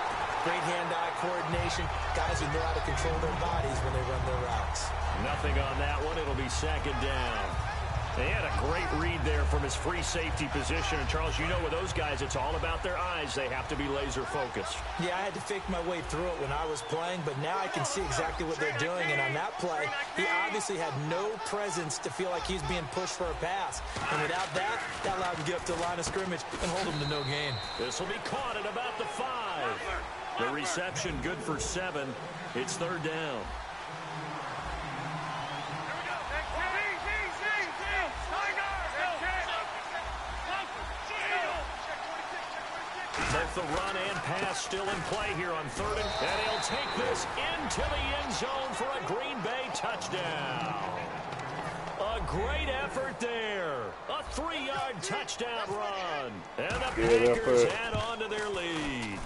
great hand-eye coordination, guys who know how to control their bodies when they run their routes. Nothing on that one. It'll be second down. They had a great read there from his free safety position. And, Charles, you know with those guys, it's all about their eyes. They have to be laser-focused. Yeah, I had to fake my way through it when I was playing, but now I can see exactly what they're doing. And on that play, he obviously had no presence to feel like he's being pushed for a pass. And without that, that allowed him to get up to the line of scrimmage and hold him to no gain. This will be caught at about the 5. The reception good for 7. It's third down. Both the run and pass still in play here on third, and he'll take this into the end zone for a Green Bay touchdown. A great effort there. A 3-yard touchdown run. And the Packers add on to their lead.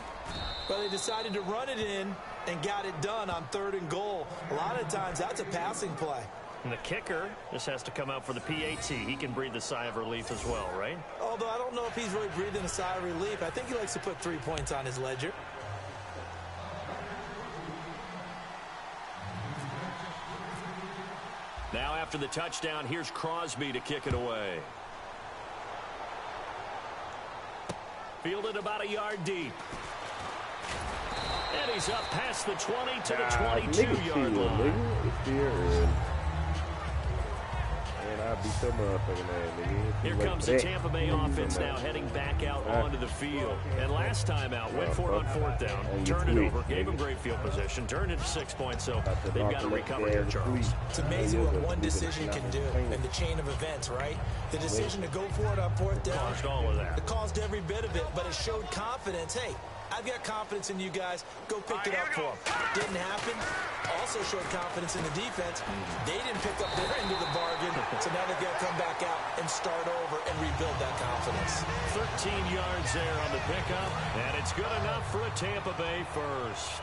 Well, they decided to run it in and got it done on 3rd and goal. A lot of times that's a passing play. And the kicker just has to come out for the PAT. He can breathe a sigh of relief as well, right? Although I don't know if he's really breathing a sigh of relief. I think he likes to put 3 points on his ledger. Now after the touchdown, here's Crosby to kick it away. Fielded about a yard deep. And he's up past the 20 to the 22-yard line. Here comes the Tampa Bay offense now heading back out onto the field. And last time out, went for it on 4th down, turned it over, gave them great field position, turned it to 6 points, so they've got to recover here, Charles. It's amazing what one decision can do in the chain of events, right? The decision to go for it on 4th down. Caused all of that. It caused every bit of it, but it showed confidence. Hey, I've got confidence in you guys. Go pick it up for them. Didn't happen. Also showed confidence in the defense. They didn't pick up their end of the bargain, so now they've got to come back out and start over and rebuild that confidence. 13 yards there on the pickup, and it's good enough for a Tampa Bay first.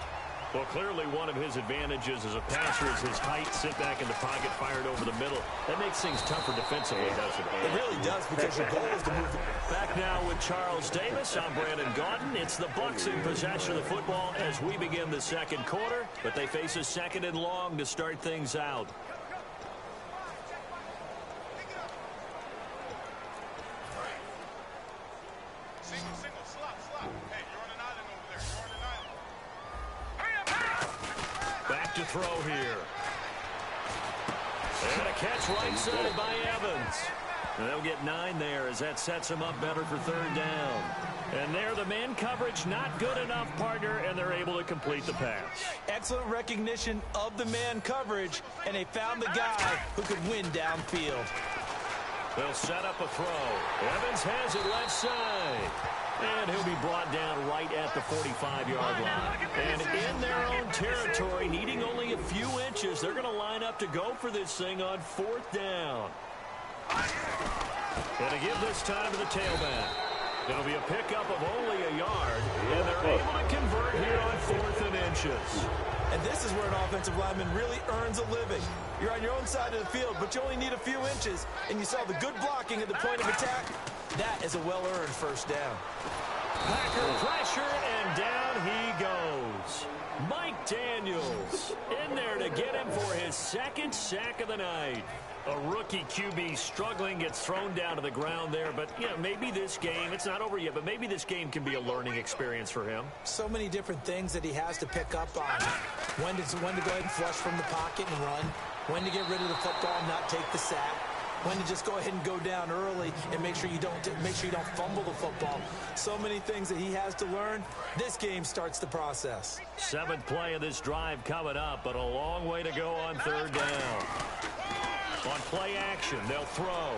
Well, clearly one of his advantages as a passer is his height, sit back in the pocket, fired over the middle. That makes things tougher defensively, doesn't it? It really does, because your goal is to move. Back now with Charles Davis. I'm Brandon Gaudin. It's the Bucs in possession of the football as we begin the second quarter, but they face a 2nd and long to start things out. Back to throw here. And a catch right side by Evans. And they'll get 9 there as that sets them up better for 3rd down. And there, the man coverage not good enough, partner, and they're able to complete the pass. Excellent recognition of the man coverage, and they found the guy who could win downfield. They'll set up a throw. Evans has it left side. And he'll be brought down right at the 45-yard line. And in their own territory, needing only a few inches, they're going to line up to go for this thing on 4th down. And to give this time to the tailback. It'll be a pickup of only a yard, and they're able to convert here on 4th and inches. And this is where an offensive lineman really earns a living. You're on your own side of the field, but you only need a few inches, and you saw the good blocking at the point of attack. That is a well-earned 1st down. Packer pressure, and down he goes. Mike Daniels in there to get him for his second sack of the night. A rookie QB struggling, gets thrown down to the ground there. But, you know, maybe this game, it's not over yet, but maybe this game can be a learning experience for him. So many different things that he has to pick up on. When to go ahead and flush from the pocket and run. When to get rid of the football and not take the sack. When to just go ahead and go down early and make sure you don't fumble the football. So many things that he has to learn. This game starts the process. 7th play of this drive coming up, but a long way to go on 3rd down. On play action, they'll throw.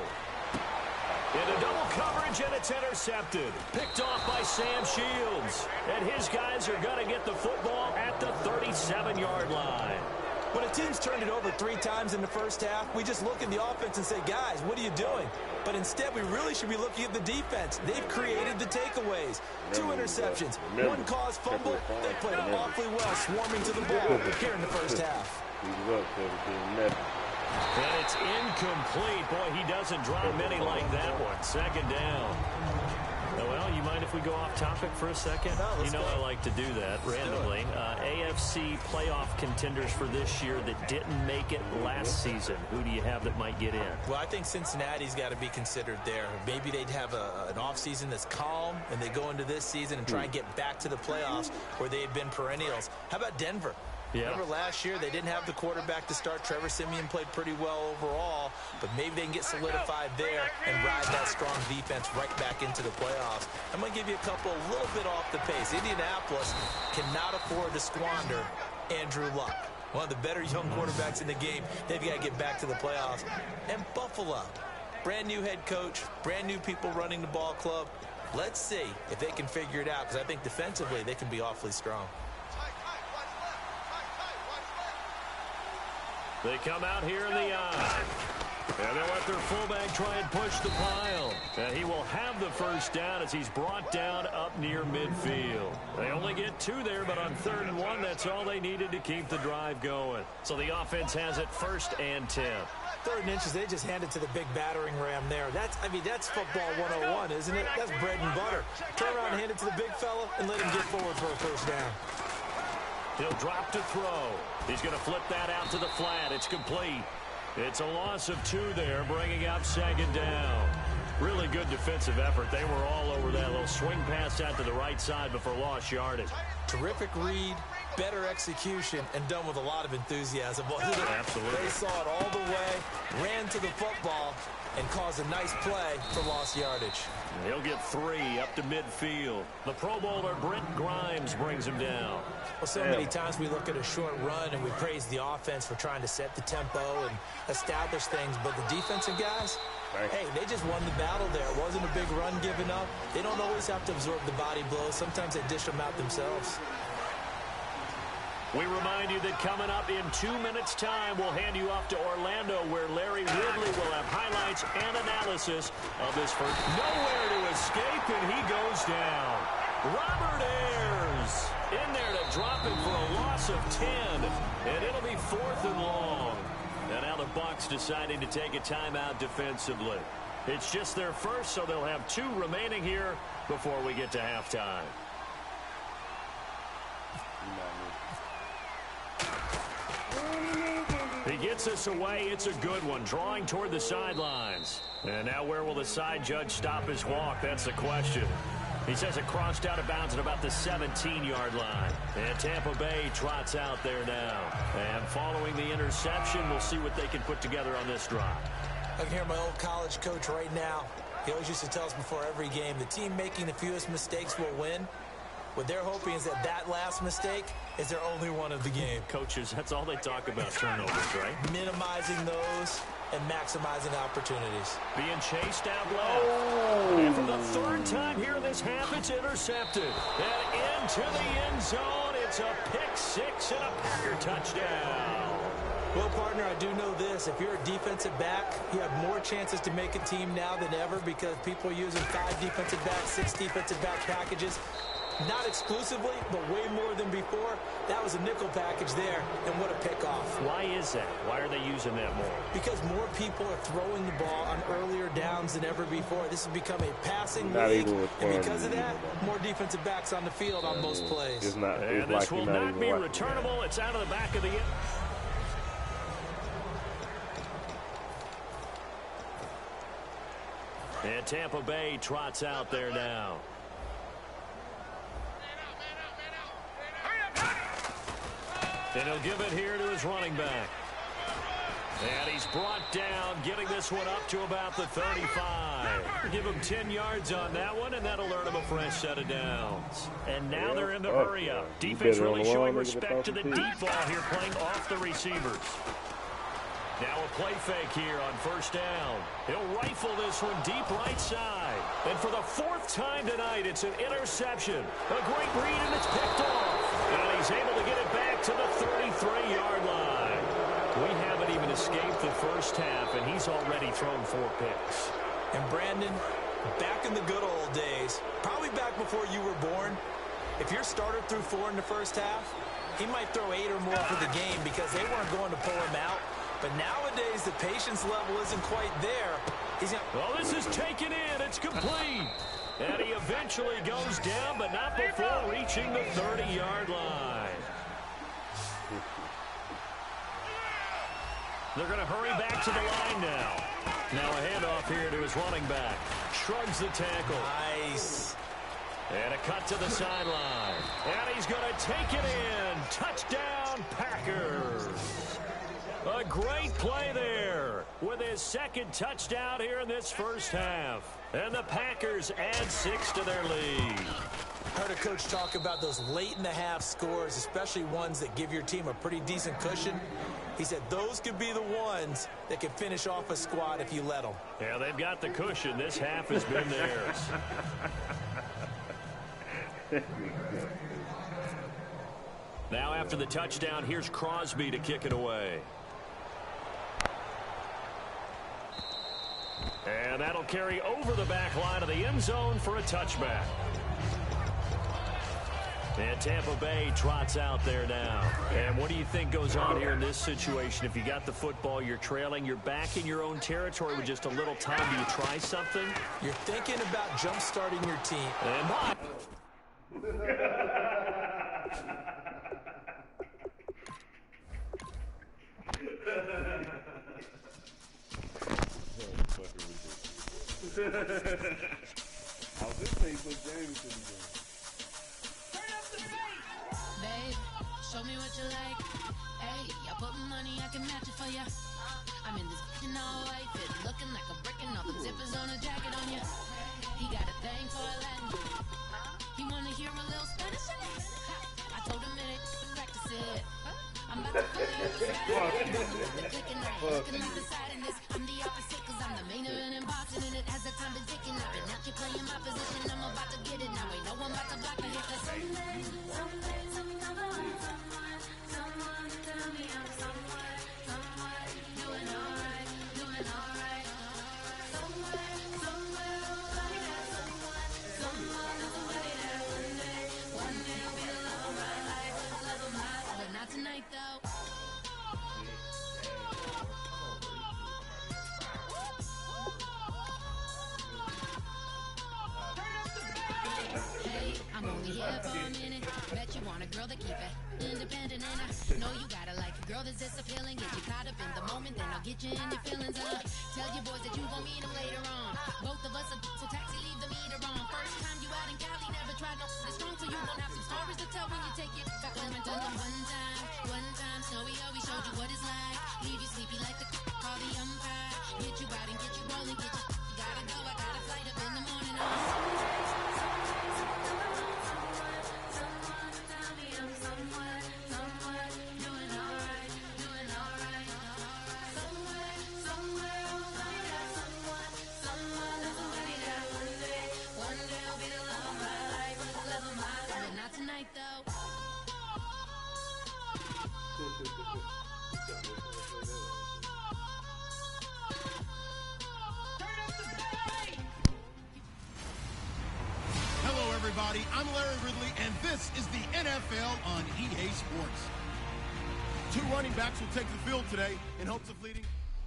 Into double coverage, and it's intercepted. Picked off by Sam Shields. And his guys are going to get the football at the 37-yard line. When a team's turned it over 3 times in the first half, we just look at the offense and say, guys, what are you doing? But instead, we really should be looking at the defense. They've created the takeaways. 2 interceptions, 1 caused fumble. They played awfully well, swarming to the ball here in the first half. And it's incomplete. Boy, he doesn't drop many like that one. 2nd down. Well, you mind if we go off topic for a second? No, you know I like to do that randomly. AFC playoff contenders for this year that didn't make it last season. Who do you have that might get in? Well, I think Cincinnati's got to be considered there. Maybe they'd have an offseason that's calm, and they go into this season and try and get back to the playoffs where they had been perennials. How about Denver? Yeah. Remember last year, they didn't have the quarterback to start. Trevor Siemian played pretty well overall, but maybe they can get solidified there and ride that strong defense right back into the playoffs. I'm going to give you a couple a little bit off the pace. Indianapolis cannot afford to squander Andrew Luck, one of the better young quarterbacks in the game. They've got to get back to the playoffs. And Buffalo, brand new head coach, brand new people running the ball club. Let's see if they can figure it out, because I think defensively they can be awfully strong. They come out here in the eye. And they'll let their fullback try and push the pile. And he will have the first down as he's brought down up near midfield. They only get 2 there, but on 3rd and 1, that's all they needed to keep the drive going. So the offense has it 1st and 10. 3rd and inches, they just hand it to the big battering ram there. That's football 101, isn't it? That's bread and butter. Turn around and hand it to the big fella and let him get forward for a first down. He'll drop to throw. He's going to flip that out to the flat. It's complete. It's a loss of 2 there, bringing up 2nd down. Really good defensive effort. They were all over that little swing pass out to the right side before lost yardage. Terrific read, better execution, and done with a lot of enthusiasm. Absolutely. They saw it all the way, ran to the football, and caused a nice play for lost yardage. He'll get 3 up to midfield. The Pro Bowler Brent Grimes brings him down. Well, so many times we look at a short run and we praise the offense for trying to set the tempo and establish things, but the defensive guys, hey, they just won the battle there. It wasn't a big run given up. They don't always have to absorb the body blows. Sometimes they dish them out themselves. We remind you that coming up in 2 minutes' time, we'll hand you off to Orlando, where Larry Ridley will have highlights and analysis of this first. Nowhere to escape, and he goes down. Robert Ayers in there to drop him for a loss of 10, and it'll be 4th and long. And now the Bucs deciding to take a timeout defensively. It's just their first, so they'll have 2 remaining here before we get to halftime. He gets us away. It's a good one. Drawing toward the sidelines. And now where will the side judge stop his walk? That's the question. He says it crossed out of bounds at about the 17-yard line. And Tampa Bay trots out there now. And following the interception, we'll see what they can put together on this drive. I can hear my old college coach right now. He always used to tell us before every game, the team making the fewest mistakes will win. What they're hoping is that that last mistake is their only one of the game. Coaches, that's all they talk about, turnovers, right? Minimizing those and maximizing opportunities. Being chased out left. And for the 3rd time here in this half, it's intercepted. And into the end zone, it's a pick 6 and a Packer touchdown. Well, partner, I do know this. If you're a defensive back, you have more chances to make a team now than ever because people are using 5 defensive backs, 6 defensive back packages. Not exclusively, but way more than before. That was a nickel package there, and what a pickoff. Why is that? Why are they using that more? Because more people are throwing the ball on earlier downs than ever before. This has become a passing Not league, even with and fun because of that, anymore. more defensive backs on the field on most plays. It's not. And It's this like will you're not not even be watching. returnable. It's out of the back of the end. And Tampa Bay trots out there now. And he'll give it here to his running back. And he's brought down, getting this one up to about the 35. Give him 10 yards on that one, and that'll earn him a fresh set of downs. And now they're in the hurry-up. Defense really showing respect to the deep ball here, playing off the receivers. Now a play fake here on first down. He'll rifle this one deep right side. And for the fourth time tonight, it's an interception. A great read, and it's picked off. And he's able to get it back to the 33-yard line. We haven't even escaped the first half, and he's already thrown 4 picks. And Brandon, back in the good old days, probably back before you were born, if your starter threw 4 in the first half, he might throw 8 or more for the game because they weren't going to pull him out. But nowadays, the patience level isn't quite there. Well, this is taken in. It's complete. And he eventually goes down, but not before reaching the 30-yard line. They're going to hurry back to the line now. Now a handoff here to his running back. Shrugs the tackle. Nice. And a cut to the sideline. And he's going to take it in. Touchdown, Packers. A great play there with his second touchdown here in this first half. And the Packers add 6 to their lead. Heard a coach talk about those late-in-the-half scores, especially ones that give your team a pretty decent cushion. He said those could be the ones that can finish off a squad if you let them. Yeah, they've got the cushion. This half has been theirs. Now after the touchdown, here's Crosby to kick it away. And that'll carry over the back line of the end zone for a touchback. And Tampa Bay trots out there now. And what do you think goes on here in this situation? If you got the football, you're trailing, you're back in your own territory with just a little time. Do you try something? You're thinking about jump-starting your team. And bye. I was just saying put James in the game. Babe, show me what you like. Hey, I put money, I can match it for ya. I'm in this in all white fit, looking like a brick and all the zippers on a jacket on ya. He got a thing for a Latin. He wanna hear a little Spanish. I told him it ain't practice it. I'm about to clicking right, looking like the side in this. I'm the opposite, cause I'm the main event in boxing, and it has the time been ticking. I've been out here playing my position, I'm about to get it. Now ain't no one about to block me here, cause someday, tell me I'm the one. Someone tell me I'm someone doing alright, doing alright. Somewhere, somebody got someone is somebody that one day will be the love of my life, love of my life. But not tonight though. Hey, I'm only here for a minute. Bet you want a girl to keep it independent, and I know you gotta like a girl that's this appealing. Get you caught up in the moment, then I'll get you in your feelings. Tell your boys that you gon' meet them later on. Both of us are so taxi, leave the meter on. First time you out in Cali, never tried no strong, so you gon' have some stories to tell when you take it back home and tell them one time, Snowy always showed you what it's like. Leave you sleepy like the call the umpire. Get you out and get you rolling, get you gotta go. I got a flight up in the morning. Hello, everybody. I'm Larry Ridley, and this is the NFL on EA Sports. 2 running backs will take the field today in hopes of leading.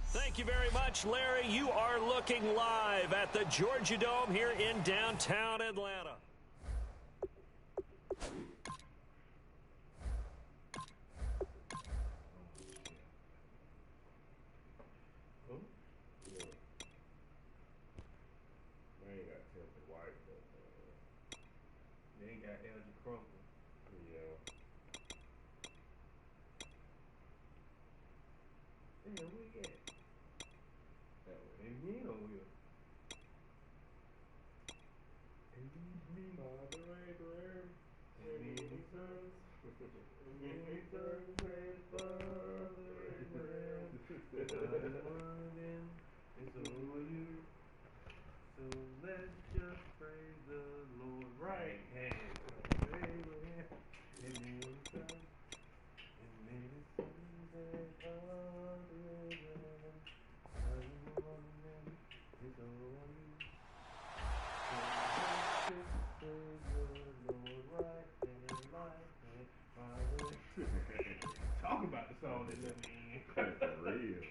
Thank you very much, Larry. You are looking live at the Georgia Dome here in downtown Atlanta. Talk about the song that let me in. That's real.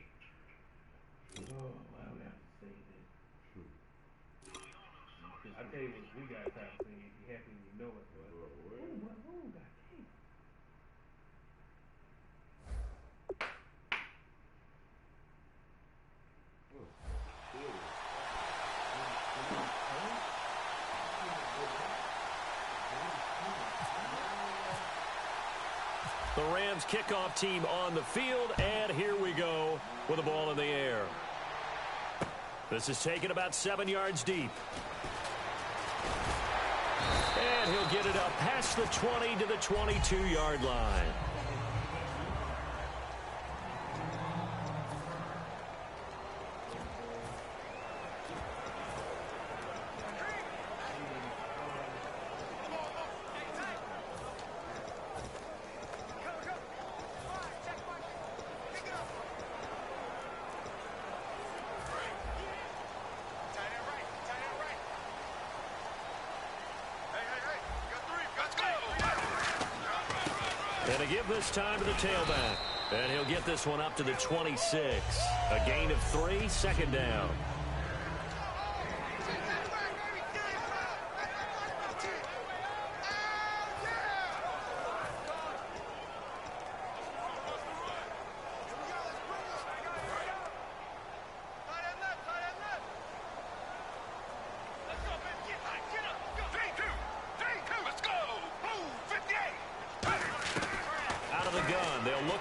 Oh, I would have to sing this. I tell you what, we got time to sing if you happy and you know it. But, oh, God damn. The Rams kickoff team on the field, and here we go with the ball in the air. This is taken about 7 yards deep. And he'll get it up past the 20 to the 22-yard line. And to give this time to the tailback. And he'll get this one up to the 26. A gain of 3, second down.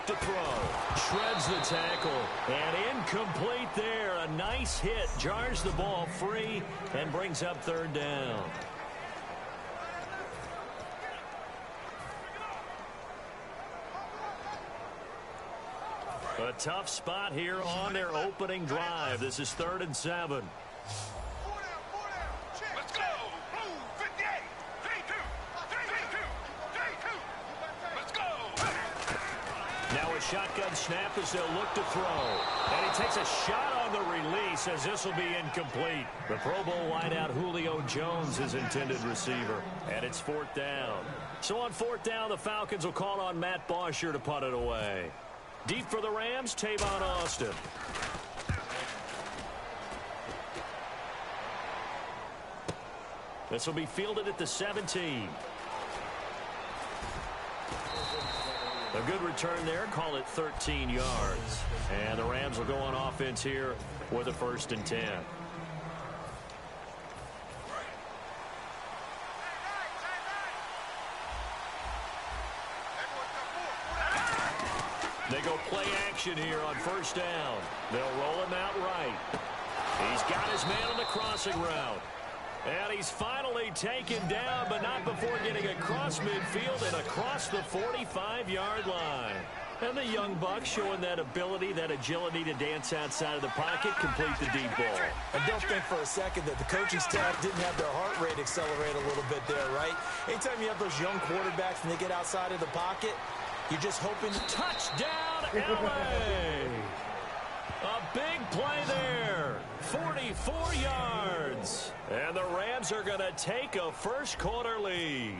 To throw, shreds the tackle, and incomplete there. A nice hit, jars the ball free, and brings up third down. A tough spot here on their opening drive. This is 3rd and 7. Shotgun snap as they'll look to throw. And he takes a shot on the release as this will be incomplete. The Pro Bowl wideout Julio Jones is intended receiver. And it's 4th down. So on 4th down, the Falcons will call on Matt Bosher to punt it away. Deep for the Rams, Tavon Austin. This will be fielded at the 17. A good return there. Call it 13 yards. And the Rams will go on offense here with a 1st and 10. They go play action here on 1st down. They'll roll him out right. He's got his man on the crossing route. And he's finally taken down, but not before getting across midfield and across the 45-yard line. And the young buck showing that ability, that agility to dance outside of the pocket, complete the deep ball. And don't think for a second that the coaching staff didn't have their heart rate accelerate a little bit there, right? Anytime you have those young quarterbacks and they get outside of the pocket, you're just hoping to... Touchdown, L.A.! A big play there. 44 yards. And the Rams are going to take a first-quarter lead.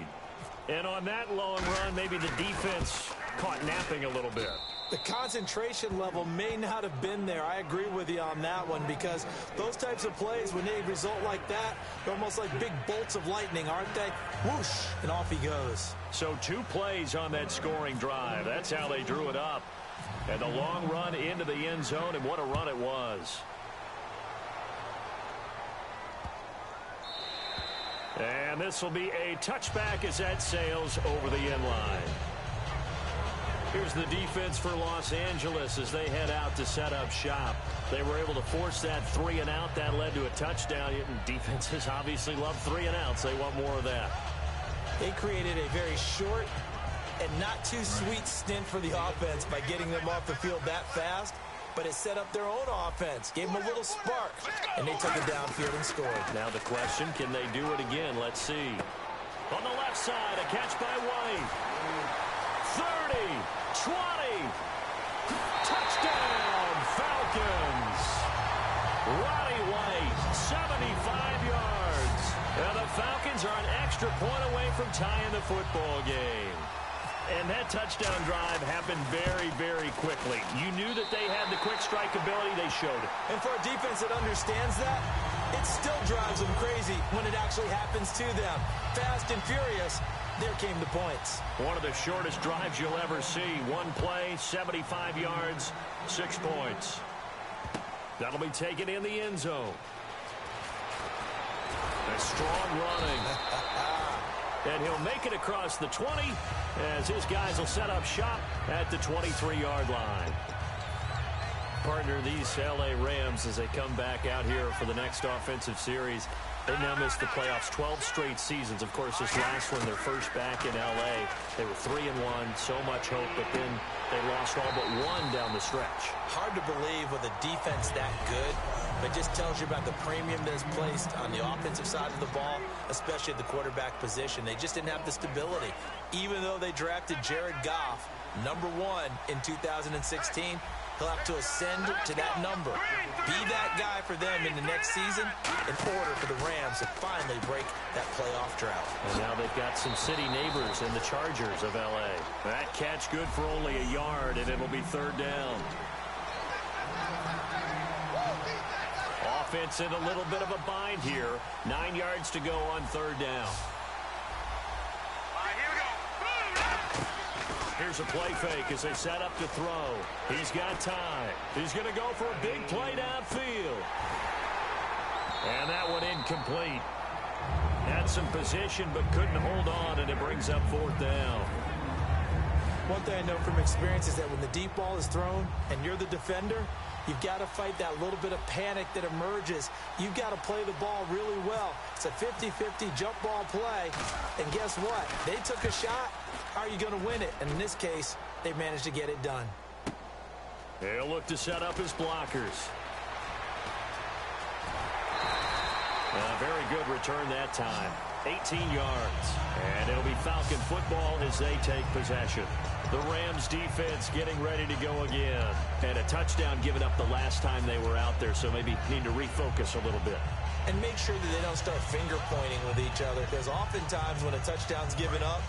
And on that long run, maybe the defense caught napping a little bit. The concentration level may not have been there. I agree with you on that one, because those types of plays, when they result like that, they're almost like big bolts of lightning, aren't they? Whoosh, and off he goes. So 2 plays on that scoring drive. That's how they drew it up. And the long run into the end zone, and what a run it was. And this will be a touchback as that sails over the end line. Here's the defense for Los Angeles as they head out to set up shop. They were able to force that 3-and-out. That led to a touchdown. Defenses obviously love 3-and-outs. They want more of that. They created a very short and not too sweet stint for the offense by getting them off the field that fast, but it set up their own offense, gave them a little spark, and they took it downfield and scored. Now the question, can they do it again? Let's see. On the left side, a catch by White. 30, 20, touchdown, Falcons. Roddy White, 75 yards. And the Falcons are an extra point away from tying the football game. And that touchdown drive happened very, very quickly. You knew that they had the quick strike ability. They showed it. And for a defense that understands that, it still drives them crazy when it actually happens to them. Fast and furious, there came the points. One of the shortest drives you'll ever see. One play, 75 yards, 6 points. That'll be taken in the end zone. A strong running. And he'll make it across the 20 as his guys will set up shop at the 23-yard line. Partner, these L.A. Rams, as they come back out here for the next offensive series, they now missed the playoffs 12 straight seasons. Of course, this last one, their first back in L.A. They were 3-1, so much hope, but then they lost all but one down the stretch. Hard to believe with a defense that good, but just tells you about the premium that is placed on the offensive side of the ball, especially at the quarterback position. They just didn't have the stability. Even though they drafted Jared Goff, #1 in 2016, he'll have to ascend to that number. Be that guy for them in the next season in order for the Rams to finally break that playoff drought. And now they've got some city neighbors in the Chargers of L.A. That catch good for only a yard, and it'll be 3rd down. Offense in a little bit of a bind here. 9 yards to go on 3rd down. Here's a play fake as they set up to throw. He's got time. He's going to go for a big play downfield. And that one incomplete. Had some position but couldn't hold on, and it brings up 4th down. One thing I know from experience is that when the deep ball is thrown and you're the defender, you've got to fight that little bit of panic that emerges. You've got to play the ball really well. It's a 50-50 jump ball play. And guess what? They took a shot. How are you going to win it? And in this case, they managed to get it done. They'll look to set up his blockers. A very good return that time. 18 yards. And it'll be Falcon football as they take possession. The Rams defense getting ready to go again. And a touchdown given up the last time they were out there, so maybe need to refocus a little bit. And make sure that they don't start finger pointing with each other, because oftentimes when a touchdown's given up,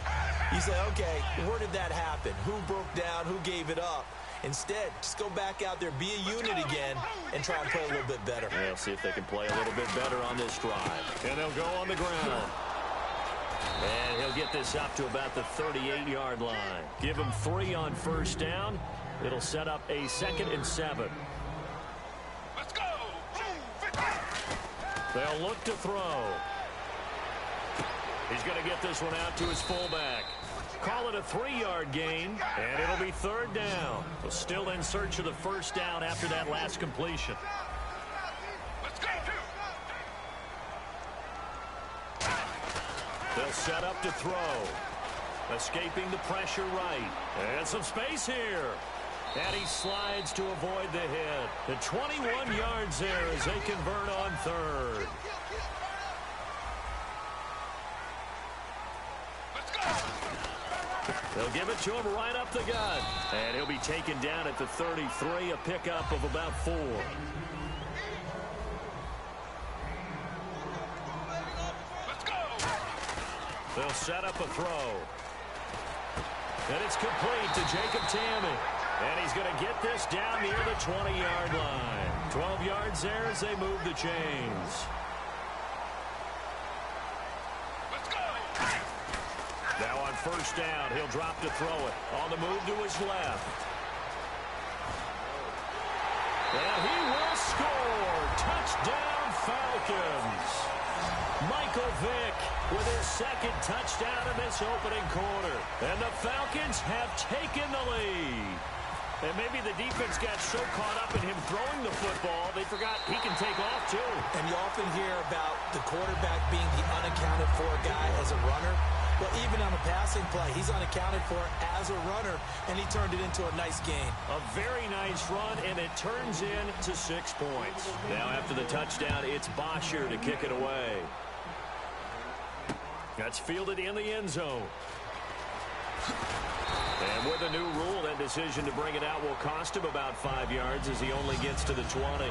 you say, okay, where did that happen? Who broke down? Who gave it up? Instead, just go back out there, be a unit again, and try and play a little bit better. They'll see if they can play a little bit better on this drive. And they'll go on the ground. And he'll get this up to about the 38-yard line. Give him 3 on 1st down. It'll set up a 2nd and 7. Let's go! They'll look to throw. He's going to get this one out to his fullback. Call it a 3-yard gain, and it'll be 3rd down. But still in search of the 1st down after that last completion. Let's go! They'll set up to throw. Escaping the pressure right. And some space here. And he slides to avoid the hit. The 21 yards there as they convert on 3rd. They'll give it to him right up the gut. And he'll be taken down at the 33, a pickup of about 4. They'll set up a throw. And it's complete to Jacob Tamme. And he's going to get this down near the 20-yard line. 12 yards there as they move the chains. Now on first down, he'll drop to throw it. On the move to his left. And he will score. Touchdown, Falcons. Michael Vick with his second touchdown in this opening quarter. And the Falcons have taken the lead. And maybe the defense got so caught up in him throwing the football, they forgot he can take off too. And you often hear about the quarterback being the unaccounted for guy as a runner. Well, even on a passing play, he's unaccounted for as a runner, and he turned it into a nice gain. A very nice run, and it turns into 6 points. Now after the touchdown, it's Bosher to kick it away. That's fielded in the end zone. And with a new rule, that decision to bring it out will cost him about 5 yards as he only gets to the 20.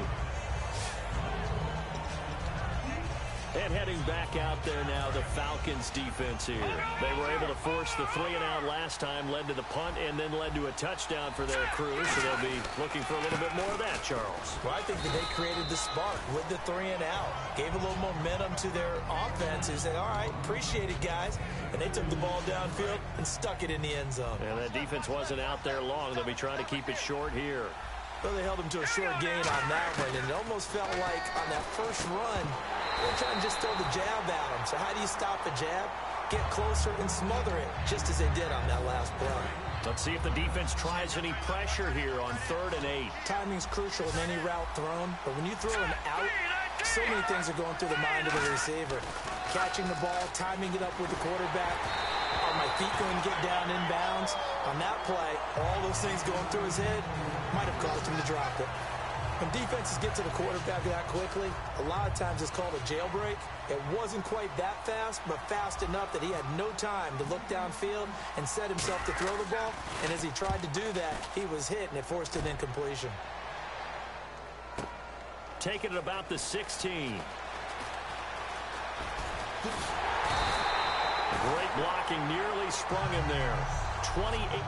And heading back out there now, the Falcons defense here. They were able to force the 3-and-out last time, led to the punt, and then led to a touchdown for their crew. So they'll be looking for a little bit more of that, Charles. Well, I think that they created the spark with the 3-and-out. Gave a little momentum to their offense. They said, all right, appreciate it, guys. And they took the ball downfield and stuck it in the end zone. And that defense wasn't out there long. They'll be trying to keep it short here. Well, they held him to a short gain on that one, and it almost felt like on that first run, they're trying to just throw the jab at him. So how do you stop the jab? Get closer and smother it, just as they did on that last play. Let's see if the defense tries any pressure here on 3rd and 8. Timing's crucial in any route thrown, but when you throw an out, so many things are going through the mind of the receiver. Catching the ball, timing it up with the quarterback. Are my feet going to get down inbounds? On that play, all those things going through his head might have caused him to drop it. When defenses get to the quarterback that quickly, a lot of times it's called a jailbreak. It wasn't quite that fast, but fast enough that he had no time to look downfield and set himself to throw the ball. And as he tried to do that, he was hit, and it forced an incompletion. Taking it about the 16. Great blocking, nearly sprung him there. 28.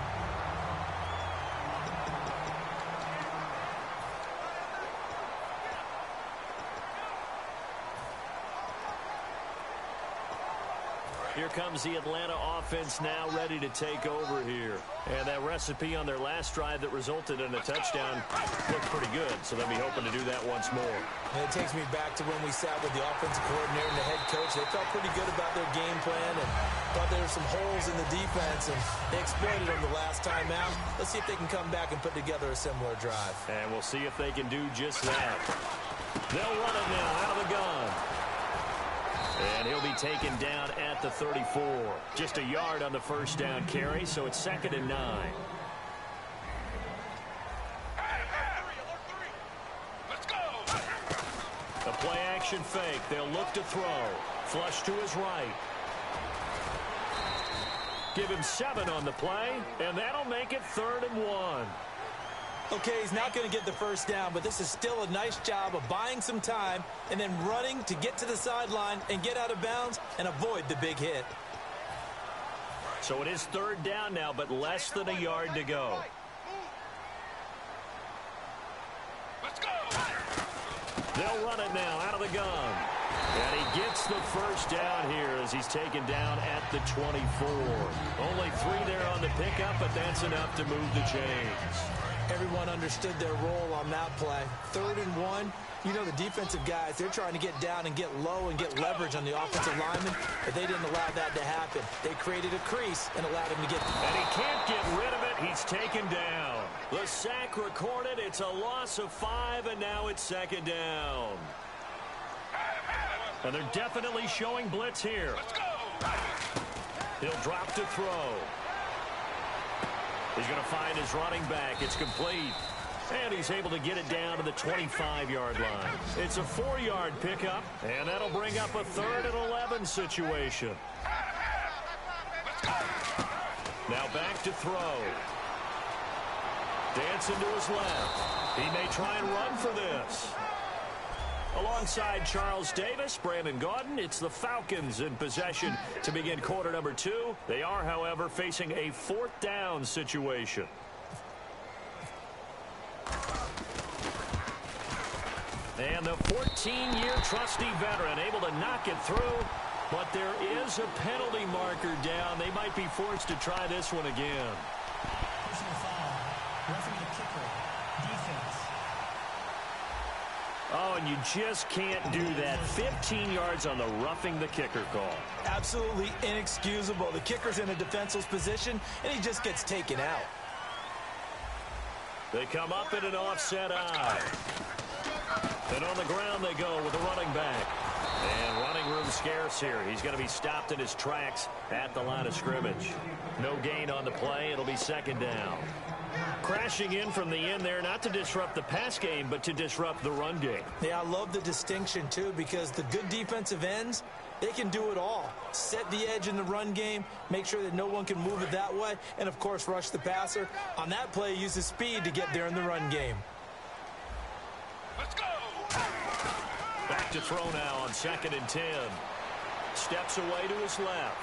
Here comes the Atlanta offense now ready to take over here. And that recipe on their last drive that resulted in a touchdown looked pretty good, so they'll be hoping to do that once more. And it takes me back to when we sat with the offensive coordinator and the head coach. They felt pretty good about their game plan and thought there were some holes in the defense, and they exploited them the last time out. Let's see if they can come back and put together a similar drive. And we'll see if they can do just that. They'll run it now out of the gun. And he'll be taken down at the 34. Just a yard on the first down carry, so it's 2nd and 9. Let's go. A play-action fake. They'll look to throw. Flush to his right. Give him 7 on the play, and that'll make it 3rd and 1. Okay, he's not going to get the first down, but this is still a nice job of buying some time and then running to get to the sideline and get out of bounds and avoid the big hit. So it is 3rd down now, but less than a yard to go. Let's go. They'll run it now out of the gun. And he gets the first down here as he's taken down at the 24. Only 3 there on the pickup, but that's enough to move the chains. Everyone understood their role on that play. 3rd and 1. You know, the defensive guys, they're trying to get down and get low and get leverage on the offensive lineman, but they didn't allow that to happen. They created a crease and allowed him to get... And he can't get rid of it. He's taken down. The sack recorded. It's a loss of 5, and now it's 2nd down. And they're definitely showing blitz here. He'll drop to throw. He's going to find his running back. It's complete. And he's able to get it down to the 25-yard line. It's a 4-yard pickup, and that'll bring up a 3rd and 11 situation. Now back to throw. Dancing to his left. He may try and run for this. Alongside Charles Davis, Brandon Gaudin, it's the Falcons in possession to begin quarter number 2. They are, however, facing a 4th down situation. And the 14-year trusty veteran able to knock it through. But there is a penalty marker down. They might be forced to try this one again. Personal foul. Roughing the kicker. Defense. Oh, and you just can't do that. 15 yards on the roughing the kicker call. Absolutely inexcusable. The kicker's in a defenseless position, and he just gets taken out. They come up in an offset eye. And on the ground they go with the running back. And running room scarce here. He's going to be stopped in his tracks at the line of scrimmage. No gain on the play. It'll be second down. Crashing in from the end there, not to disrupt the pass game, but to disrupt the run game. Yeah, I love the distinction, too, because the good defensive ends, they can do it all. Set the edge in the run game, make sure that no one can move it that way, and, of course, rush the passer. On that play, use his speed to get there in the run game. Let's go! Back to throw now on 2nd and 10. Steps away to his left.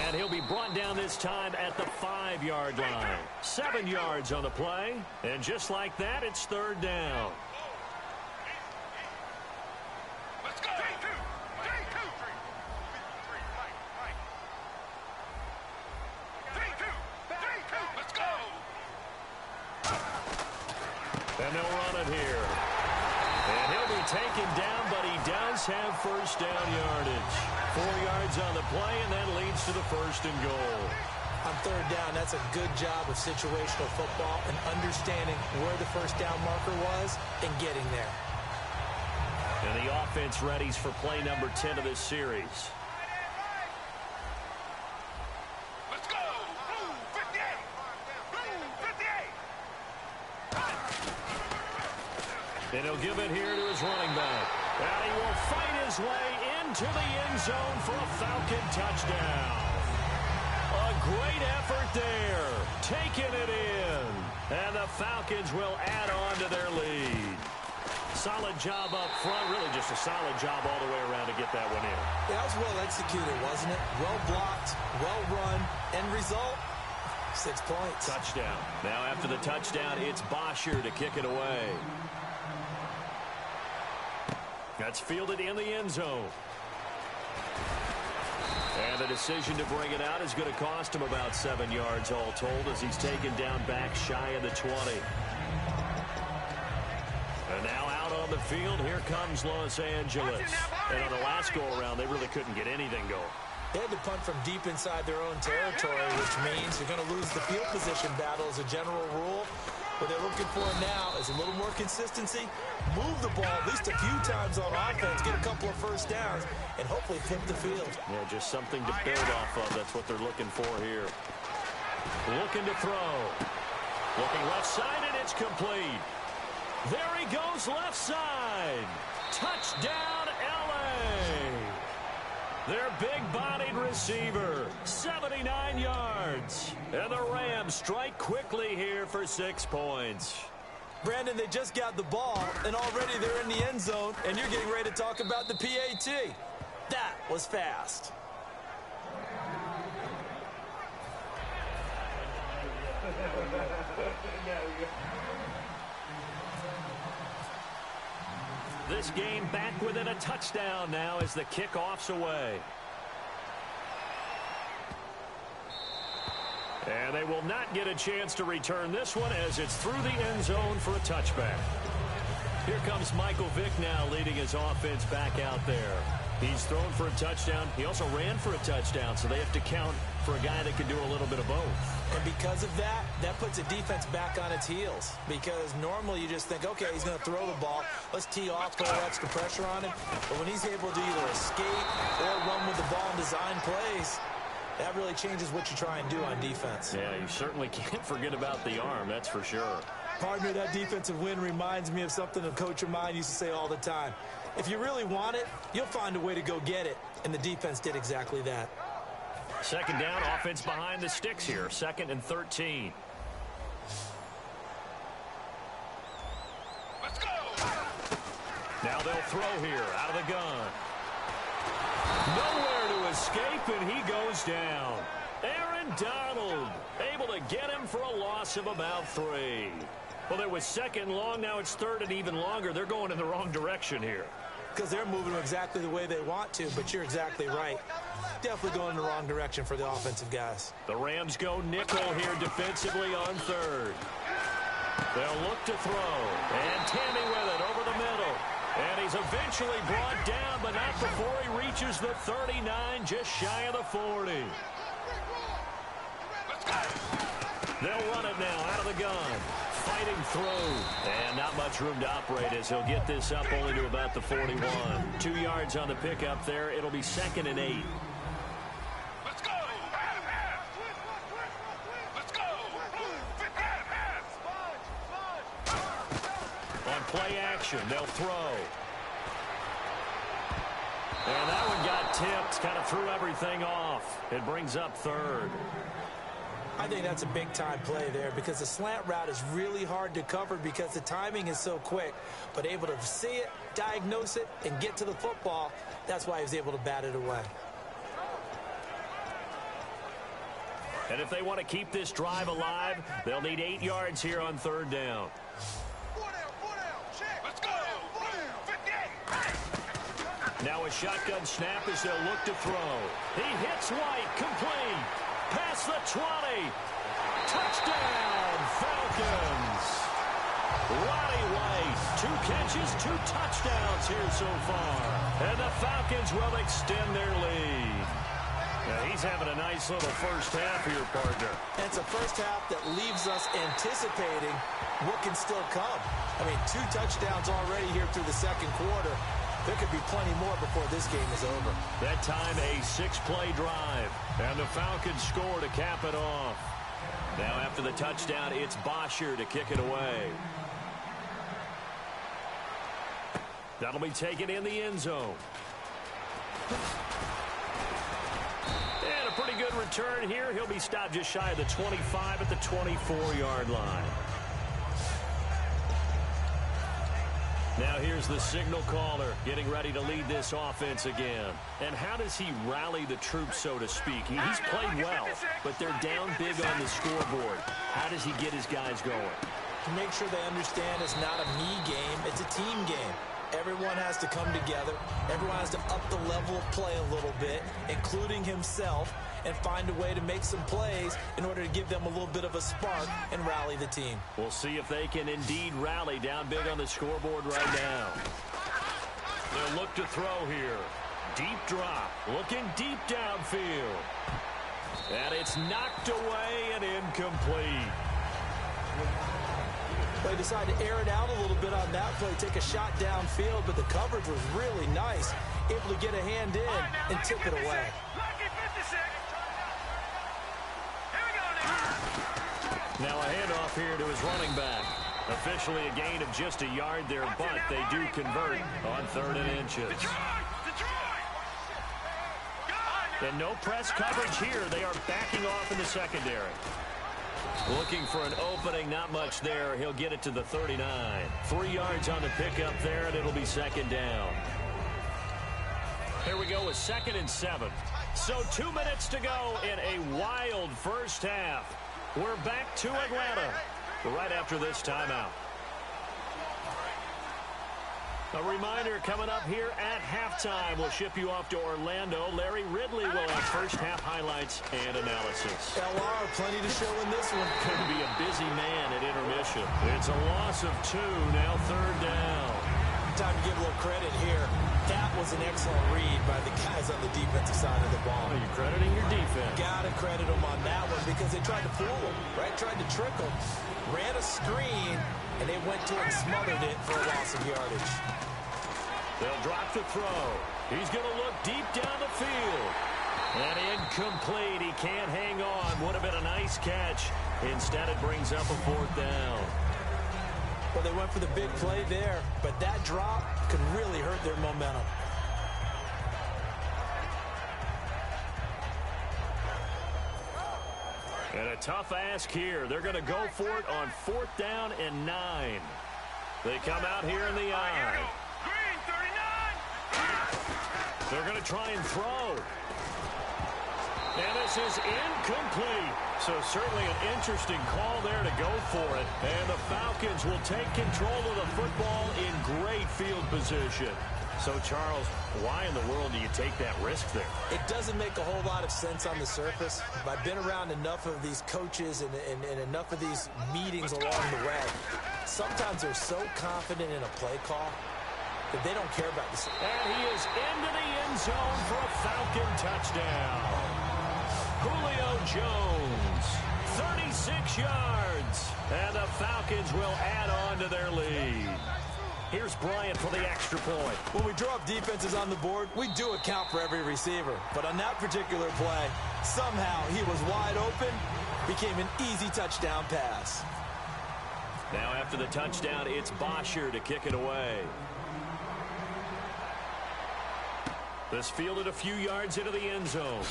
And he'll be brought down this time at the 5-yard line. 7 yards on the play. And just like that, it's third down. Let's go! Let's go! And they'll run it here. And he'll be taken down, but he does have first down yardage. 4 yards on the play, and that leads to the 1st and goal. On third down, that's a good job of situational football and understanding where the first down marker was and getting there. And the offense readies for play number 10 of this series. Let's go! Blue 58! Blue 58! And he'll give it here to his running back. And he will fight his way into the end zone for a Falcon touchdown. A great effort there. Taking it in. And the Falcons will add on to their lead. Solid job up front. Really just a solid job all the way around to get that one in. Yeah, that was well executed, wasn't it? Well blocked, well run. End result, 6 points. Touchdown. Now after the touchdown, it's Bosher to kick it away. That's fielded in the end zone. And the decision to bring it out is going to cost him about 7 yards all told as he's taken down back shy of the 20. And now out on the field, here comes Los Angeles. And on the last go-around, they really couldn't get anything going. They had to punt from deep inside their own territory, which means they're going to lose the field position battle as a general rule. What they're looking for now is a little more consistency, move the ball at least a few times on offense, get a couple of first downs, and hopefully flip the field. Yeah, just something to build off of. That's what they're looking for here. Looking to throw. Looking left side, and it's complete. There he goes left side. Touchdown, L.A. Their big-bodied receiver, 79 yards. And the Rams strike quickly here for 6 points. Brandon, they just got the ball, and already they're in the end zone, and you're getting ready to talk about the PAT. That was fast. This game back within a touchdown now as the kickoff's away. And they will not get a chance to return this one as it's through the end zone for a touchback. Here comes Michael Vick now leading his offense back out there. He's thrown for a touchdown. He also ran for a touchdown, so they have to count for a guy that can do a little bit of both. And because of that, that puts a defense back on its heels. Because normally you just think, okay, he's going to throw the ball. Let's tee off, put a little extra pressure on him. But when he's able to either escape or run with the ball and design plays, that really changes what you try and do on defense. Yeah, you certainly can't forget about the arm, that's for sure. Partner, that defensive win reminds me of something a coach of mine used to say all the time. If you really want it, you'll find a way to go get it. And the defense did exactly that. Second down, offense behind the sticks here. 2nd and 13. Let's go! Now they'll throw here out of the gun. Nowhere to escape, and he goes down. Aaron Donald able to get him for a loss of about 3. Well, it was second and long. Now it's third and even longer. They're going in the wrong direction here. Because they're moving exactly the way they want to, but you're exactly right. Definitely going in the wrong direction for the offensive guys. The Rams go nickel here defensively on third. They'll look to throw. And Tammy with it over the middle. And he's eventually brought down, but not before he reaches the 39, just shy of the 40. They'll run it now out of the gun. Fighting through. And not much room to operate as he'll get this up only to about the 41. 2 yards on the pickup there. It'll be 2nd and 8. Let's go! Let's go! On play action, they'll throw. And that one got tipped. Kind of threw everything off. It brings up third. I think that's a big-time play there because the slant route is really hard to cover because the timing is so quick. But able to see it, diagnose it, and get to the football, that's why he was able to bat it away. And if they want to keep this drive alive, they'll need 8 yards here on third down. Let's go! Now a shotgun snap as they'll look to throw. He hits White, complete. Past the 20. Touchdown, Falcons. Roddy White, 2 catches, 2 touchdowns here so far. And the Falcons will extend their lead. Now he's having a nice little first half here, partner. And it's a first half that leaves us anticipating what can still come. I mean, 2 touchdowns already here through the second quarter. There could be plenty more before this game is over. That time, a 6-play drive. And the Falcons score to cap it off. Now after the touchdown, it's Bosher to kick it away. That'll be taken in the end zone. And a pretty good return here. He'll be stopped just shy of the 25 at the 24-yard line. Now here's the signal caller getting ready to lead this offense again. And how does he rally the troops, so to speak? He's played well, but they're down big on the scoreboard. How does he get his guys going? To make sure they understand it's not a me game, it's a team game. Everyone has to come together. Everyone has to up the level of play a little bit, including himself, and find a way to make some plays in order to give them a little bit of a spark and rally the team. We'll see if they can indeed rally down big on the scoreboard right now. They'll look to throw here. Deep drop, looking deep downfield. And it's knocked away and incomplete. They decided to air it out a little bit on that play, take a shot downfield, but the coverage was really nice. Able to get a hand in and tip it away. Now a handoff here to his running back. Officially a gain of just a yard there, but they do convert on 3rd and inches. And no press coverage here. They are backing off in the secondary. Looking for an opening, not much there. He'll get it to the 39. 3 yards on the pickup there, and it'll be 2nd down. Here we go with 2nd and 7. So 2 minutes to go in a wild first half. We're back to Atlanta right after this timeout. A reminder coming up here at halftime. We'll ship you off to Orlando. Larry Ridley will have first half highlights and analysis. LR, plenty to show in this one. Could be a busy man at intermission. It's a loss of 2, now 3rd down. Time to give a little credit here. That was an excellent read by the guys on the defensive side of the ball. Are you crediting your defense? Gotta credit them on that one because they tried to fool him, right? Tried to trick him. Ran a screen, and they went to it and smothered it for a loss of yardage. They'll drop the throw. He's going to look deep down the field. And incomplete. He can't hang on. Would have been a nice catch. Instead, it brings up a 4th down. Well, they went for the big play there, but that drop could really hurt their momentum. And a tough ask here. They're going to go for it on 4th down and 9. They come out here in the eye. They're going to try and throw. And this is incomplete. So certainly an interesting call there to go for it. And the Falcons will take control of the football in great field position. So, Charles, why in the world do you take that risk there? It doesn't make a whole lot of sense on the surface. I've been around enough of these coaches and enough of these meetings along the way. Sometimes they're so confident in a play call that they don't care about this. And he is into the end zone for a Falcon touchdown. Julio Jones, 36 yards. And the Falcons will add on to their lead. Here's Bryant for the extra point. When we draw up defenses on the board, we do account for every receiver. But on that particular play, somehow he was wide open, became an easy touchdown pass. Now after the touchdown, it's Bosher to kick it away. This fielded a few yards into the end zone.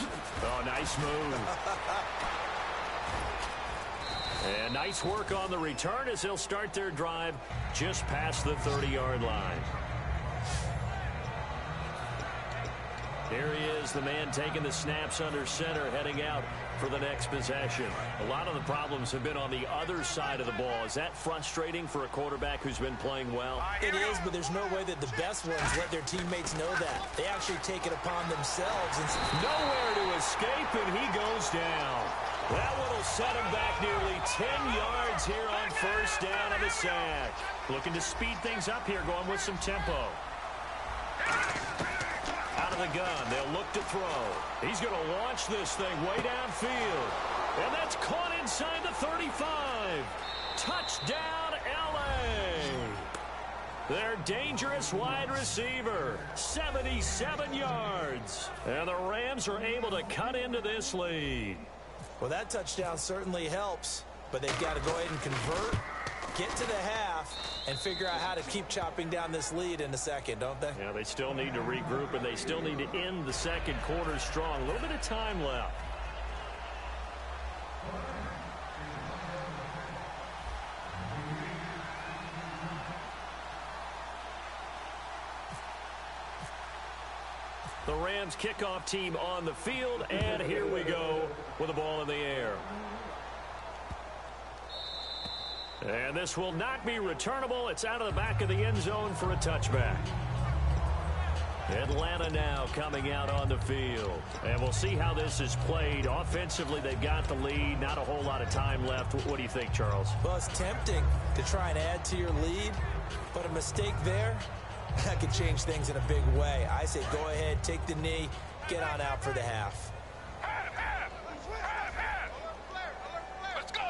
Oh, nice move. And nice work on the return as they'll start their drive just past the 30-yard line. There he is, the man taking the snaps under center, heading out for the next possession. A lot of the problems have been on the other side of the ball. Is that frustrating for a quarterback who's been playing well? It is, but there's no way that the best ones let their teammates know that. They actually take it upon themselves. And nowhere to escape, and he goes down. That one will set him back nearly 10 yards here on first down on the sack. Looking to speed things up here, going with some tempo. Out of the gun, they'll look to throw. He's going to launch this thing way downfield. And that's caught inside the 35. Touchdown, L.A. Their dangerous wide receiver, 77 yards. And the Rams are able to cut into this lead. Well, that touchdown certainly helps, but they've got to go ahead and convert, get to the half, and figure out how to keep chopping down this lead in a second, don't they? Yeah, they still need to regroup, and they still need to end the second quarter strong. A little bit of time left. The Rams kickoff team on the field, and here we go with the ball in the air. And this will not be returnable. It's out of the back of the end zone for a touchback. Atlanta now coming out on the field. And we'll see how this is played. Offensively, they've got the lead. Not a whole lot of time left. What do you think, Charles? Well, it's tempting to try and add to your lead, but a mistake there, that could change things in a big way. I say go ahead, take the knee, get on out for the half. Let's go!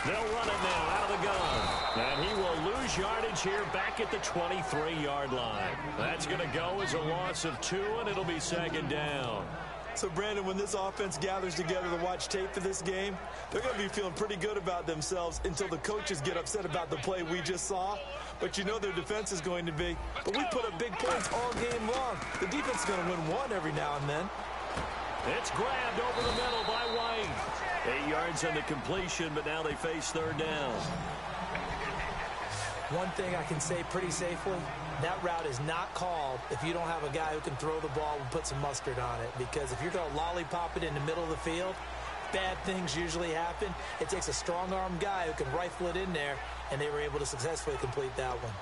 They'll run it now out of the gun. And he will lose yardage here back at the 23-yard line. That's going to go as a loss of 2, and it'll be second down. So, Brandon, when this offense gathers together to watch tape for this game, they're going to be feeling pretty good about themselves until the coaches get upset about the play we just saw. But you know their defense is going to be. But we put up big points all game long. The defense is going to win one every now and then. It's grabbed over the middle by White. 8 yards on the completion, but now they face third down. One thing I can say pretty safely, that route is not called if you don't have a guy who can throw the ball and put some mustard on it. Because if you're going to lollipop it in the middle of the field, bad things usually happen. It takes a strong-armed guy who can rifle it in there, and they were able to successfully complete that one.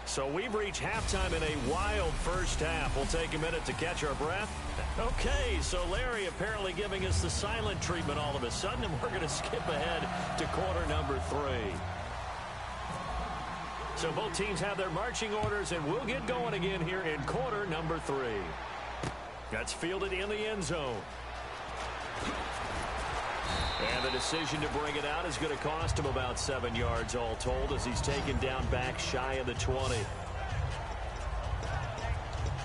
So we've reached halftime in a wild first half. We'll take a minute to catch our breath. Okay, so Larry apparently giving us the silent treatment all of a sudden, and we're going to skip ahead to quarter number 3. So both teams have their marching orders, and we'll get going again here in quarter number 3. That's fielded in the end zone. And the decision to bring it out is going to cost him about 7 yards all told as he's taken down back shy of the 20.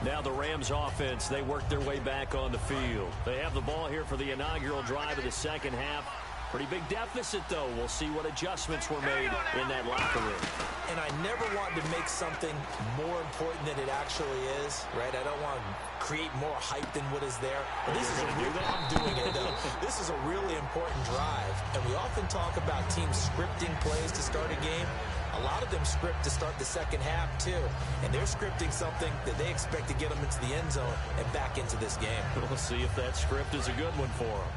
Now the Rams offense, they work their way back on the field. They have the ball here for the inaugural drive of the second half. Pretty big deficit, though. We'll see what adjustments were made in that locker room. And I never want to make something more important than it actually is, right? I don't want to create more hype than what is there. But this is I'm doing it, though. This is a really important drive, and we often talk about teams scripting plays to start a game. A lot of them script to start the second half, too. And they're scripting something that they expect to get them into the end zone and back into this game. We'll see if that script is a good one for them.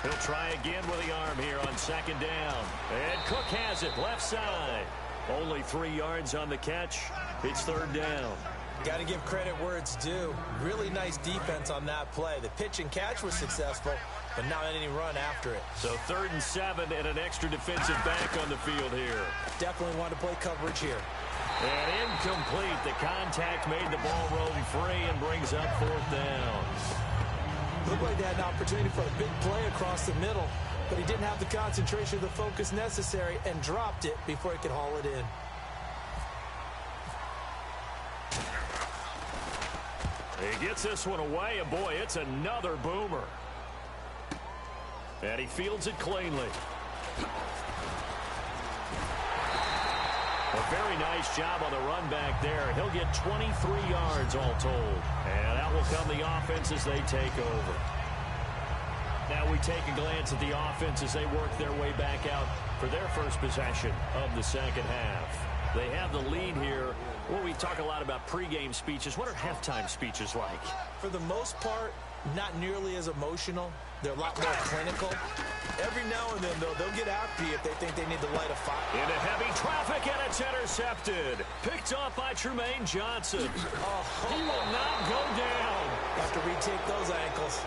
He'll try again with the arm here on second down. And Cook has it left side. Only 3 yards on the catch. It's third down. Got to give credit where it's due. Really nice defense on that play. The pitch and catch was successful, but not any run after it. So 3rd and 7 and an extra defensive back on the field here. Definitely want to play coverage here. And incomplete. The contact made the ball roam free and brings up 4th down. Looked like they had an opportunity for a big play across the middle, but he didn't have the concentration or the focus necessary and dropped it before he could haul it in. He gets this one away, and boy, it's another boomer. And he fields it cleanly. A very nice job on the run back there. He'll get 23 yards all told. And that will come the offense as they take over. Now we take a glance at the offense as they work their way back out for their first possession of the second half. They have the lead here. Well, we talk a lot about pregame speeches. What are halftime speeches like? For the most part, not nearly as emotional. They're a lot more clinical. Every now and then, though, they'll get after you if they think they need to light a fire. Into heavy traffic, and it's intercepted. Picked off by Tremaine Johnson. He will not go down. Have to retake those ankles.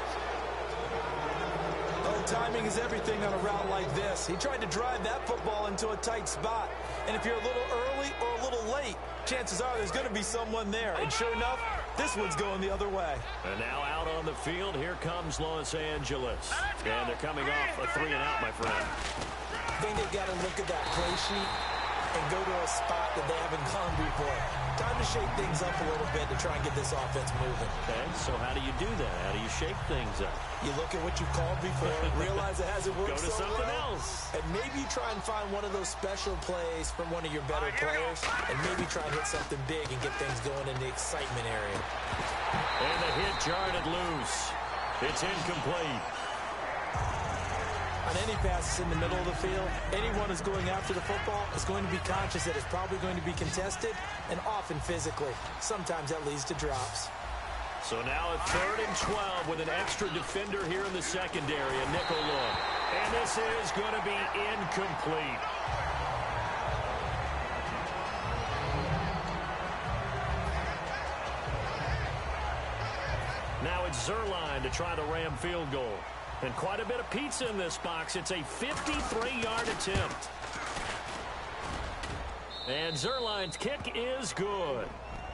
Oh, timing is everything on a route like this. He tried to drive that football into a tight spot. And if you're a little early or a little late, chances are there's going to be someone there. And sure enough, this one's going the other way. And now out on the field, here comes Los Angeles. And they're coming off a 3-and-out, my friend. I think they've got to look at that play sheet and go to a spot that they haven't gone before. Time to shake things up a little bit to try and get this offense moving. Okay, so how do you do that? How do you shake things up? You look at what you've called before, realize it hasn't worked. Go to so something well, else. and maybe try and find one of those special plays from one of your better players, and maybe try and hit something big and get things going in the excitement area. And the hit jarred it loose. It's incomplete. On any passes in the middle of the field, anyone who's going after the football is going to be conscious that it's probably going to be contested and often physically. Sometimes that leads to drops. So now at 3rd and 12 with an extra defender here in the secondary, a nickel look. And this is going to be incomplete. Now it's Zerline to try the Ram field goal. And quite a bit of pizza in this box. It's a 53-yard attempt. And Zerline's kick is good.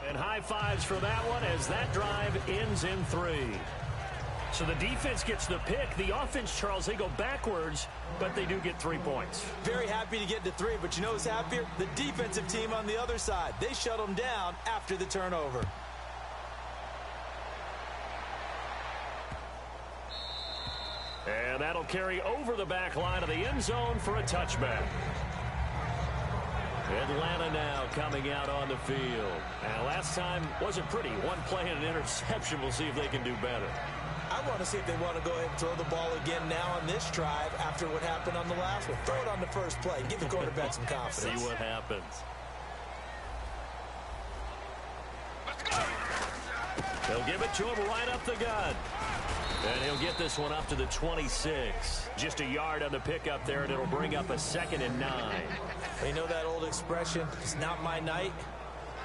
And high fives for that one as that drive ends in 3. So the defense gets the pick. The offense, Charles, they go backwards, but they do get 3 points. Very happy to get to 3, but you know who's happier? The defensive team on the other side. They shut them down after the turnover. And that'll carry over the back line of the end zone for a touchback. Atlanta now coming out on the field. And last time wasn't pretty. One play and an interception. We'll see if they can do better. I want to see if they want to go ahead and throw the ball again now on this drive after what happened on the last one. Throw it on the first play. Give the quarterback some confidence. See what happens. They'll give it to him right up the gut. And he'll get this one up to the 26. Just a yard on the pickup there, and it'll bring up a 2nd and 9. You know that old expression, it's not my night?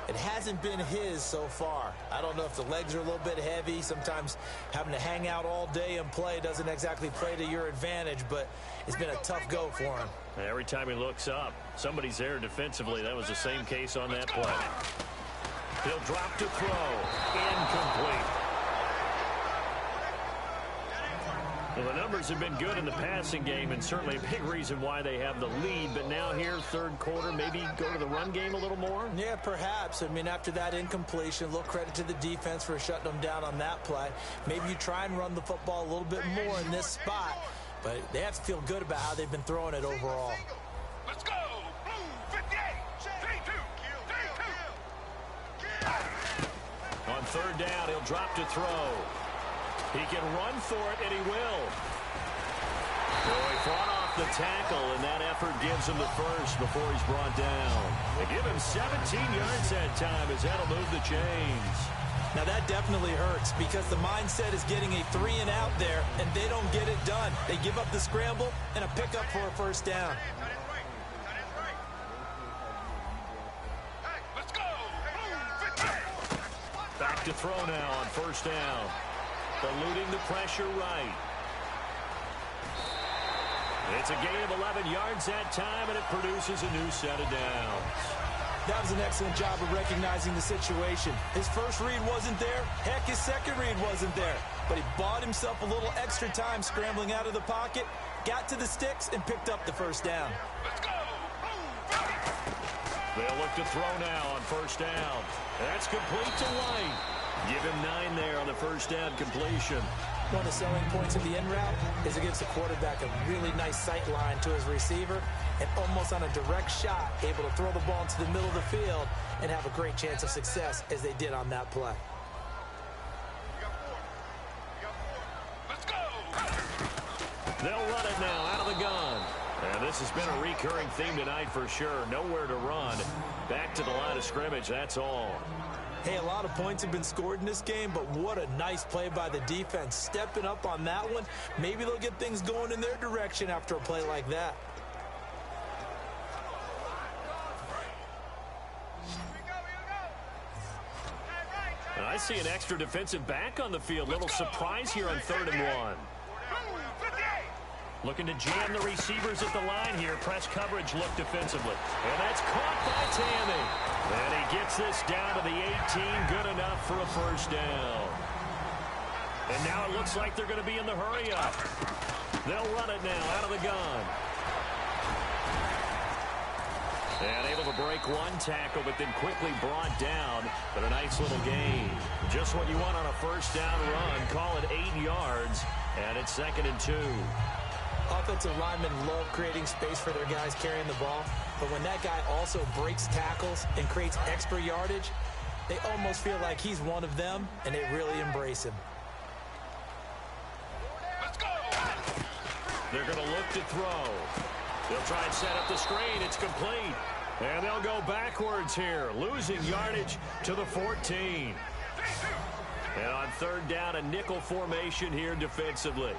It hasn't been his so far. I don't know if the legs are a little bit heavy. Sometimes having to hang out all day and play doesn't exactly play to your advantage, but it's been a tough go for him. Every time he looks up, somebody's there defensively. That was the same case on that play. He'll drop to throw. Incomplete. Well, the numbers have been good in the passing game, and certainly a big reason why they have the lead. But now here, 3rd quarter, maybe go to the run game a little more? Yeah, perhaps. I mean, after that incompletion, a little credit to the defense for shutting them down on that play. Maybe you try and run the football a little bit more in this spot. But they have to feel good about how they've been throwing it overall. Let's go! Blue 58! third down. He'll drop to throw. He can run for it, and he will. Well, he fought off the tackle, and that effort gives him the first before he's brought down. They give him 17 yards that time as that'll move the chains. Now that definitely hurts because the mindset is getting a 3-and-out there, and they don't get it done. They give up the scramble and a pickup for a first down. Back to throw now on first down. Eluding the pressure right. It's a gain of 11 yards that time, and it produces a new set of downs. That was an excellent job of recognizing the situation. His first read wasn't there. Heck, his second read wasn't there. But he bought himself a little extra time scrambling out of the pocket, got to the sticks, and picked up the first down. They'll look to throw now on first down. That's complete to White. Give him 9 there on the first down completion. One of the selling points of the end route is it gives the quarterback a really nice sight line to his receiver and almost on a direct shot able to throw the ball into the middle of the field and have a great chance of success as they did on that play. They'll run it now out of the gun. And this has been a recurring theme tonight for sure. Nowhere to run. Back to the line of scrimmage, that's all. Hey, a lot of points have been scored in this game, but what a nice play by the defense. Stepping up on that one, maybe they'll get things going in their direction after a play like that. And I see an extra defensive back on the field. Little surprise here on 3rd and 1. Looking to jam the receivers at the line here. Press coverage look defensively. And that's caught by Tammy. And he gets this down to the 18. Good enough for a first down. And now it looks like they're going to be in the hurry up. They'll run it now out of the gun. And able to break one tackle, but then quickly brought down. But a nice little gain. Just what you want on a first down run. Call it 8 yards. And it's 2nd and 2. Offensive linemen love creating space for their guys carrying the ball, but when that guy also breaks tackles and creates extra yardage, they almost feel like he's one of them, and they really embrace him. They're going to look to throw. They'll try and set up the screen. It's complete. And they'll go backwards here, losing yardage to the 14. And on 3rd down, a nickel formation here defensively.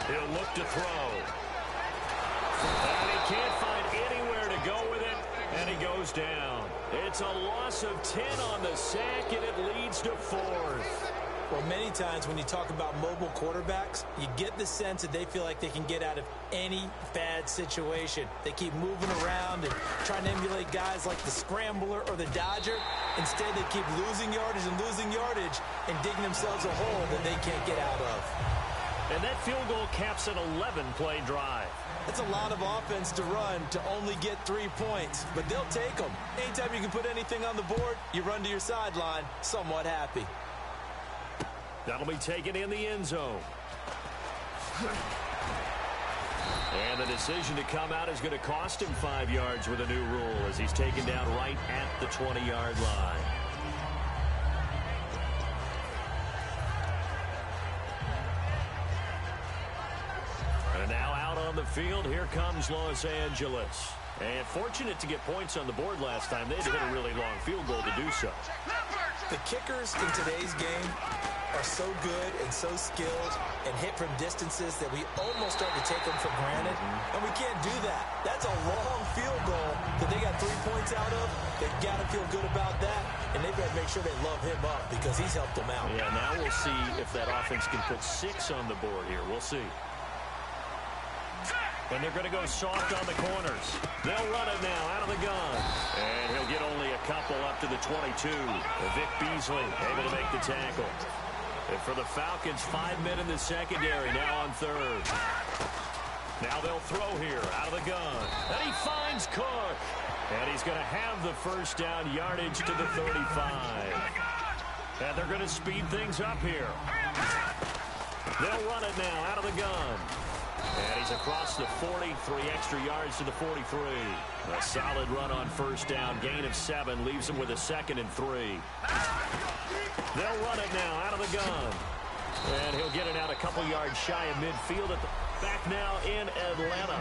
He'll look to throw. And he can't find anywhere to go with it, and he goes down. It's a loss of 10 on the sack, and it leads to 4th. Well, many times when you talk about mobile quarterbacks, you get the sense that they feel like they can get out of any bad situation. They keep moving around and trying to emulate guys like the scrambler or the dodger. Instead, they keep losing yardage and digging themselves a hole that they can't get out of. And that field goal caps an 11-play drive. That's a lot of offense to run to only get 3 points, but they'll take them. Anytime you can put anything on the board, you run to your sideline somewhat happy. That'll be taken in the end zone. And the decision to come out is going to cost him 5 yards with a new rule as he's taken down right at the 20-yard line. And now out on the field, here comes Los Angeles. And fortunate to get points on the board last time. They had to hit a really long field goal to do so. The kickers in today's game are so good and so skilled and hit from distances that we almost start to take them for granted. And we can't do that. That's a long field goal that they got 3 points out of. They've got to feel good about that. And they've got to make sure they love him up because he's helped them out. Yeah, now we'll see if that offense can put 6 on the board here. We'll see. And they're going to go soft on the corners. They'll run it now out of the gun. And he'll get only a couple up to the 22. Vic Beasley able to make the tackle. And for the Falcons, 5 men in the secondary, now on 3rd. Now they'll throw here out of the gun. And he finds Cook. And he's going to have the first down yardage to the 35. And they're going to speed things up here. They'll run it now out of the gun. And he He's across the 40, 3 extra yards to the 43. A solid run on first down. Gain of 7 leaves him with a 2nd and 3. They'll run it now out of the gun. And he'll get it out a couple yards shy of midfield. Back now in Atlanta.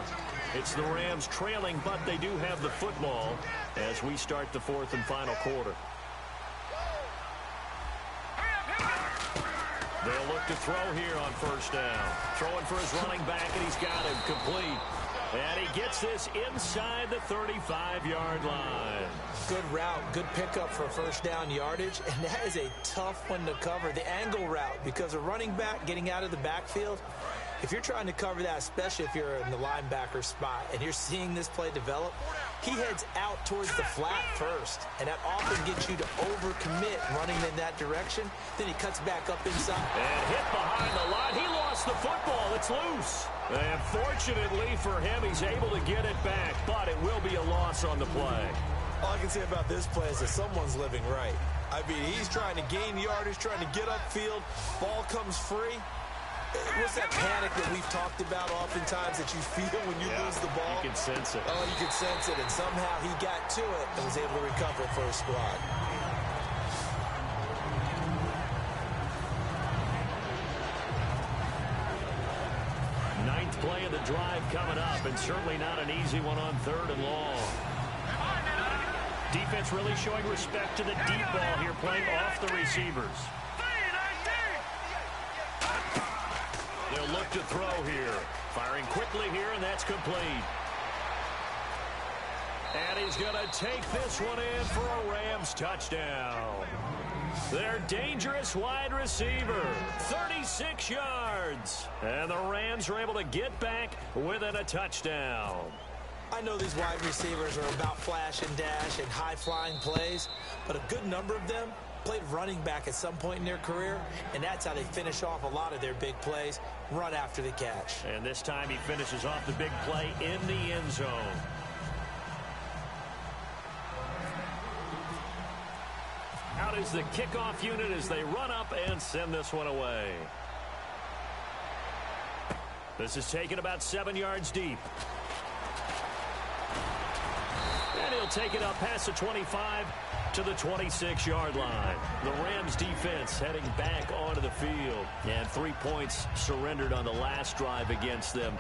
It's the Rams trailing, but they do have the football as we start the 4th and final quarter. They'll look to throw here on first down. Throwing for his running back, and he's got him complete. And he gets this inside the 35-yard line. Good route, good pickup for first down yardage, and that is a tough one to cover. The angle route, because a running back getting out of the backfield, if you're trying to cover that, especially if you're in the linebacker spot and you're seeing this play develop, he heads out towards the flat first, and that often gets you to overcommit running in that direction. Then he cuts back up inside. And hit behind the line. He lost the football. It's loose. And fortunately for him, he's able to get it back, but it will be a loss on the play. All I can say about this play is that someone's living right. I mean, he's trying to gain yardage, trying to get upfield. Ball comes free. What's that panic that we've talked about oftentimes that you feel when you lose the ball? You can sense it. Oh, you can sense it, and somehow he got to it and was able to recover for his squad. Ninth play of the drive coming up, and certainly not an easy one on 3rd and long. Defense really showing respect to the deep ball here, playing off the receivers. They'll look to throw here. Firing quickly here, and that's complete. And he's going to take this one in for a Rams touchdown. Their dangerous wide receiver, 36 yards. And the Rams are able to get back within a touchdown. I know these wide receivers are about flash and dash and high-flying plays, but a good number of them played running back at some point in their career, and that's how they finish off a lot of their big plays, run after the catch. And this time he finishes off the big play in the end zone. Out is the kickoff unit as they run up and send this one away. This is taken about 7 yards deep. And he'll take it up past the 25 to the 26-yard line. The Rams defense heading back onto the field. And 3 points surrendered on the last drive against them.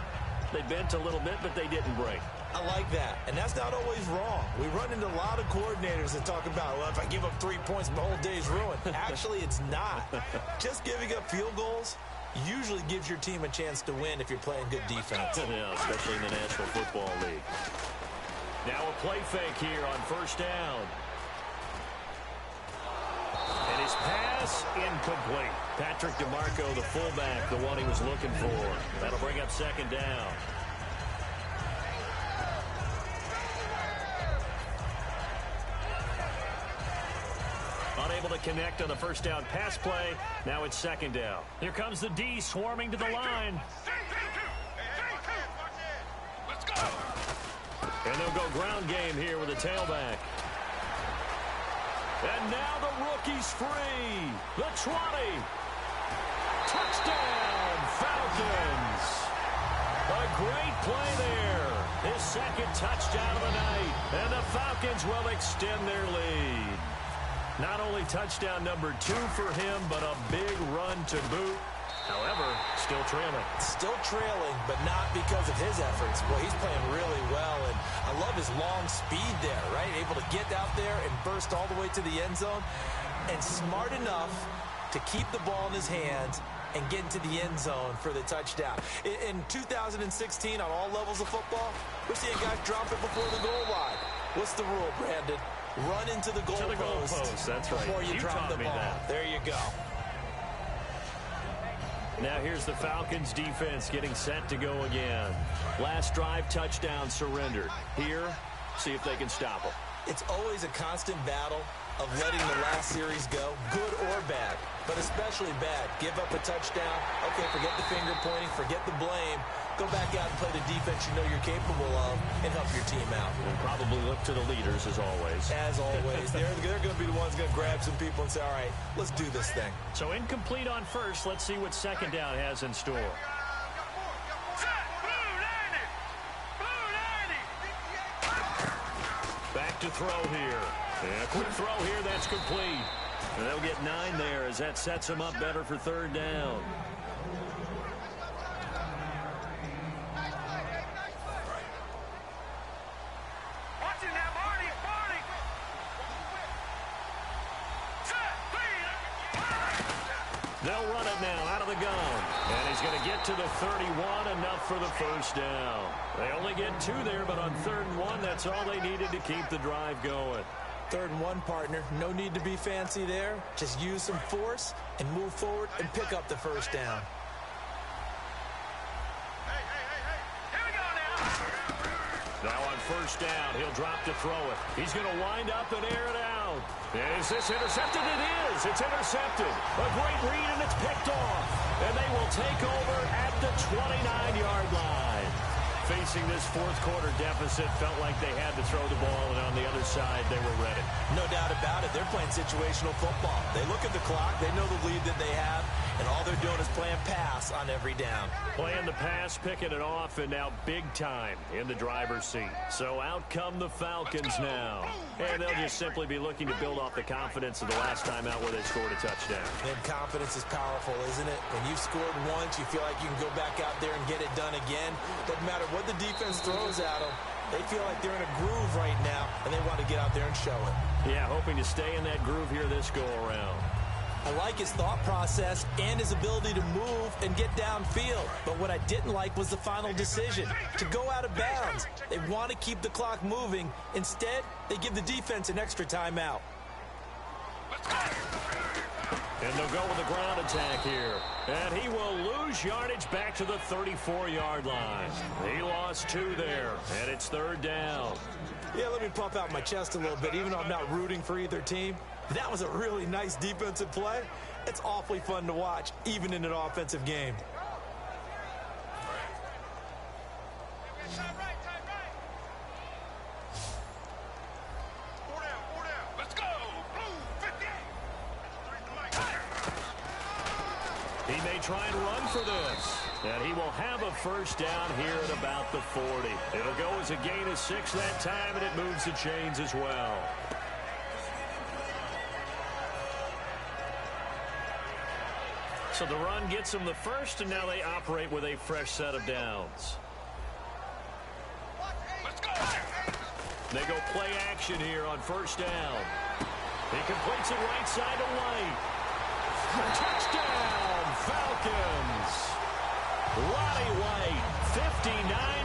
They bent a little bit, but they didn't break. I like that, and that's not always wrong. We run into a lot of coordinators that talk about, well, if I give up 3 points, my whole day's ruined. Actually, it's not. Just giving up field goals usually gives your team a chance to win if you're playing good defense. Yeah, especially in the National Football League. Now a play fake here on first down. And his pass incomplete. Patrick DeMarco, the fullback, the one he was looking for. That'll bring up 2nd down. Unable to connect on the first down pass play. Now it's 2nd down. Here comes the D swarming to the line. Let's go. And they'll go ground game here with a tailback. And now the rookie's free. The 20. Touchdown, Falcons. A great play there. His 2nd touchdown of the night. And the Falcons will extend their lead. Not only touchdown number 2 for him, but a big run to boot. However, still trailing. Still trailing, but not because of his efforts. Boy, he's playing really well, and I love his long speed there, right? Able to get out there and burst all the way to the end zone, and smart enough to keep the ball in his hands and get into the end zone for the touchdown. In 2016, on all levels of football, we're seeing guys drop it before the goal line. What's the rule, Brandon? Run into the goal post. That's right. Before you drop the ball. There you go. Now here's the Falcons defense getting set to go again. Last drive, touchdown surrendered. Here, see if they can stop them. It's always a constant battle of letting the last series go, good or bad, but especially bad. Give up a touchdown. Okay, forget the finger pointing, forget the blame. Go back out and play the defense you know you're capable of and help your team out. And probably look to the leaders, as always. As always. They're going to be the ones going to grab some people and say, all right, let's do this thing. So incomplete on first. Let's see what 2nd down has in store. to throw here. And a quick throw here, that's complete. And they'll get 9 there as that sets them up better for third down. They'll run it now out of the gun. And he's going to get to the 31, enough for the first down. They only get 2 there, but on 3rd and 1, that's all they needed to keep the drive going. 3rd and 1, partner. No need to be fancy there. Just use some force and move forward and pick up the first down. Now on first down, he'll drop to throw it. He's going to wind up and air it out. Is this intercepted? It is. It's intercepted. A great read, and it's picked off. And they will take over at the 29-yard line. Facing this 4th quarter deficit, felt like they had to throw the ball, and on the other side, they were ready. No doubt about it. They're playing situational football. They look at the clock. They know the lead that they have, and all they're doing is playing pass on every down. Playing the pass, picking it off, and now big time in the driver's seat. So out come the Falcons now. And they'll just simply be looking to build off the confidence of the last time out where they scored a touchdown. And confidence is powerful, isn't it? When you've scored once, you feel like you can go back out there and get it done again. Doesn't matter what the defense throws at them. They feel like they're in a groove right now, and they want to get out there and show it. Yeah, hoping to stay in that groove here this go-around. I like his thought process and his ability to move and get downfield. But what I didn't like was the final decision, to go out of bounds. They want to keep the clock moving. Instead, they give the defense an extra timeout. And they'll go with a ground attack here. And he will lose yardage back to the 34-yard line. He lost 2 there, and it's 3rd down. Yeah, let me pump out my chest a little bit, even though I'm not rooting for either team. That was a really nice defensive play. It's awfully fun to watch, even in an offensive game. He may try and run for this. And he will have a first down here at about the 40. It'll go as a gain of 6 that time, and it moves the chains as well. So the run gets them the first, and now they operate with a fresh set of downs. They go play action here on first down. He completes it right side to White. Touchdown, Falcons. Roddy White, 59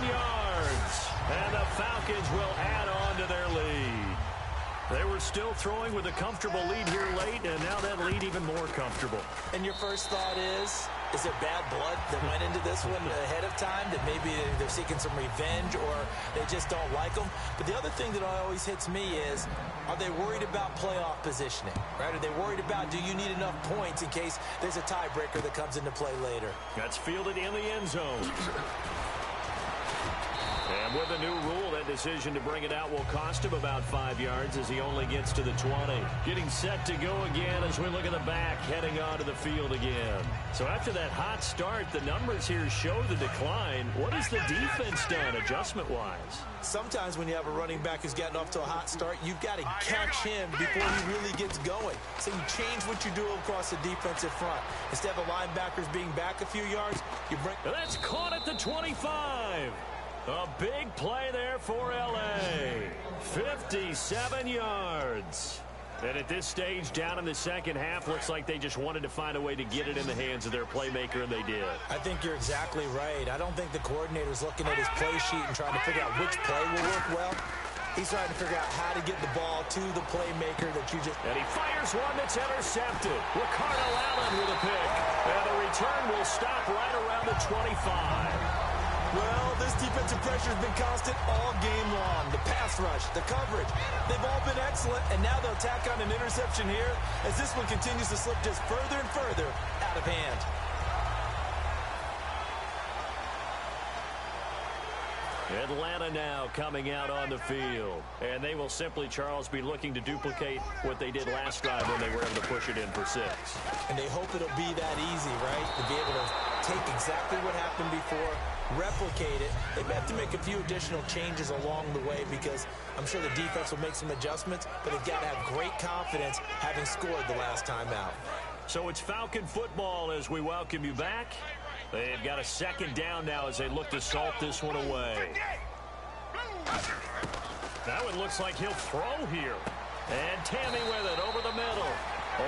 yards. And the Falcons will add on to their lead. They were still throwing with a comfortable lead here late, and now that lead even more comfortable. And your first thought is there bad blood that went into this one ahead of time, that maybe they're seeking some revenge or they just don't like them? But the other thing that always hits me is, are they worried about playoff positioning? Right? Are they worried about, do you need enough points in case there's a tiebreaker that comes into play later? That's fielded in the end zone. And with a new rule, that decision to bring it out will cost him about 5 yards as he only gets to the 20. Getting set to go again as we look at the back, heading onto the field again. So after that hot start, the numbers here show the decline. What has the defense done adjustment-wise? Sometimes when you have a running back who's gotten off to a hot start, you've got to catch him before he really gets going. So you change what you do across the defensive front. Instead of the linebackers being back a few yards, you bring... And that's caught at the 25. A big play there for L.A. 57 yards. And at this stage, down in the second half, looks like they just wanted to find a way to get it in the hands of their playmaker, and they did. I think you're exactly right. I don't think the coordinator's looking at his play sheet and trying to figure out which play will work well. He's trying to figure out how to get the ball to the playmaker that you just... And he fires one that's intercepted. Ricardo Allen with a pick. And the return will stop right around the 25. Well, this defensive pressure has been constant all game long. The pass rush, the coverage, they've all been excellent, and now they'll tack on an interception here as this one continues to slip just further and further out of hand. Atlanta now coming out on the field. And they will simply, Charles, be looking to duplicate what they did last drive when they were able to push it in for 6. And they hope it'll be that easy, right? To be able to take exactly what happened before, replicate it. They may have to make a few additional changes along the way because I'm sure the defense will make some adjustments, but they've got to have great confidence having scored the last time out. So it's Falcon football as we welcome you back. They've got a second down now as they look to salt this one away. That one looks like he'll throw here. And Tammy with it over the middle.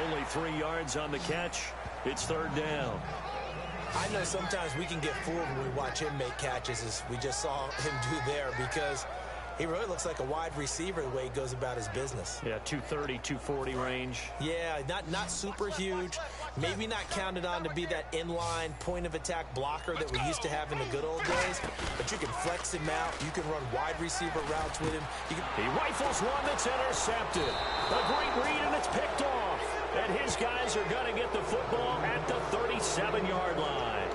Only 3 yards on the catch. It's third down. I know sometimes we can get fooled when we watch him make catches, as we just saw him do there, because he really looks like a wide receiver the way he goes about his business. Yeah, 230, 240 range. Yeah, not super huge. Maybe not counted on to be that inline point-of-attack blocker that we used to have in the good old days, but you can flex him out. You can run wide receiver routes with him. He rifles one that's intercepted. A great read, and it's picked off. And his guys are going to get the football at the 37-yard line.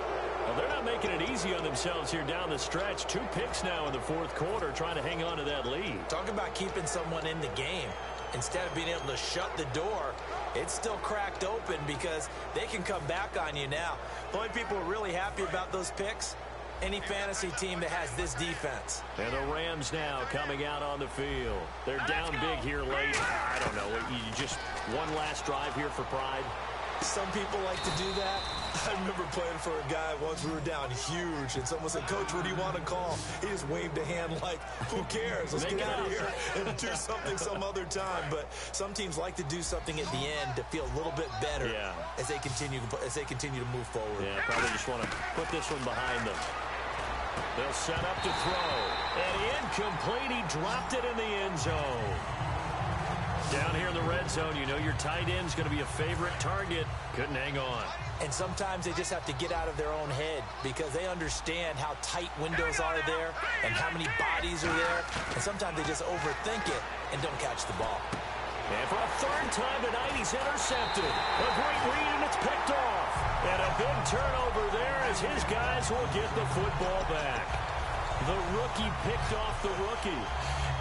Well, they're not making it easy on themselves here down the stretch. 2 picks now in the fourth quarter trying to hang on to that lead. Talk about keeping someone in the game. Instead of being able to shut the door, it's still cracked open because they can come back on you now. The only people who are really happy about those picks, any fantasy team that has this defense. And the Rams now coming out on the field. They're down big here late. I don't know. You just one last drive here for pride. Some people like to do that. I remember playing for a guy once. We were down huge, and someone said, "Coach, what do you want to call?" He just waved a hand like, "Who cares? Let's get out of here and do something some other time." But some teams like to do something at the end to feel a little bit better as they continue to move forward. Yeah, probably just want to put this one behind them. They'll set up to throw. And incomplete. He dropped it in the end zone. Down here in the red zone, you know your tight end's going to be a favorite target. Couldn't hang on. And sometimes they just have to get out of their own head because they understand how tight windows are there and how many bodies are there. And sometimes they just overthink it and don't catch the ball. And for a third time tonight, he's intercepted. A great read, and it's picked off. And a big turnover there as his guys will get the football back. The rookie picked off the rookie.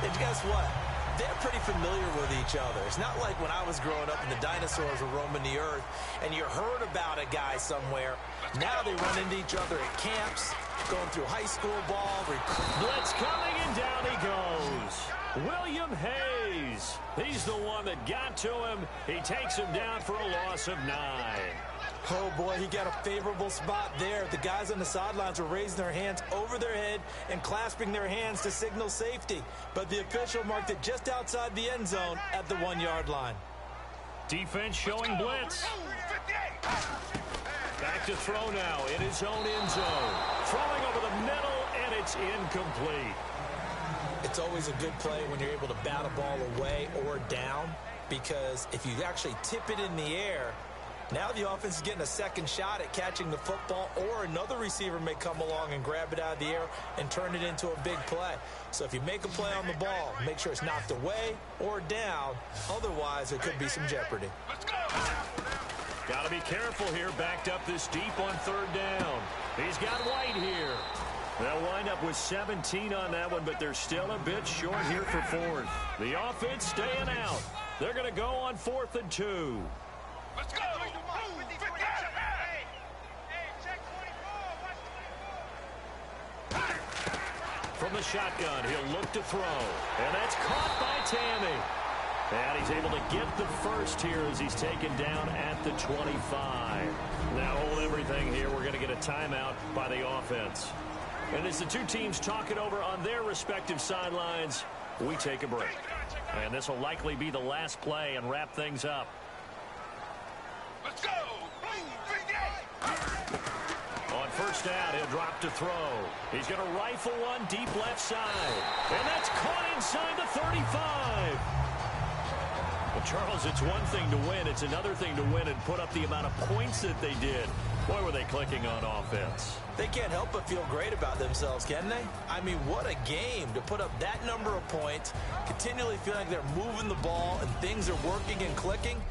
And guess what? They're pretty familiar with each other. It's not like when I was growing up and the dinosaurs were roaming the earth and you heard about a guy somewhere. Now they run into each other at camps, going through high school ball. Blitz coming, and down he goes. William Hayes. He's the one that got to him. He takes him down for a loss of 9. Oh, boy, he got a favorable spot there. The guys on the sidelines were raising their hands over their head and clasping their hands to signal safety. But the official marked it just outside the end zone at the 1-yard line. Defense showing blitz. Back to throw now in his own end zone. Throwing over the middle, and it's incomplete. It's always a good play when you're able to bat a ball away or down, because if you actually tip it in the air, now the offense is getting a second shot at catching the football, or another receiver may come along and grab it out of the air and turn it into a big play. So if you make a play on the ball, make sure it's knocked away or down. Otherwise, there could be some jeopardy. Got to be careful here, backed up this deep on third down. He's got White here. They'll wind up with 17 on that one, but they're still a bit short here for fourth. The offense staying out. They're going to go on 4th and 2. Let's go! From the shotgun, he'll look to throw. And that's caught by Tammy. And he's able to get the first here as he's taken down at the 25. Now hold everything here. We're going to get a timeout by the offense. And as the two teams talk it over on their respective sidelines, we take a break. And this will likely be the last play and wrap things up. Let's go! On first down, he'll drop to throw. He's going to rifle one deep left side. And that's caught inside the 35. Well, Charles, it's one thing to win. It's another thing to win and put up the amount of points that they did. Boy, were they clicking on offense. They can't help but feel great about themselves, can they? I mean, what a game to put up that number of points, continually feeling like they're moving the ball and things are working and clicking.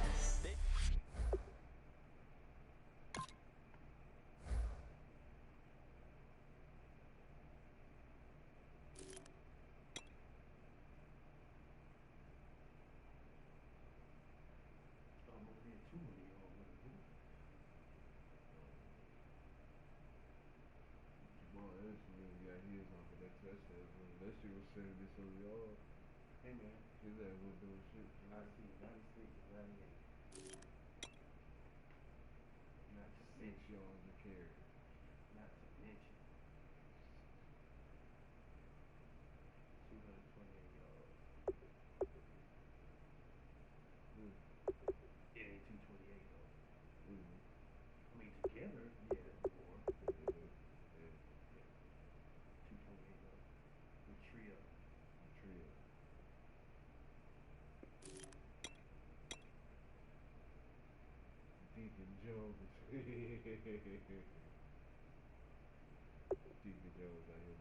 Boy, That shit was 70 some yards. Hey man, His ass was doing shit. I see 96 and 98. Not to 6 mention, yards a carry. not to mention, 228 yards. Mm. It ain't 228 though. Mm. I mean together, yeah, more. Yeah. 228 though. The trio. Trio. Deacon Jones. Deacon Jones out here